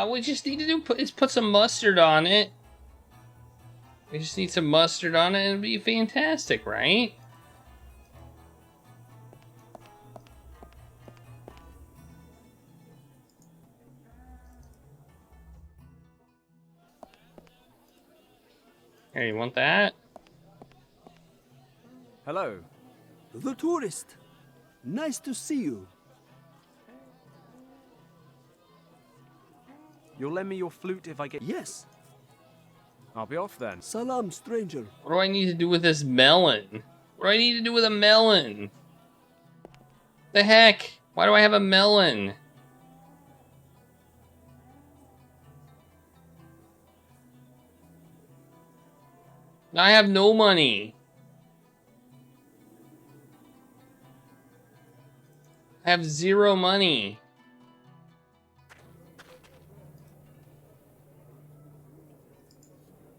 We just need to do is put some mustard on it. We just need some mustard on it and it'll be fantastic, right? Here, you want that? Hello. The tourist. Nice to see you. You'll lend me your flute if I get... Yes. I'll be off then. Salam, stranger. What do I need to do with this melon? What do I need to do with a melon? The heck? Why do I have a melon? I have no money. I have 0 money.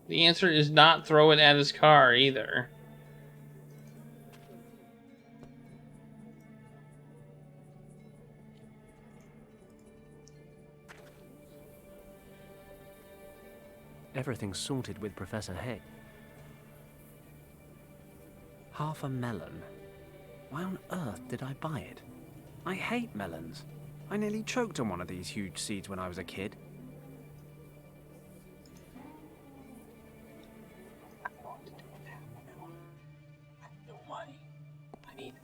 The answer is not throw it at his car either. Everything's sorted with Professor Hay. Half a melon. Why on earth did I buy it? I hate melons. I nearly choked on one of these huge seeds when I was a kid.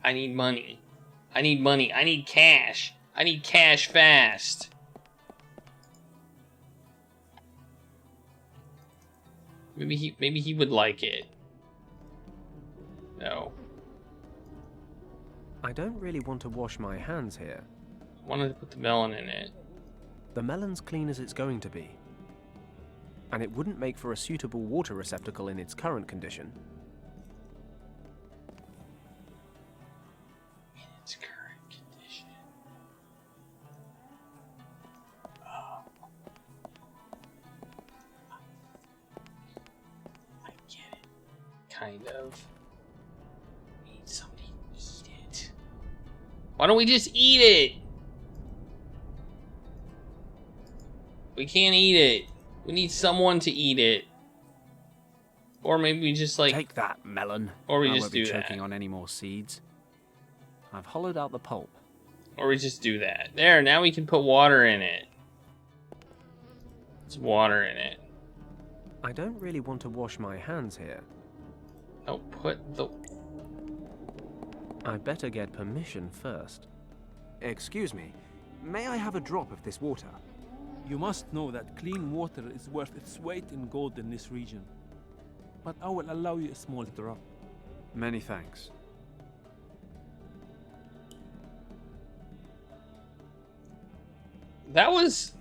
I need money. I need money. I need cash. I need cash fast. Maybe he would like it. No. I don't really want to wash my hands here. I wanted to put the melon in it. The melon's clean as it's going to be. And it wouldn't make for a suitable water receptacle in its current condition. In its current condition. Oh. I get it. Kind of. Need somebody to eat it. Why don't we just eat it? We can't eat it. We need someone to eat it. Or maybe we just like... Take that, melon. Or we I just won't be do choking that. on any more seeds. I've hollowed out the pulp. Or we just do that. There, now we can put water in it. There's water in it. I don't really want to wash my hands here. Oh, put the... I better get permission first. Excuse me, may I have a drop of this water? You must know that clean water is worth its weight in gold in this region. But I will allow you a small drop. Many thanks. That was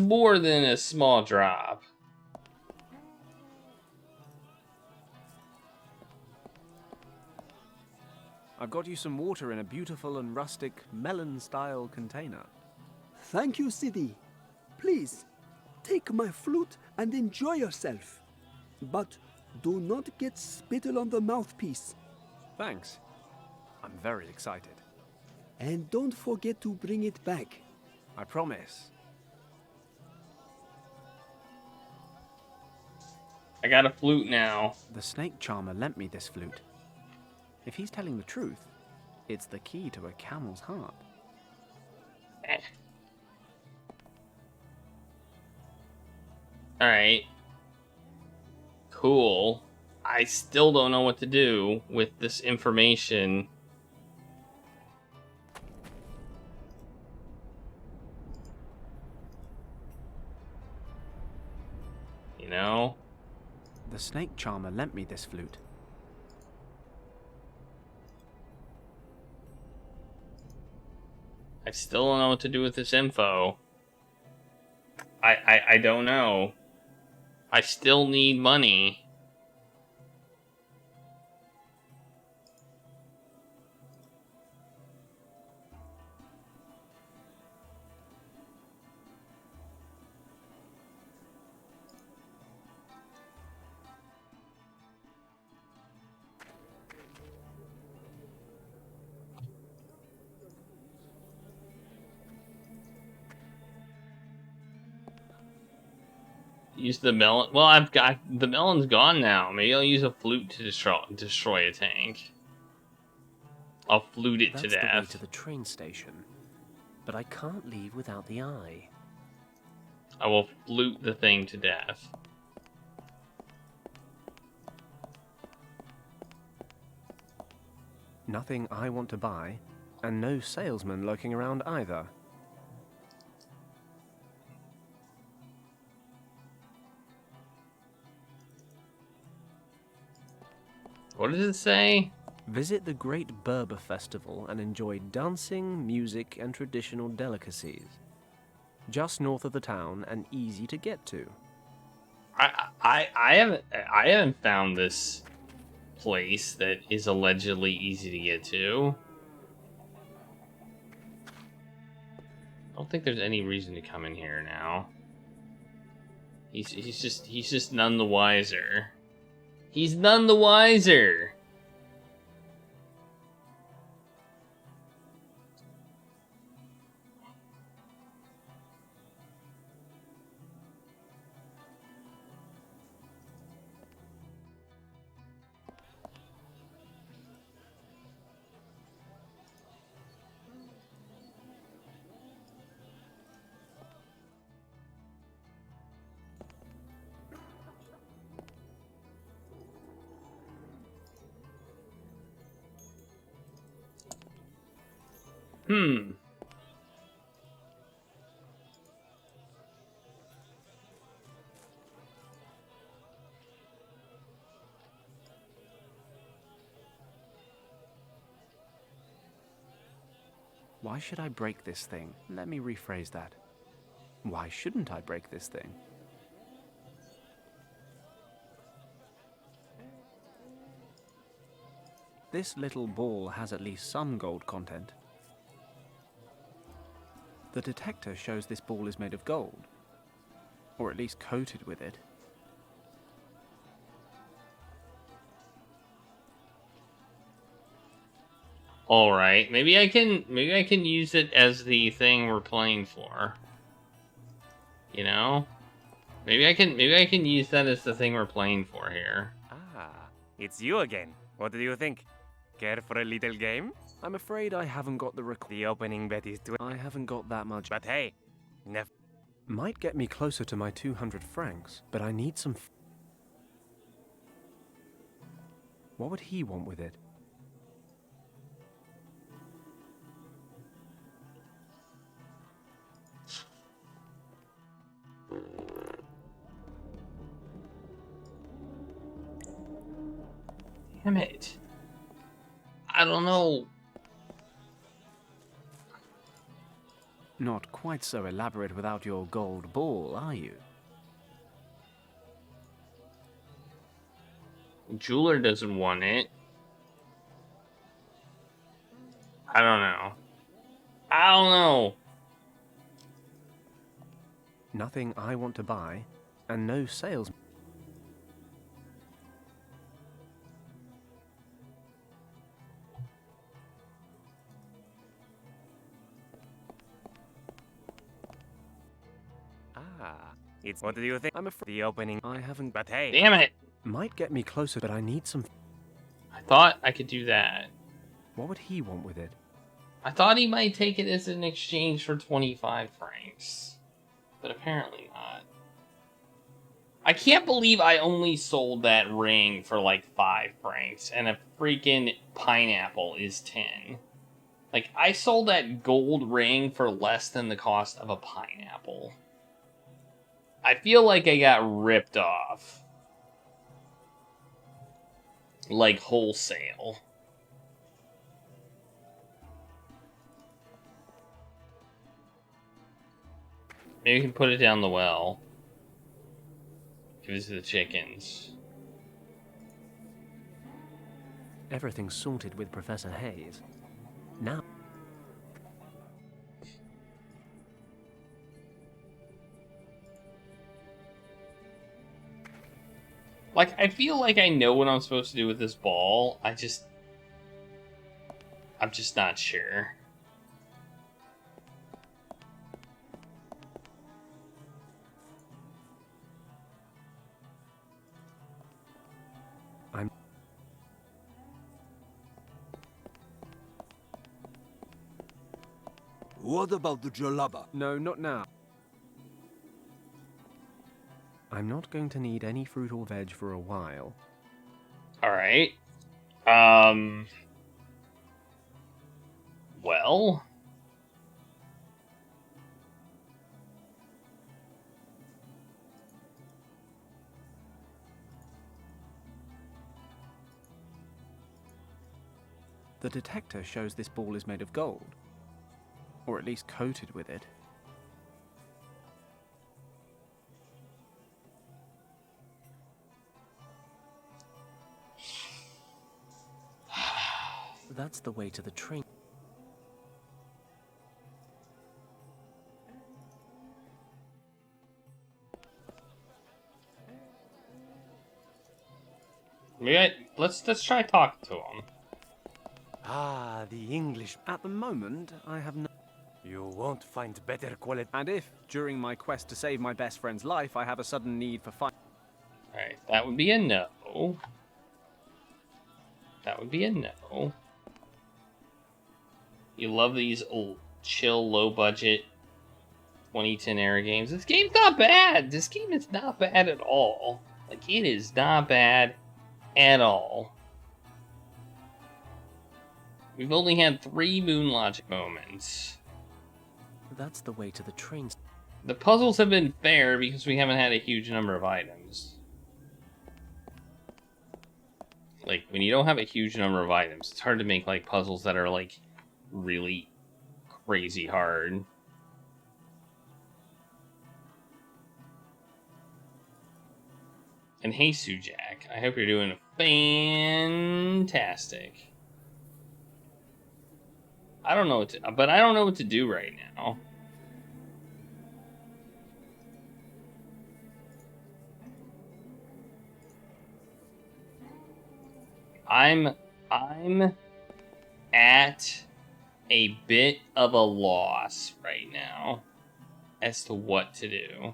more than a small drop. I've got you some water in a beautiful and rustic melon-style container. Thank you, Sidi. Please, take my flute and enjoy yourself. But do not get spittle on the mouthpiece. Thanks. I'm very excited. And don't forget to bring it back. I promise. I got a flute now. The snake charmer lent me this flute. If he's telling the truth, it's the key to a camel's heart. Alright. Cool. I still don't know what to do with this information. You know? The snake charmer lent me this flute. I still don't know what to do with this info. I don't know. I still need money. Use the melon. Well, I've got the melon's gone now. Maybe I'll use a flute to destroy a tank. I'll flute it to That's the way death. to the train station, but I can't leave without the eye. I will flute the thing to death. Nothing I want to buy, and no salesman lurking around either. What does it say? Visit the Great Berber Festival and enjoy dancing, music, and traditional delicacies. Just north of the town and easy to get to. I haven't found this place that is allegedly easy to get to. I don't think there's any reason to come in here now. He's just none the wiser. He's none the wiser. Why should I break this thing? Let me rephrase that. Why shouldn't I break this thing? This little ball has at least some gold content. The detector shows this ball is made of gold, or at least coated with it. All right, maybe I can use it as the thing we're playing for. You know? Maybe I can use that as the thing we're playing for here. Ah, it's you again. What do you think? Care for a little game? I'm afraid I haven't got The opening bet is I haven't got that much. But hey, Might get me closer to my 200 francs, but I need some. What would he want with it? Damn it. I don't know. Not quite so elaborate without your gold ball, are you? Jeweler doesn't want it. I don't know. I don't know. Nothing I want to buy, and no sales. it's what do you think? I'm afraid The opening. I haven't. But hey, Damn it. Might get me closer, but I need some. I thought I could do that. What would he want with it? I thought he might take it as an exchange for 25 francs. But apparently not. I can't believe I only sold that ring for like 5 francs and a freaking pineapple is 10. Like, I sold that gold ring for less than the cost of a pineapple. I feel like I got ripped off. Like, wholesale. Maybe we can put it down the well. Give it to the chickens. Everything's sorted with Professor Hayes. Now. Like, I feel like I know what I'm supposed to do with this ball. I'm just not sure. What about the jalaba? No, not now. I'm not going to need any fruit or veg for a while. Alright. Well. The detector shows this ball is made of gold. Or at least coated with it. That's the way to the train. Let's try talking to him. Ah, the English. At the moment, I have no. You won't find better quality. And if, during my quest to save my best friend's life, I have a sudden need for fire. Alright, that would be a no. That would be a no. You love these old, chill, low-budget 2010 era games. This game's not bad. This game is not bad at all. Like, it is not bad at all. We've only had 3 Moon Logic moments. That's the way to the train. The puzzles have been fair because we haven't had a huge number of items. Like, when you don't have a huge number of items, it's hard to make, like, puzzles that are, like, really crazy hard. And hey, Sujak, I hope you're doing fantastic. I don't know what to, but I don't know what to do right now. I'm at a bit of a loss right now as to what to do.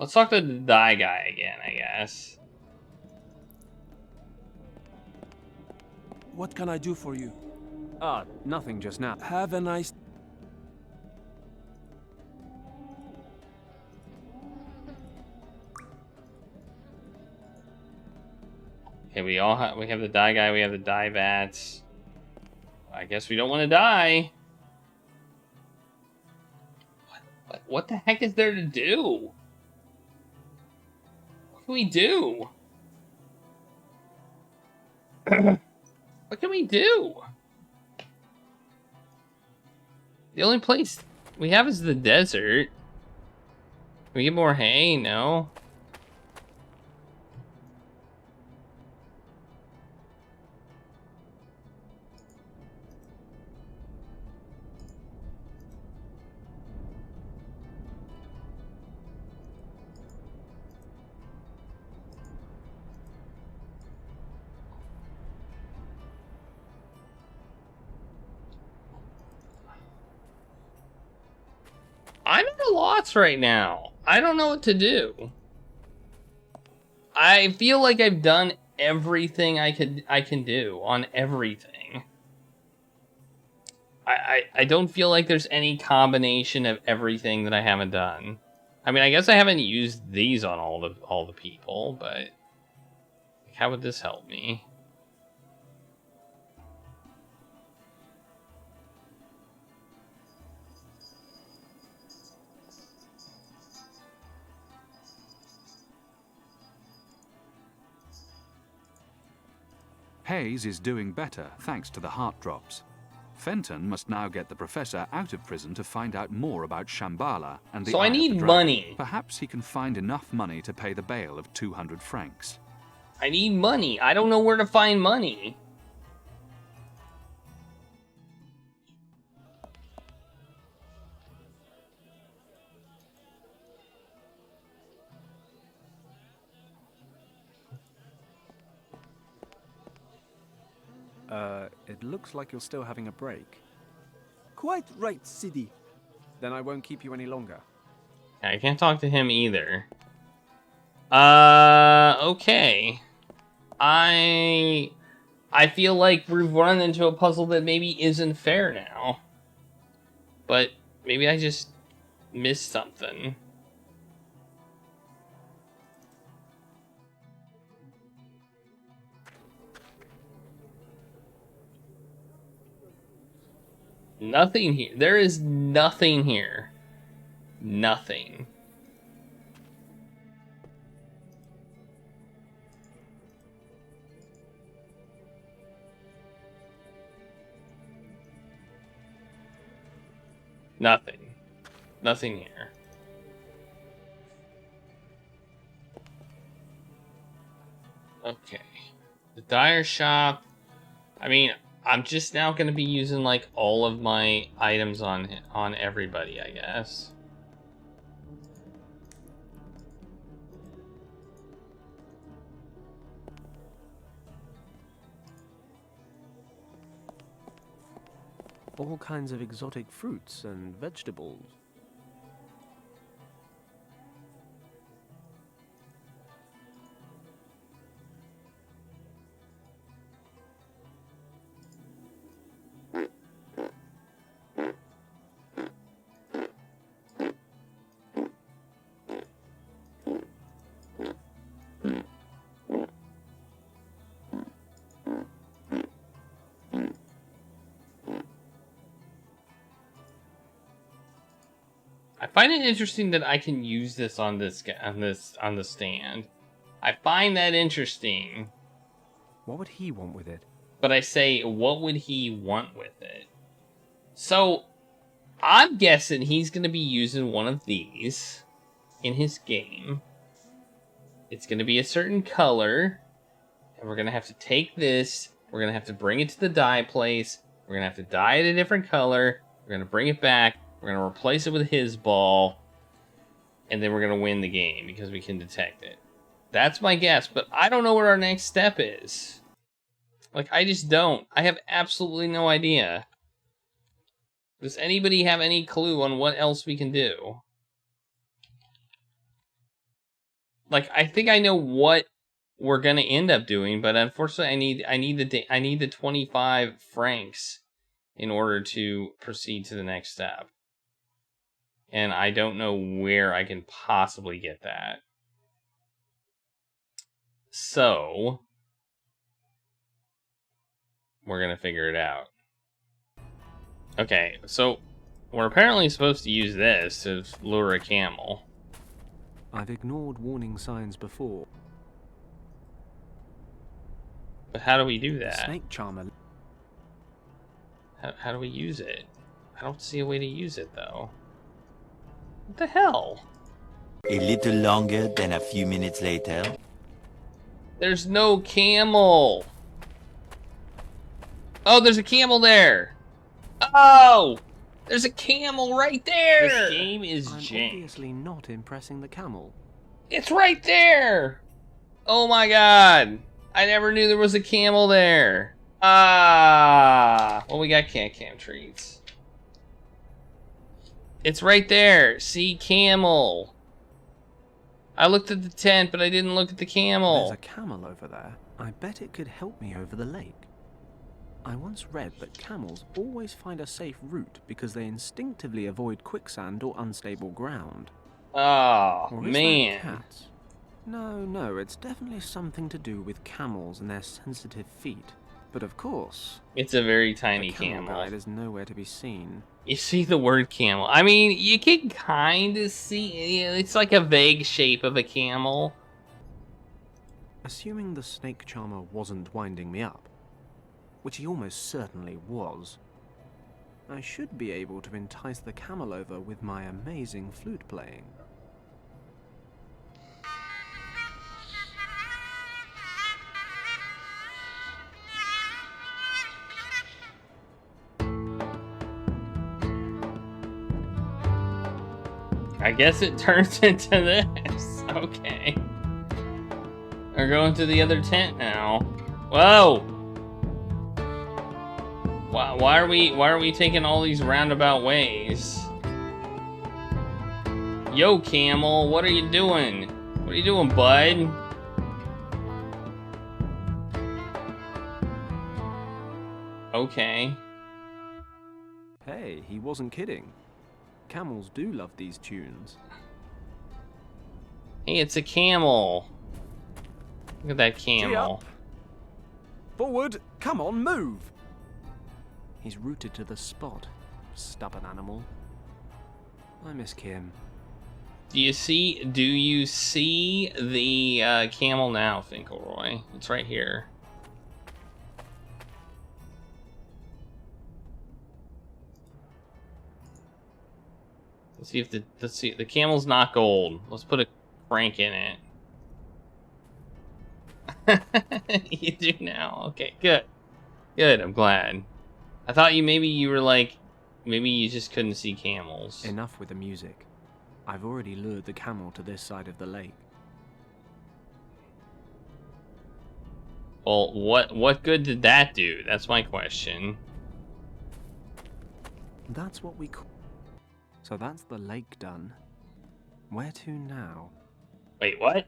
Let's talk to the die guy again, I guess. What can I do for you? Nothing just now. Have a nice... Okay, we have the die guy, we have the die bats. I guess we don't want to die. What the heck is there to do? What can we do? What can we do? The only place we have is the desert. Can we get more hay? No. I'm at a loss right now. I don't know what to do. I feel like I've done everything I can do on everything. I don't feel like there's any combination of everything that I haven't done. I mean, I guess I haven't used these on all the people, but how would this help me? Hayes is doing better thanks to the heart drops. Fenton must now get the professor out of prison to find out more about Shambhala and the So Eye I of the need Dragon. money. Perhaps he can find enough money to pay the bail of 200 francs. I need money. I don't know where to find money. It looks like you're still having a break. Quite right, Sidi. Then I won't keep you any longer. I can't talk to him either. Okay. I feel like we've run into a puzzle that maybe isn't fair now. But maybe I just missed something. Nothing here. There is nothing here. Nothing. Nothing. Nothing here. Okay. The dyer shop. I mean, I'm just now going to be using like all of my items on everybody, I guess. All kinds of exotic fruits and vegetables. I find it interesting that I can use this on the stand. I find that interesting. What would he want with it? But I say, what would he want with it? So, I'm guessing he's going to be using one of these in his game. It's going to be a certain color. And we're going to have to take this. We're going to have to bring it to the dye place. We're going to have to dye it a different color. We're going to bring it back. We're going to replace it with his ball. And then we're going to win the game because we can detect it. That's my guess. But I don't know what our next step is. Like, I just don't. I have absolutely no idea. Does anybody have any clue on what else we can do? like, I think I know what we're gonna end up doing, but unfortunately, I need the 25 francs in order to proceed to the next step, and I don't know where I can possibly get that. So we're gonna figure it out. Okay, so we're apparently supposed to use this to lure a camel. I've ignored warning signs before. But how do we do that? Snake charmer. How do we use it? I don't see a way to use it, though. What the hell? A little longer than a few minutes later. There's no camel. Oh, there's a camel there. Oh, there's a camel right there. This game is jank. Obviously not impressing the camel. It's right there. Oh my god. I never knew there was a camel there. Ah. Well, we got cam treats. It's right there. See, camel. I looked at the tent, but I didn't look at the camel. There's a camel over there. I bet it could help me over the lake. I once read that camels always find a safe route because they instinctively avoid quicksand or unstable ground. Oh, Or is man. that cats? No, it's definitely something to do with camels and their sensitive feet. But of course, It's a very tiny the camel camel. guide is nowhere to be seen. You see the word camel. I mean, you can kind of see, it's like a vague shape of a camel. Assuming the snake charmer wasn't winding me up, which he almost certainly was, I should be able to entice the camel over with my amazing flute playing. I guess it turns into this. Okay. We're going to the other tent now. Whoa! Why are we taking all these roundabout ways? Yo, camel, what are you doing? What are you doing, bud? Okay. Hey, he wasn't kidding. Camels do love these tunes. Hey, it's a camel. Look at that camel. Forward! Come on, move! He's rooted to the spot. Stubborn animal. I miss Kim. Do you see the camel now, Finkelroy? It's right here. Let's see if the camel's not gold. Let's put a crank in it. You do now. Okay, good. Good, I'm glad. I thought maybe you were like, maybe you just couldn't see camels. Enough with the music. I've already lured the camel to this side of the lake. Well, what good did that do? That's my question. That's what we call... So that's the lake done. Where to now? Wait, what?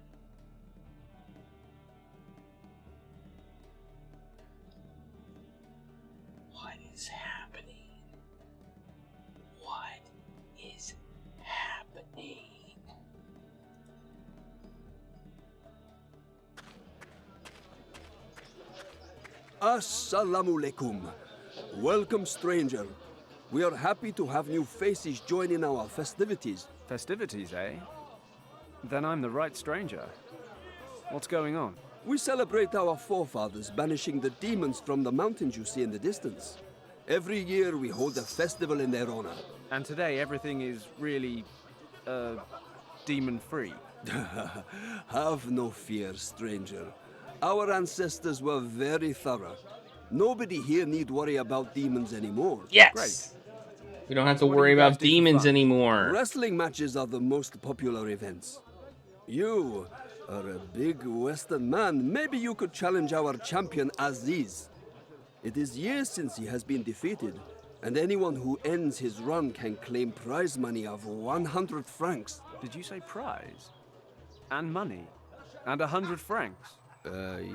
What is happening? What is happening? Assalamu alaikum. Welcome, stranger. We are happy to have new faces join in our festivities. Festivities, eh? Then I'm the right stranger. What's going on? We celebrate our forefathers banishing the demons from the mountains you see in the distance. Every year we hold a festival in their honor. And today everything is really, demon-free. Have no fear, stranger. Our ancestors were very thorough. Nobody here need worry about demons anymore. Yes! Great. We don't have to worry about demons anymore. Wrestling matches are the most popular events. You are a big Western man. Maybe you could challenge our champion Aziz. It is years since he has been defeated, and anyone who ends his run can claim prize money of 100 francs. Did you say prize? And money. And 100 francs.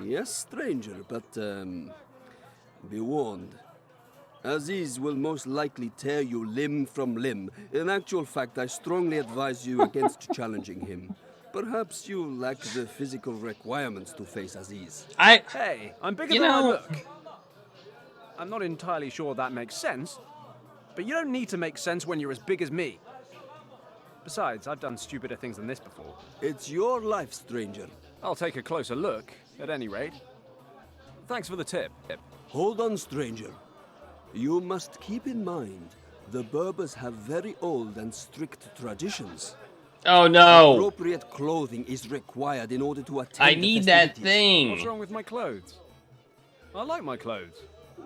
Yes, stranger, but, be warned. Aziz will most likely tear you limb from limb. In actual fact, I strongly advise you against challenging him. Perhaps you lack the physical requirements to face Aziz. Hey, I'm bigger than I look. I'm not entirely sure that makes sense, but you don't need to make sense when you're as big as me. Besides, I've done stupider things than this before. It's your life, stranger. I'll take a closer look, at any rate. Thanks for the tip. Hold on, stranger. You must keep in mind, the Berbers have very old and strict traditions. Oh no! Appropriate clothing is required in order to attend I need that thing. What's wrong with my clothes? I like my clothes.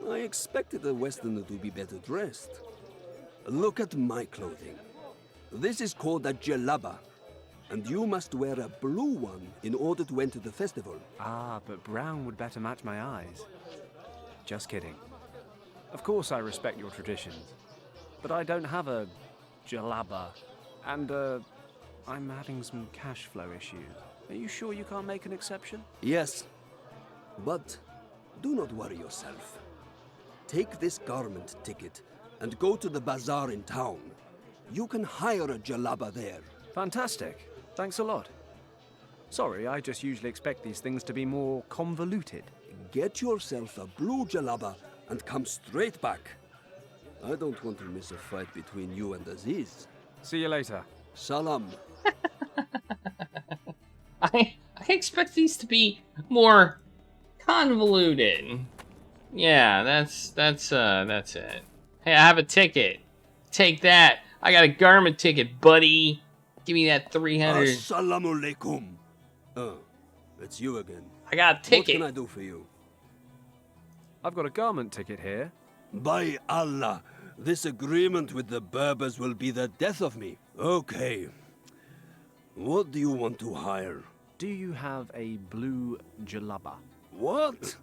I expected a Westerner to be better dressed. Look at my clothing. This is called a jalaba, and you must wear a blue one in order to enter the festival. Ah, but brown would better match my eyes. Just kidding. Of course I respect your traditions, but I don't have a jalaba, and I'm having some cash flow issues. Are you sure you can't make an exception? Yes, but do not worry yourself. Take this garment ticket and go to the bazaar in town. You can hire a jalaba there. Fantastic. Thanks a lot. Sorry, I just usually expect these things to be more convoluted. Get yourself a blue jalaba and come straight back. I don't want to miss a fight between you and Aziz. See you later. Salam. I expect these to be more convoluted. Yeah, that's it. Hey, I have a ticket. Take that. I got a garment ticket, buddy. Give me that 300. Assalamu alaikum. It's you again. I got a ticket. What can I do for you? I've got a garment ticket here. By Allah, this agreement with the Berbers will be the death of me. Okay. What do you want to hire? Do you have a blue jalaba? What?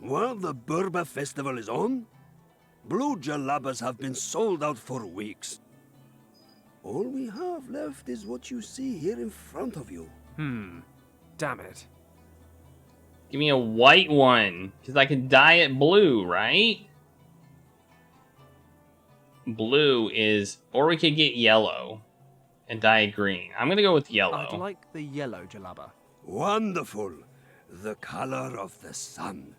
While the Berber festival is on? Blue jalabas have been sold out for weeks. All we have left is what you see here in front of you. Damn it. Give me a white one, because I can dye it blue, right? Blue is... Or we could get yellow and dye it green. I'm going to go with yellow. I'd like the yellow jalaba. Wonderful. The color of the sun.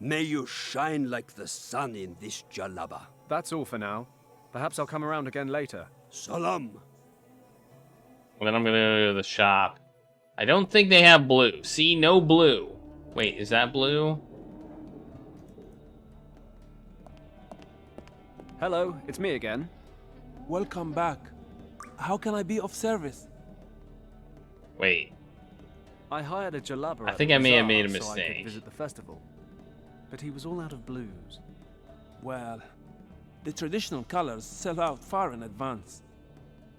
May you shine like the sun in this jalaba. That's all for now. Perhaps I'll come around again later. Salam. Well, then I'm going to go to the shop. I don't think they have blue. See, no blue. Wait, is that blue? Hello, it's me again. Welcome back. How can I be of service? Wait. I hired a jalaba. I think I may have made a so I mistake. could visit the festival. But he was all out of blues. Well, the traditional colors sell out far in advance.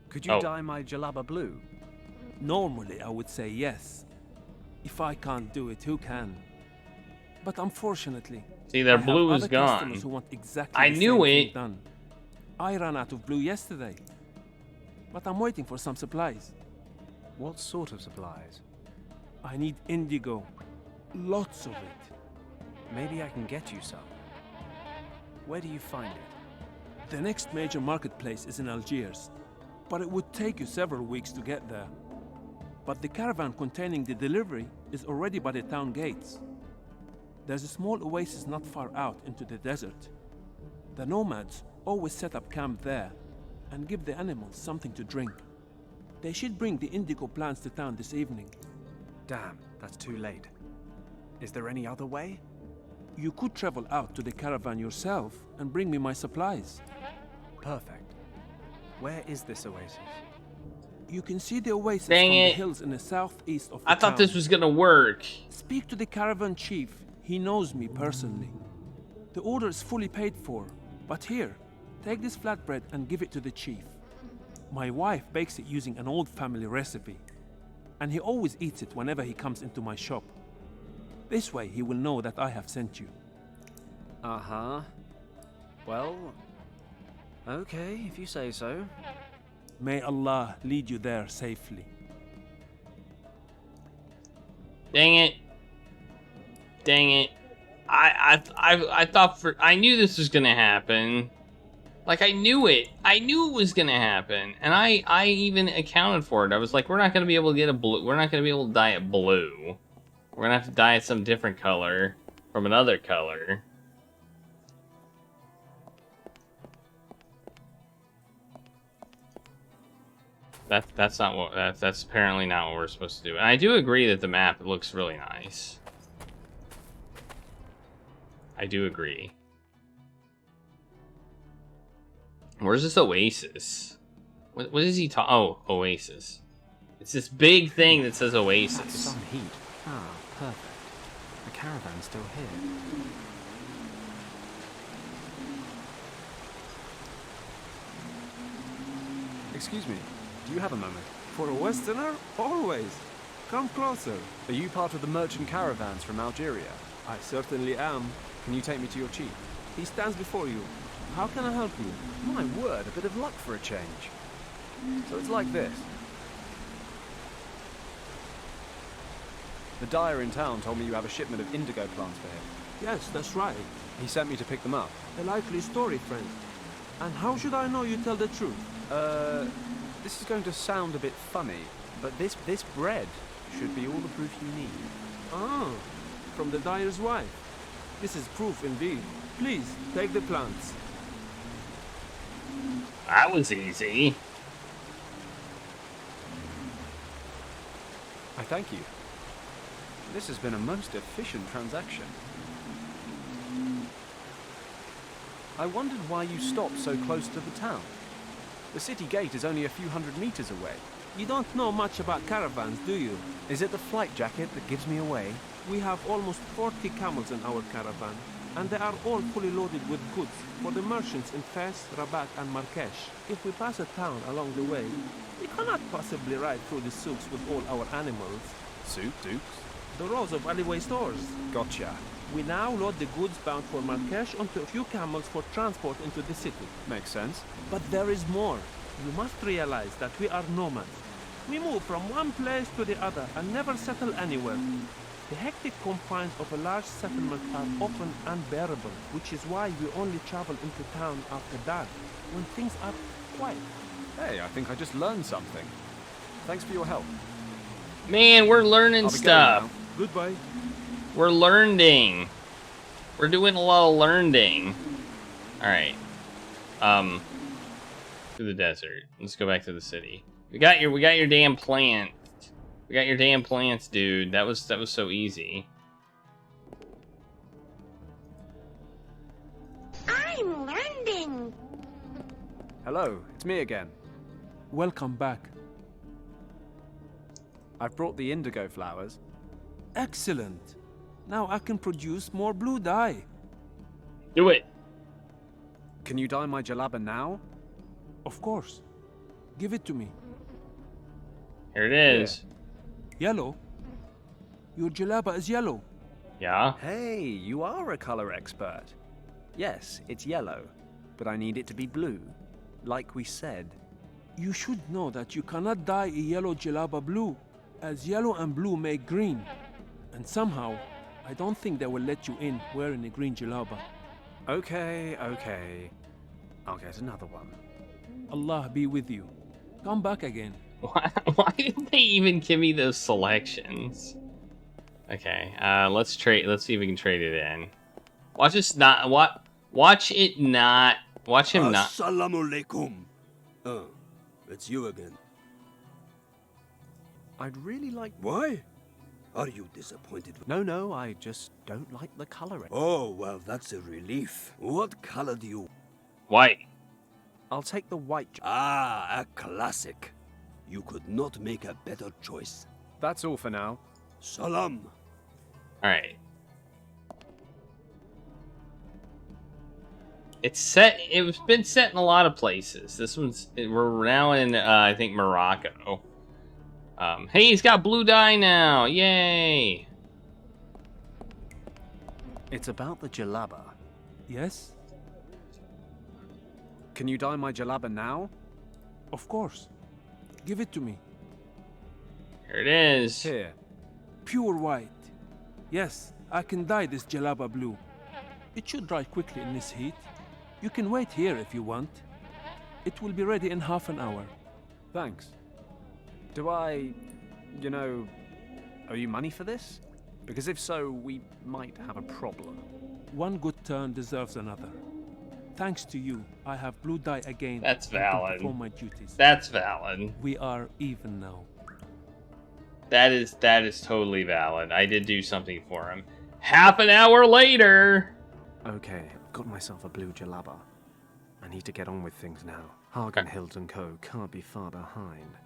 Could you dye my jalaba blue? Normally, I would say yes. If I can't do it, who can? But unfortunately, see, their I have blue is other gone. customers who want exactly I the knew same thing it. done. I ran out of blue yesterday, but I'm waiting for some supplies. What sort of supplies? I need indigo. Lots of it. Maybe I can get you some. Where do you find it? The next major marketplace is in Algiers, but it would take you several weeks to get there. But the caravan containing the delivery is already by the town gates. There's a small oasis not far out into the desert. The nomads always set up camp there and give the animals something to drink. They should bring the indigo plants to town this evening. Damn, that's too late. Is there any other way? You could travel out to the caravan yourself and bring me my supplies. Perfect. Where is this oasis? You can see the oasis Dang from it. the hills in the southeast of the I thought town. this was gonna work. Speak to the caravan chief. He knows me personally. The order is fully paid for, but here, take this flatbread and give it to the chief. My wife bakes it using an old family recipe, and he always eats it whenever he comes into my shop. This way he will know that I have sent you. Uh-huh. Well, okay, if you say so. May Allah lead you there safely. Dang it. Dang it. I thought I knew this was gonna happen. Like, I knew it. I knew it was gonna happen. And I even accounted for it. I was like, we're not gonna be able to get a blue. We're not gonna be able to dye it blue. We're gonna have to dye it some different color from another color. That's not what that's apparently not what we're supposed to do. And I do agree that the map looks really nice. I do agree. Where's this oasis? What is he talking? Oh, oasis. It's this big thing that says oasis. That's some heat. Ah, perfect. The caravan's still here. Excuse me, do you have a moment? For a Westerner? Always. Come closer. Are you part of the merchant caravans from Algeria? I certainly am. Can you take me to your chief? He stands before you. How can I help you? My word, a bit of luck for a change. So it's like this. The dyer in town told me you have a shipment of indigo plants for him. Yes, that's right. He sent me to pick them up. A likely story, friend. And how should I know you tell the truth? This is going to sound a bit funny, but this bread should be all the proof you need. Ah, from the dyer's wife. This is proof indeed. Please, take the plants. That was easy. I thank you. This has been a most efficient transaction. I wondered why you stopped so close to the town. The city gate is only a few hundred meters away. You don't know much about caravans, do you? Is it the flight jacket that gives me away? We have almost 40 camels in our caravan, and they are all fully loaded with goods for the merchants in Fes, Rabat, and Marrakesh. If we pass a town along the way, we cannot possibly ride through the souks with all our animals. Souks? The rows of alleyway stores. Gotcha. We now load the goods bound for Marrakesh onto a few camels for transport into the city. Makes sense. But there is more. You must realize that we are nomads. We move from one place to the other and never settle anywhere. The hectic confines of a large settlement are often unbearable, which is why we only travel into town after dark, when things are quiet. Hey, I think I just learned something. Thanks for your help. Man, we're learning stuff. Goodbye. We're learning. We're doing a lot of learning. Alright. Through the desert. Let's go back to the city. We got your damn plant. We got your damn plants, dude. That was so easy. I'm learning. Hello, it's me again. Welcome back. I've brought the indigo flowers. Excellent. Now I can produce more blue dye. Do it. Can you dye my jalaba now? Of course. Give it to me. Here it is. Yellow? Your jalaba is yellow. Yeah? Hey, you are a color expert. Yes, it's yellow, but I need it to be blue, like we said. You should know that you cannot dye a yellow jalaba blue, as yellow and blue make green. And somehow, I don't think they will let you in wearing a green jalaba. Okay. I'll get another one. Allah be with you. Come back again. Why didn't they even give me those selections? Okay, let's trade. Let's see if we can trade it in. Watch us not. Watch it not. Watch him not. Assalamu alaikum. It's you again. I'd really like. Why? Are you disappointed? No, I just don't like the color. Oh, well, that's a relief. What color do you? White. I'll take the white. Ah, a classic. You could not make a better choice. That's all for now. Salam. Alright. It's set. It's been set in a lot of places. This one's. We're now in, I think, Morocco. Hey, he's got blue dye now. Yay! It's about the jalaba. Yes? Can you dye my jalaba now? Of course. Give it to me. Here it is. Here. Pure white. Yes, I can dye this jalaba blue. It should dry quickly in this heat. You can wait here if you want. It will be ready in half an hour. Thanks. Do I, owe you money for this? Because if so, we might have a problem. One good turn deserves another. Thanks to you, I have blue dye again. That's and can valid. perform my duties. That's valid. We are even now. That is totally valid. I did do something for him. Half an hour later. Okay, I've got myself a blue jalaba. I need to get on with things now. Hagen, Hilt & Co. can't be far behind.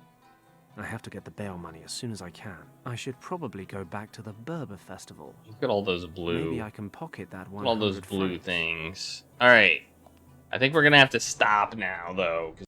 I have to get the bail money as soon as I can. I should probably go back to the Berber Festival. Look at all those blue. Maybe I can pocket that one. All those blue things. All right. I think we're going to have to stop now, though, because